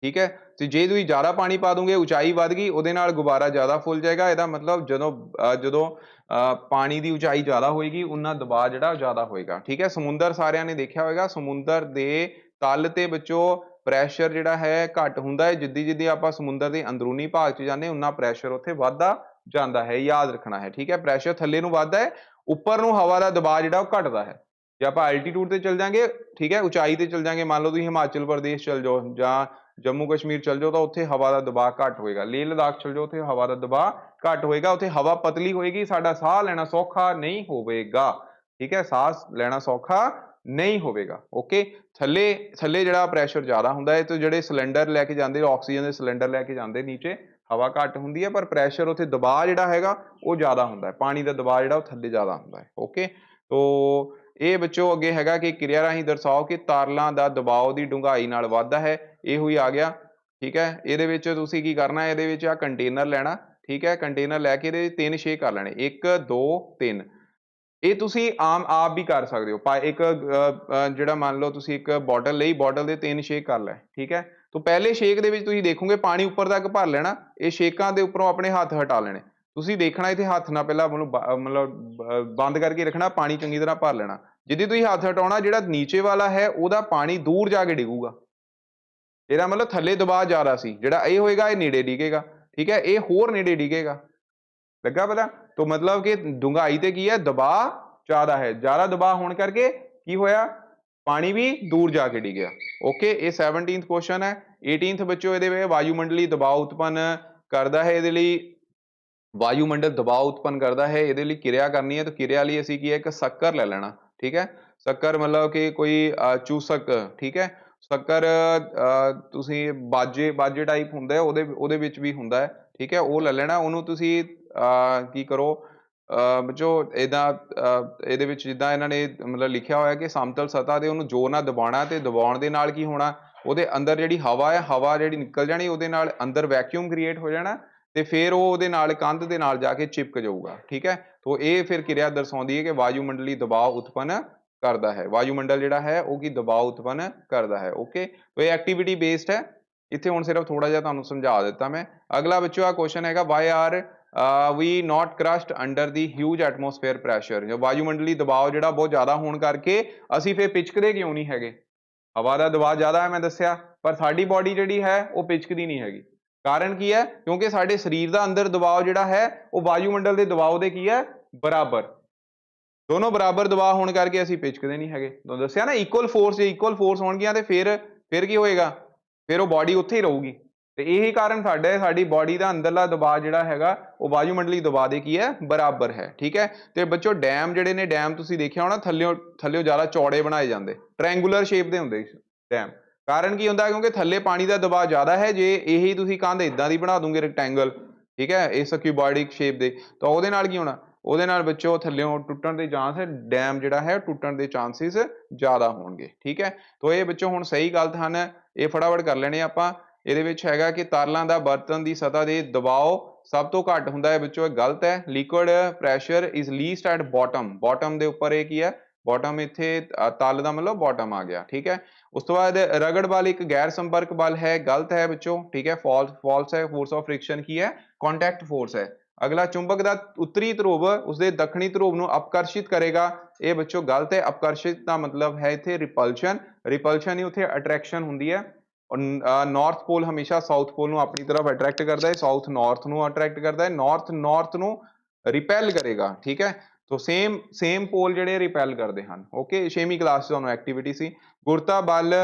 ਠੀਕ ਹੈ। ਤੇ ਜੇ ਤੁਸੀਂ ਜ਼ਿਆਦਾ ਪਾਣੀ ਪਾ ਦੋਗੇ, ਉਚਾਈ ਵੱਧ ਗਈ, ਉਹਦੇ ਨਾਲ ਗੁਬਾਰਾ ਜ਼ਿਆਦਾ ਫੁੱਲ ਜਾਏਗਾ। ਇਹਦਾ ਮਤਲਬ ਜਦੋਂ ਪਾਣੀ ਦੀ ਉਚਾਈ ਜ਼ਿਆਦਾ ਹੋਏਗੀ ਉਨਾ ਦਬਾਅ ਜਿਹੜਾ ਉਹ ਜ਼ਿਆਦਾ ਹੋਏਗਾ, ਠੀਕ ਹੈ। ਸਮੁੰਦਰ ਸਾਰਿਆਂ ਨੇ ਦੇਖਿਆ ਹੋਏਗਾ, ਸਮੁੰਦਰ ਦੇ ਤਲ ਤੇ ਬੱਚੋ ਪ੍ਰੈਸ਼ਰ ਜਿਹੜਾ ਹੈ ਘੱਟ ਹੁੰਦਾ ਹੈ, ਜਿੱਦੀ ਆਪਾਂ ਸਮੁੰਦਰ ਦੇ ਅੰਦਰੂਨੀ ਭਾਗ 'ਚ ਜਾਂਦੇ ਉਨਾ ਪ੍ਰੈਸ਼ਰ ਉੱਥੇ ਵੱਧਦਾ ਜਾਂਦਾ ਹੈ, ਯਾਦ ਰੱਖਣਾ ਹੈ, ਠੀਕ ਹੈ। ਪ੍ਰੈਸ਼ਰ ਥੱਲੇ ਨੂੰ ਵੱਧਦਾ ਹੈ, ਉੱਪਰ ਨੂੰ ਹਵਾ ਦਾ ਦਬਾਅ ਜਿਹੜਾ ਉਹ ਘਟਦਾ ਹੈ। ਜੇ ਆਪਾਂ ਐਲਟੀਟਿਊਡ ਤੇ ਚਲ ਜਾਾਂਗੇ, ਠੀਕ ਹੈ, ਉਚਾਈ ਤੇ ਚਲ ਜਾਾਂਗੇ, ਮੰਨ ਲਓ ਤੁਸੀਂ ਹਿਮਾਚਲ ਪ੍ਰਦੇਸ਼ ਚਲ ਜਾਓ ਜਾਂ ਜੰਮੂ ਕਸ਼ਮੀਰ ਚਲ ਜਾਓ ਤਾਂ ਉੱਥੇ ਹਵਾ ਦਾ ਦਬਾਅ ਘੱਟ ਹੋਏਗਾ। ਲੇਹ ਲਦਾਖ ਚਲ ਜਾਓ, ਉੱਥੇ ਹਵਾ ਦਾ ਦਬਾਅ ਘੱਟ ਹੋਏਗਾ, ਉੱਥੇ ਹਵਾ ਪਤਲੀ ਹੋਏਗੀ, ਸਾਡਾ ਸਾਹ ਲੈਣਾ ਸੌਖਾ ਨਹੀਂ ਹੋਵੇਗਾ, ਠੀਕ ਹੈ। ਸਾਹ ਲੈਣਾ ਸੌਖਾ ਨਹੀਂ ਹੋਵੇਗਾ, ਓਕੇ। ਥੱਲੇ ਜਿਹੜਾ ਪ੍ਰੈਸ਼ਰ ਜ਼ਿਆਦਾ ਹੁੰਦਾ ਹੈ, ਤੇ ਜਿਹੜੇ ਸਿਲੰਡਰ ਲੈ ਕੇ ਜਾਂਦੇ, ਆਕਸੀਜਨ ਦੇ ਸਿਲੰਡਰ ਲੈ ਕੇ ਜਾਂਦੇ, ਨੀਚੇ ਹਵਾ ਘੱਟ ਹੁੰਦੀ ਹੈ ਪਰ ਪ੍ਰੈਸ਼ਰ ਉੱਥੇ ਦਬਾਅ ਜਿਹੜਾ ਹੈਗਾ ਉਹ ਜ਼ਿਆਦਾ ਹੁੰਦਾ ਹੈ, ਪਾਣੀ ਦਾ ਦਬਾਅ ਜਿਹੜਾ ਉਹ ਥੱਲੇ ਜ਼ਿਆਦਾ ਹੁੰਦਾ ਹੈ, ਓਕੇ। ਤੋ ਇਹ ਬੱਚੋ ਅੱਗੇ ਹੈਗਾ ਕਿ ਕਿਰਿਆ ਰਾਹੀਂ ਦਰਸਾਓ ਕਿ ਤਾਰਲਾਂ ਦਾ ਦਬਾਅ ਦੀ ਡੂੰਘਾਈ ਨਾਲ ਵੱਧਦਾ ਹੈ, ਇਹੋ ਹੀ ਆ ਗਿਆ, ਠੀਕ ਹੈ। ਇਹਦੇ ਵਿੱਚ ਤੁਸੀਂ ਕੀ ਕਰਨਾ, ਇਹਦੇ ਵਿੱਚ ਆ ਕੰਟੇਨਰ ਲੈਣਾ, ਠੀਕ ਹੈ। ਕੰਟੇਨਰ ਲੈ ਕੇ ਇਹਦੇ 3 ਛੇਕ ਕਰ ਲੈਣੇ, 1 2 3। ਇਹ ਤੁਸੀਂ ਆਪ ਵੀ ਕਰ ਸਕਦੇ ਹੋ, ਇੱਕ ਜਿਹੜਾ ਮੰਨ ਲਓ ਤੁਸੀਂ ਇੱਕ ਬੋਟਲ ਲਈ, ਬੋਟਲ ਦੇ 3 ਛੇਕ ਕਰ ਲੈ, ਠੀਕ ਹੈ। ਤਾਂ ਪਹਿਲੇ ਛੇਕ ਦੇ ਵਿੱਚ ਤੁਸੀਂ ਦੇਖੋਗੇ ਪਾਣੀ ਉੱਪਰ ਤੱਕ ਭਰ ਲੈਣਾ, ਇਹ ਛੇਕਾਂ ਦੇ ਉੱਪਰੋਂ ਆਪਣੇ ਹੱਥ ਹਟਾ ਲੈਣੇ, ਤੁਸੀਂ ਦੇਖਣਾ ਇੱਥੇ ਹੱਥ ਨਾਲ ਪਹਿਲਾਂ ਮਤਲਬ ਬੰਦ ਕਰਕੇ ਰੱਖਣਾ, ਪਾਣੀ ਚੰਗੀ ਤਰ੍ਹਾਂ ਭਰ ਲੈਣਾ। ਜਿੱਦੀ ਤੁਸੀਂ ਹੱਥ ਹਟਾਉਣਾ, ਜਿਹੜਾ ਨੀਚੇ ਵਾਲਾ ਹੈ ਉਹਦਾ ਪਾਣੀ ਦੂਰ ਜਾ ਕੇ ਡਿੱਗੂਗਾ, ਇਹਦਾ ਮਤਲਬ ਥੱਲੇ ਦਬਾਅ ਜ਼ਿਆਦਾ ਸੀ, ਜਿਹੜਾ ਇਹ ਹੋਏਗਾ ਇਹ ਨੇੜੇ ਡਿੱਗੇਗਾ, ਠੀਕ ਹੈ, ਇਹ ਹੋਰ ਨੇੜੇ ਡਿੱਗੇਗਾ, ਲੱਗਾ ਪਤਾ। ਤਾਂ ਮਤਲਬ ਕਿ ਡੂੰਘਾਈ ਤੇ ਕੀ ਹੈ, ਦਬਾਅ ਜ਼ਿਆਦਾ ਹੈ, ਜ਼ਿਆਦਾ ਦਬਾਅ ਹੋਣ ਕਰਕੇ ਕੀ ਹੋਇਆ, ਪਾਣੀ ਵੀ ਦੂਰ ਜਾ ਕੇ ਡਿੱਗਿਆ, ਓਕੇ। ਇਹ 17th ਕੁਐਸਚਨ ਹੈ। 18th ਬੱਚੋ ਇਹਦੇ ਵਿੱਚ ਵਾਯੂਮੰਡਲੀ ਦਬਾਅ ਉਤਪੰਨ ਕਰਦਾ ਹੈ, ਇਹਦੇ ਲਈ ਵਾਯੂਮੰਡਲ ਦਬਾਅ ਉਤਪੰਨ ਕਰਦਾ ਹੈ, ਇਹਦੇ ਲਈ ਕਿਰਿਆ ਕਰਨੀ ਹੈ, ਤਾਂ ਕਿਰਿਆ ਲਈ ਅਸੀਂ ਕੀ ਹੈ, ਇੱਕ ਸ਼ੱਕਰ ਲੈ ਲੈਣਾ, ਠੀਕ ਹੈ। ਸ਼ੱਕਰ ਮਤਲਬ ਕਿ ਕੋਈ ਚੂਸਕ, ਠੀਕ ਹੈ। ਸ਼ੱਕਰ ਤੁਸੀਂ ਬਾਜੇ ਟਾਈਪ ਹੁੰਦਾ, ਉਹਦੇ ਵਿੱਚ ਵੀ ਹੁੰਦਾ ਹੈ, ਠੀਕ ਹੈ, ਉਹ ਲੈ ਲੈਣਾ। ਉਹਨੂੰ ਤੁਸੀਂ ਕੀ ਕਰੋ ਬੱਚੋ, ਇਹਦੇ ਵਿੱਚ ਜਿੱਦਾਂ ਇਹਨਾਂ ਨੇ ਮਤਲਬ ਲਿਖਿਆ ਹੋਇਆ ਕਿ ਸਮਤਲ ਸਤ੍ਹਾ ਤੇ ਉਹਨੂੰ ਜ਼ੋਰ ਨਾਲ ਦਬਾਉਣਾ, ਤੇ ਦਬਾਉਣ ਦੇ ਨਾਲ ਕੀ ਹੋਣਾ, ਉਹਦੇ ਅੰਦਰ ਜਿਹੜੀ ਹਵਾ ਹੈ, ਹਵਾ ਜਿਹੜੀ ਨਿਕਲ ਜਾਣੀ, ਉਹਦੇ ਨਾਲ ਅੰਦਰ ਵੈਕਿਊਮ ਕ੍ਰੀਏਟ ਹੋ ਜਾਣਾ, ਤੇ ਫਿਰ ਉਹ ਉਹਦੇ ਨਾਲ ਕੰਧ ਦੇ ਨਾਲ ਜਾ ਕੇ ਚਿਪਕ ਜਾਊਗਾ, ਠੀਕ ਹੈ। ਤਾਂ ਇਹ ਫਿਰ ਕਿਰਿਆ ਦਰਸਾਉਂਦੀ ਹੈ ਕਿ ਵਾਯੂਮੰਡਲੀ ਦਬਾਅ ਉਤਪੰਨ ਕਰਦਾ ਹੈ, ਵਾਯੂਮੰਡਲ ਜਿਹੜਾ ਹੈ ਉਹ ਕੀ ਦਬਾਅ ਉਤਪੰਨ ਕਰਦਾ ਹੈ, ਓਕੇ। ਤਾਂ ਇਹ ਐਕਟੀਵਿਟੀ ਬੇਸਡ ਹੈ, ਇੱਥੇ ਹੁਣ ਸਿਰਫ ਥੋੜਾ ਜਿਹਾ ਤੁਹਾਨੂੰ ਸਮਝਾ ਦਿੱਤਾ ਮੈਂ। ਅਗਲਾ ਬੱਚੋ ਆ ਕੁਐਸਚਨ ਹੈਗਾ, why are we not crushed under the huge atmosphere pressure. ਵਾਯੂਮੰਡਲੀ ਦਬਾਅ ਜਿਹੜਾ ਬਹੁਤ ਜ਼ਿਆਦਾ ਹੋਣ ਕਰਕੇ ਅਸੀਂ ਫਿਰ ਪਿਚਕਦੇ ਕਿਉਂ ਨਹੀਂ ਹੈਗੇ, ਹਵਾ ਦਾ ਦਬਾਅ ਜ਼ਿਆਦਾ ਹੈ ਮੈਂ ਦੱਸਿਆ, ਪਰ ਸਾਡੀ ਬੋਡੀ ਜਿਹੜੀ ਹੈ ਉਹ ਪਿਚਕਦੀ ਨਹੀਂ ਹੈਗੀ। ਕਾਰਨ ਕੀ ਹੈ, ਕਿਉਂਕਿ ਸਾਡੇ ਸਰੀਰ ਦਾ ਅੰਦਰ ਦਬਾਅ ਜਿਹੜਾ ਹੈ ਉਹ ਵਾਯੂਮੰਡਲ ਦੇ ਦਬਾਅ ਦੇ ਕੀ ਹੈ, ਬਰਾਬਰ, ਦੋਨੋਂ ਬਰਾਬਰ ਦਬਾਅ ਹੋਣ ਕਰਕੇ ਅਸੀਂ ਪਿਚਕਦੇ ਨਹੀਂ ਹੈਗੇ। ਤੁਹਾਨੂੰ ਦੱਸਿਆ ਨਾ, ਇਕੁਅਲ ਫੋਰਸ, ਜੇ ਇਕੁਅਲ ਫੋਰਸ ਹੋਣਗੀਆਂ ਤੇ ਫਿਰ ਕੀ ਹੋਏਗਾ, ਫਿਰ ਉਹ ਬੋਡੀ ਉੱਥੇ ਹੀ ਰਹੂਗੀ। ਤੇ ਇਹੀ ਕਾਰਨ ਸਾਡੀ ਬੋਡੀ ਦਾ ਅੰਦਰਲਾ ਦਬਾਅ ਜਿਹੜਾ ਹੈਗਾ ਉਹ ਵਾਯੂਮੰਡਲੀ ਦਬਾਅ ਦੇ ਕੀ ਹੈ, ਬਰਾਬਰ ਹੈ, ਠੀਕ ਹੈ। ਤੇ ਬੱਚੋ ਡੈਮ ਜਿਹੜੇ ਨੇ, ਡੈਮ ਤੁਸੀਂ ਦੇਖਿਆ ਹੋਣਾ ਥੱਲਿਓ ਜ਼ਿਆਦਾ ਚੌੜੇ ਬਣਾਏ ਜਾਂਦੇ, ਟ੍ਰਾਇੰਗੂਲਰ ਸ਼ੇਪ ਦੇ ਹੁੰਦੇ ਡੈਮ। ਕਾਰਨ ਕੀ ਹੁੰਦਾ, ਕਿਉਂਕਿ ਥੱਲੇ ਪਾਣੀ ਦਾ ਦਬਾਅ ਜ਼ਿਆਦਾ ਹੈ। ਜੇ ਇਹੀ ਤੁਸੀਂ ਕੰਧ ਇਦਾਂ ਦੀ ਬਣਾ ਦੂੰਗੇ ਰੈਕਟੈਂਗਲ, ਠੀਕ ਹੈ, ਇਸ ਕਿਊਬੋਇਡਿਕ ਸ਼ੇਪ ਦੇ, ਤਾਂ ਉਹਦੇ ਨਾਲ ਕੀ ਹੋਣਾ, ਉਹਦੇ ਨਾਲ ਬੱਚੋ ਥੱਲਿਓਂ ਟੁੱਟਣ ਦੇ ਚਾਂਸ ਹੈ, ਡੈਮ ਜਿਹੜਾ ਹੈ ਟੁੱਟਣ ਦੇ ਚਾਂਸਿਸ ਜ਼ਿਆਦਾ ਹੋਣਗੇ, ਠੀਕ ਹੈ। ਤਾਂ ਇਹ ਬੱਚੋ ਹੁਣ ਸਹੀ ਗਲਤ ਹਨ, ਇਹ ਫਟਾਫਟ ਕਰ ਲੈਣੇ ਆਪਾਂ। ਇਹਦੇ ਵਿੱਚ ਹੈਗਾ ਕਿ ਤਾਰਲਾਂ ਦਾ ਬਰਤਨ ਦੀ ਸਤ੍ਹਾ ਦੇ ਦਬਾਅ ਸਭ ਤੋਂ ਘੱਟ ਹੁੰਦਾ ਹੈ, ਬੱਚੋ ਇਹ ਗਲਤ ਹੈ। Liquid pressure is least at bottom, bottom ਦੇ ਉੱਪਰ ਇਹ ਕੀ ਹੈ, ਬਾਟਮ ਇੱਥੇ ਤਲ ਦਾ ਮਤਲਬ ਬਾਟਮ ਆ ਗਿਆ, ਠੀਕ ਹੈ। ਉਸ ਤੋਂ ਬਾਅਦ ਰਗੜ ਬਲ ਇੱਕ ਗੈਰ ਸੰਪਰਕ ਬਲ ਹੈ, ਗਲਤ ਹੈ ਬੱਚੋ, ਠੀਕ ਹੈ, ਫਾਲਸ ਹੈ। ਫੋਰਸ ਆਫ ਫ੍ਰਿਕਸ਼ਨ ਕੀ ਹੈ, ਕੰਟੈਕਟ ਫੋਰਸ ਹੈ। ਅਗਲਾ ਚੁੰਬਕ ਦਾ ਉੱਤਰੀ ਧਰੁਵ ਉਸਦੇ ਦੱਖਣੀ ਧਰੁਵ ਨੂੰ ਆਕਰਸ਼ਿਤ ਕਰੇਗਾ, ਇਹ ਬੱਚੋ ਗਲਤ ਹੈ। ਆਕਰਸ਼ਿਤ ਦਾ ਮਤਲਬ ਹੈ ਇੱਥੇ ਰਿਪਲਸ਼ਨ, ਰਿਪਲਸ਼ਨ ਹੀ ਉੱਥੇ ਅਟਰੈਕਸ਼ਨ ਹੁੰਦੀ ਹੈ। ਨਾਰਥ ਪੋਲ ਹਮੇਸ਼ਾ ਸਾਊਥ ਪੋਲ ਨੂੰ ਆਪਣੀ ਤਰਫ ਅਟਰੈਕਟ ਕਰਦਾ ਹੈ, ਸਾਊਥ ਨਾਰਥ ਨੂੰ ਅਟਰੈਕਟ ਕਰਦਾ ਹੈ, ਨਾਰਥ ਨੂੰ ਰਿਪੈਲ ਕਰੇਗਾ, ਠੀਕ ਹੈ। ਤੋ ਸੇਮ ਪੋਲ ਜਿਹੜੇ ਰਿਪੈਲ ਕਰਦੇ ਹਨ, ਓਕੇ। 6ਵੀਂ ਕਲਾਸ 'ਚ ਤੁਹਾਨੂੰ ਐਕਟੀਵਿਟੀ ਸੀ। ਗੁਰਤਾ ਬਲ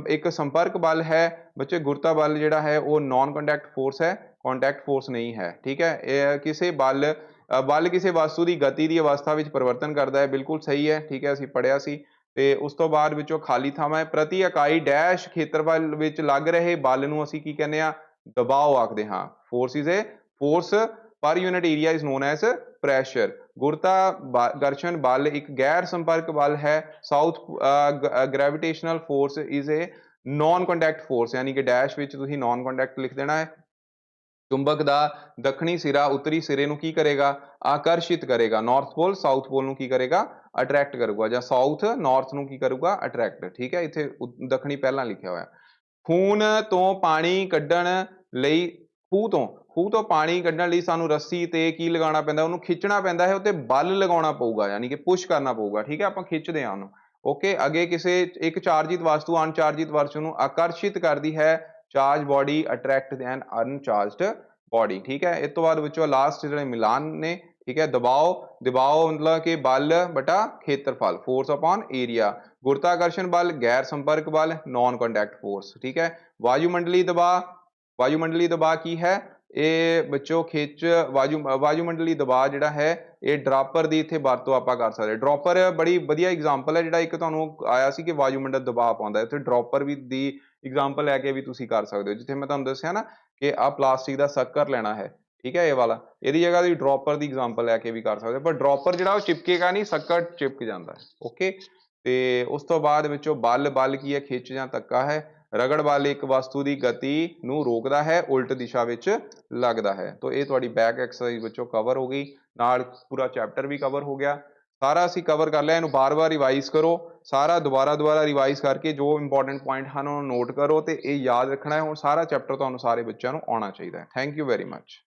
ਇੱਕ ਸੰਪਰਕ ਬਲ ਹੈ ਬੱਚੇ, ਗੁਰਤਾ ਬਲ ਜਿਹੜਾ ਹੈ ਉਹ ਨॉन ਕੰਟੈਕਟ ਫੋਰਸ ਹੈ, ਕੰਟੈਕਟ ਫੋਰਸ ਨਹੀਂ ਹੈ, ਠੀਕ ਹੈ। ਇਹ ਕਿਸੇ ਬਲ ਕਿਸੇ ਵਸਤੂ ਦੀ ਗਤੀ ਦੀ ਅਵਸਥਾ ਵਿੱਚ ਪਰਿਵਰਤਨ ਕਰਦਾ ਹੈ, ਬਿਲਕੁਲ ਸਹੀ ਹੈ, ਠੀਕ ਹੈ, ਅਸੀਂ ਪੜ੍ਹਿਆ ਸੀ। ਤੇ ਉਸ ਤੋਂ ਬਾਅਦ ਵਿੱਚੋਂ ਖਾਲੀ ਥਾਵਾਂ ਹੈ। ਪ੍ਰਤੀ ਇਕਾਈ ਡੈਸ਼ ਖੇਤਰਫਲ ਵਿੱਚ ਲੱਗ ਰਹੇ ਬਲ ਨੂੰ ਅਸੀਂ ਕੀ ਕਹਿੰਦੇ ਆ, ਦਬਾਅ ਆਖਦੇ ਹਾਂ। Force is a force per unit area is known as pressure. ਗੁਰਤਾਕਰਸ਼ਣ ਬਲ ਇੱਕ ਗੈਰ ਸੰਪਰਕ ਬਲ ਹੈ। South gravitational force is a non contact force, यानी कि डैश ਵਿੱਚ ਤੁਸੀਂ नॉन ਕੰਟੈਕਟ ਲਿਖ ਦੇਣਾ ਹੈ। ਚੁੰਬਕ ਦਾ ਦੱਖਣੀ ਸਿਰਾ ਉੱਤਰੀ ਸਿਰੇ ਨੂੰ ਕੀ ਕਰੇਗਾ, ਆਕਰਸ਼ਿਤ ਕਰੇਗਾ। ਨਾਰਥ ਪੋਲ ਸਾਊਥ ਪੋਲ ਨੂੰ ਕੀ ਕਰੇਗਾ, ਅਟਰੈਕਟ ਕਰੂਗਾ, ਜਾਂ ਸਾਊਥ ਨਾਰਥ ਨੂੰ ਕੀ ਕਰੂਗਾ, ਅਟਰੈਕਟ। ਠੀਕ ਹੈ, ਇੱਥੇ ਦੱਖਣੀ ਪਹਿਲਾਂ ਲਿਖਿਆ ਹੋਇਆ। ਖੂਨ ਤੋਂ ਪਾਣੀ ਕੱਢਣ ਲਈ ਖੂਹ ਤੋਂ ਪਾਣੀ ਕੱਢਣ ਲਈ ਸਾਨੂੰ ਰੱਸੀ ਤੇ ਕੀ ਲਗਾਉਣਾ ਪੈਂਦਾ, ਉਹਨੂੰ ਖਿੱਚਣਾ ਪੈਂਦਾ ਹੈ, ਉੱਤੇ ਬਲ ਲਗਾਉਣਾ ਪਊਗਾ, ਯਾਨੀ ਕਿ ਪੁਸ਼ ਕਰਨਾ ਪਊਗਾ। ਠੀਕ ਹੈ, ਆਪਾਂ ਖਿੱਚਦੇ ਹਾਂ ਉਹਨੂੰ। ਓਕੇ, ਅੱਗੇ ਕਿਸੇ ਇੱਕ ਚਾਰਜਿਤ ਵਸਤੂ ਅਨਚਾਰਜਿਤ ਵਸਤੂ ਨੂੰ ਆਕਰਸ਼ਿਤ ਕਰਦੀ ਹੈ। ਚਾਰਜ ਬੋਡੀ ਅਟਰੈਕਟ ਐਨ ਅਨਚਾਰਜਡ ਬੋਡੀ। ਠੀਕ ਹੈ, ਇਸ ਤੋਂ ਬਾਅਦ ਵਿੱਚੋਂ ਲਾਸਟ ਜਿਹੜੇ ਮਿਲਾਨ ਨੇ। ਠੀਕ ਹੈ, ਦਬਾਓ ਮਤਲਬ ਕਿ ਬਲ ਬਟਾ ਖੇਤਰਫਲ, ਫੋਰਸ ਅਪॉन ਏਰੀਆ। ਗੁਰਤਾਕਰਸ਼ਣ ਬਲ ਗੈਰ ਸੰਪਰਕ ਬਲ, ਨॉन ਕੰਟੈਕਟ ਫੋਰਸ। ਠੀਕ ਹੈ, ਵਾਯੂਮੰਡਲੀ ਦਬਾਅ ਕੀ ਹੈ, ਇਹ ਬੱਚੋ ਵਾਯੂਮੰਡਲੀ ਦਬਾਅ ਜਿਹੜਾ ਹੈ ਇਹ ਡਰਾਪਰ ਦੀ ਇੱਥੇ ਵਰਤੋਂ ਆਪਾਂ ਕਰ ਸਕਦੇ। ਡਰਾਪਰ ਬੜੀ ਵਧੀਆ ਐਗਜ਼ਾਮਪਲ ਹੈ, ਜਿਹੜਾ ਇੱਕ ਤੁਹਾਨੂੰ ਆਇਆ ਸੀ ਕਿ ਵਾਯੂਮੰਡਲ ਦਬਾਅ ਪਾਉਂਦਾ, ਇੱਥੇ ਡਰਾਪਰ ਵੀ ਦੀ ਐਗਜ਼ਾਮਪਲ ਲੈ ਕੇ ਵੀ ਤੁਸੀਂ ਕਰ ਸਕਦੇ ਹੋ। ਜਿੱਥੇ ਮੈਂ ਤੁਹਾਨੂੰ ਦੱਸਿਆ ਨਾ ਕਿ ਆਹ ਪਲਾਸਟਿਕ ਦਾ ਸ਼ੱਕਰ ਲੈਣਾ ਹੈ, ਠੀਕ ਹੈ, ਇਹ ਵਾਲਾ, ਇਹਦੀ ਜਗ੍ਹਾ ਤੁਸੀਂ ਡਰਾਪਰ ਦੀ ਐਗਜ਼ਾਮਪਲ ਲੈ ਕੇ ਵੀ ਕਰ ਸਕਦੇ ਹੋ, ਪਰ ਡਰਾਪਰ ਜਿਹੜਾ ਉਹ ਚਿਪਕੇਗਾ ਨਹੀਂ, ਸ਼ੱਕਰ ਚਿਪਕ ਜਾਂਦਾ ਹੈ। ਓਕੇ, ਤੇ ਉਸ ਤੋਂ ਬਾਅਦ ਵਿੱਚੋਂ ਬਲ ਕੀ ਹੈ, ਖਿੱਚ ਜਾਂ ਧੱਕਾ ਹੈ। ਰਗੜ ਬਲ ਇੱਕ ਵਸਤੂ ਦੀ ਗਤੀ ਨੂੰ ਰੋਕਦਾ ਹੈ, ਉਲਟ ਦਿਸ਼ਾ ਵਿੱਚ ਲੱਗਦਾ ਹੈ। ਤਾਂ ਇਹ ਤੁਹਾਡੀ ਬੈਕ ਐਕਸਰਸਾਈਜ਼ ਵਿੱਚੋਂ ਕਵਰ ਹੋ ਗਈ, ਨਾਲ ਪੂਰਾ ਚੈਪਟਰ ਵੀ ਕਵਰ ਹੋ ਗਿਆ। ਸਾਰਾ ਅਸੀਂ ਕਵਰ ਕਰ ਲਿਆ, ਇਹਨੂੰ ਬਾਰ-ਬਾਰ ਰਿਵਾਈਜ਼ ਕਰੋ, ਸਾਰਾ ਦੁਬਾਰਾ ਰਿਵਾਈਜ਼ ਕਰਕੇ ਜੋ ਇੰਪੋਰਟੈਂਟ ਪੁਆਇੰਟ ਹਨ ਉਹਨੂੰ ਨੋਟ ਕਰੋ, ਤੇ ਇਹ ਯਾਦ ਰੱਖਣਾ ਹੈ। ਹੁਣ ਸਾਰਾ ਚੈਪਟਰ ਤੁਹਾਨੂੰ ਸਾਰੇ ਬੱਚਿਆਂ ਨੂੰ ਆਉਣਾ ਚਾਹੀਦਾ ਹੈ। Thank you very much.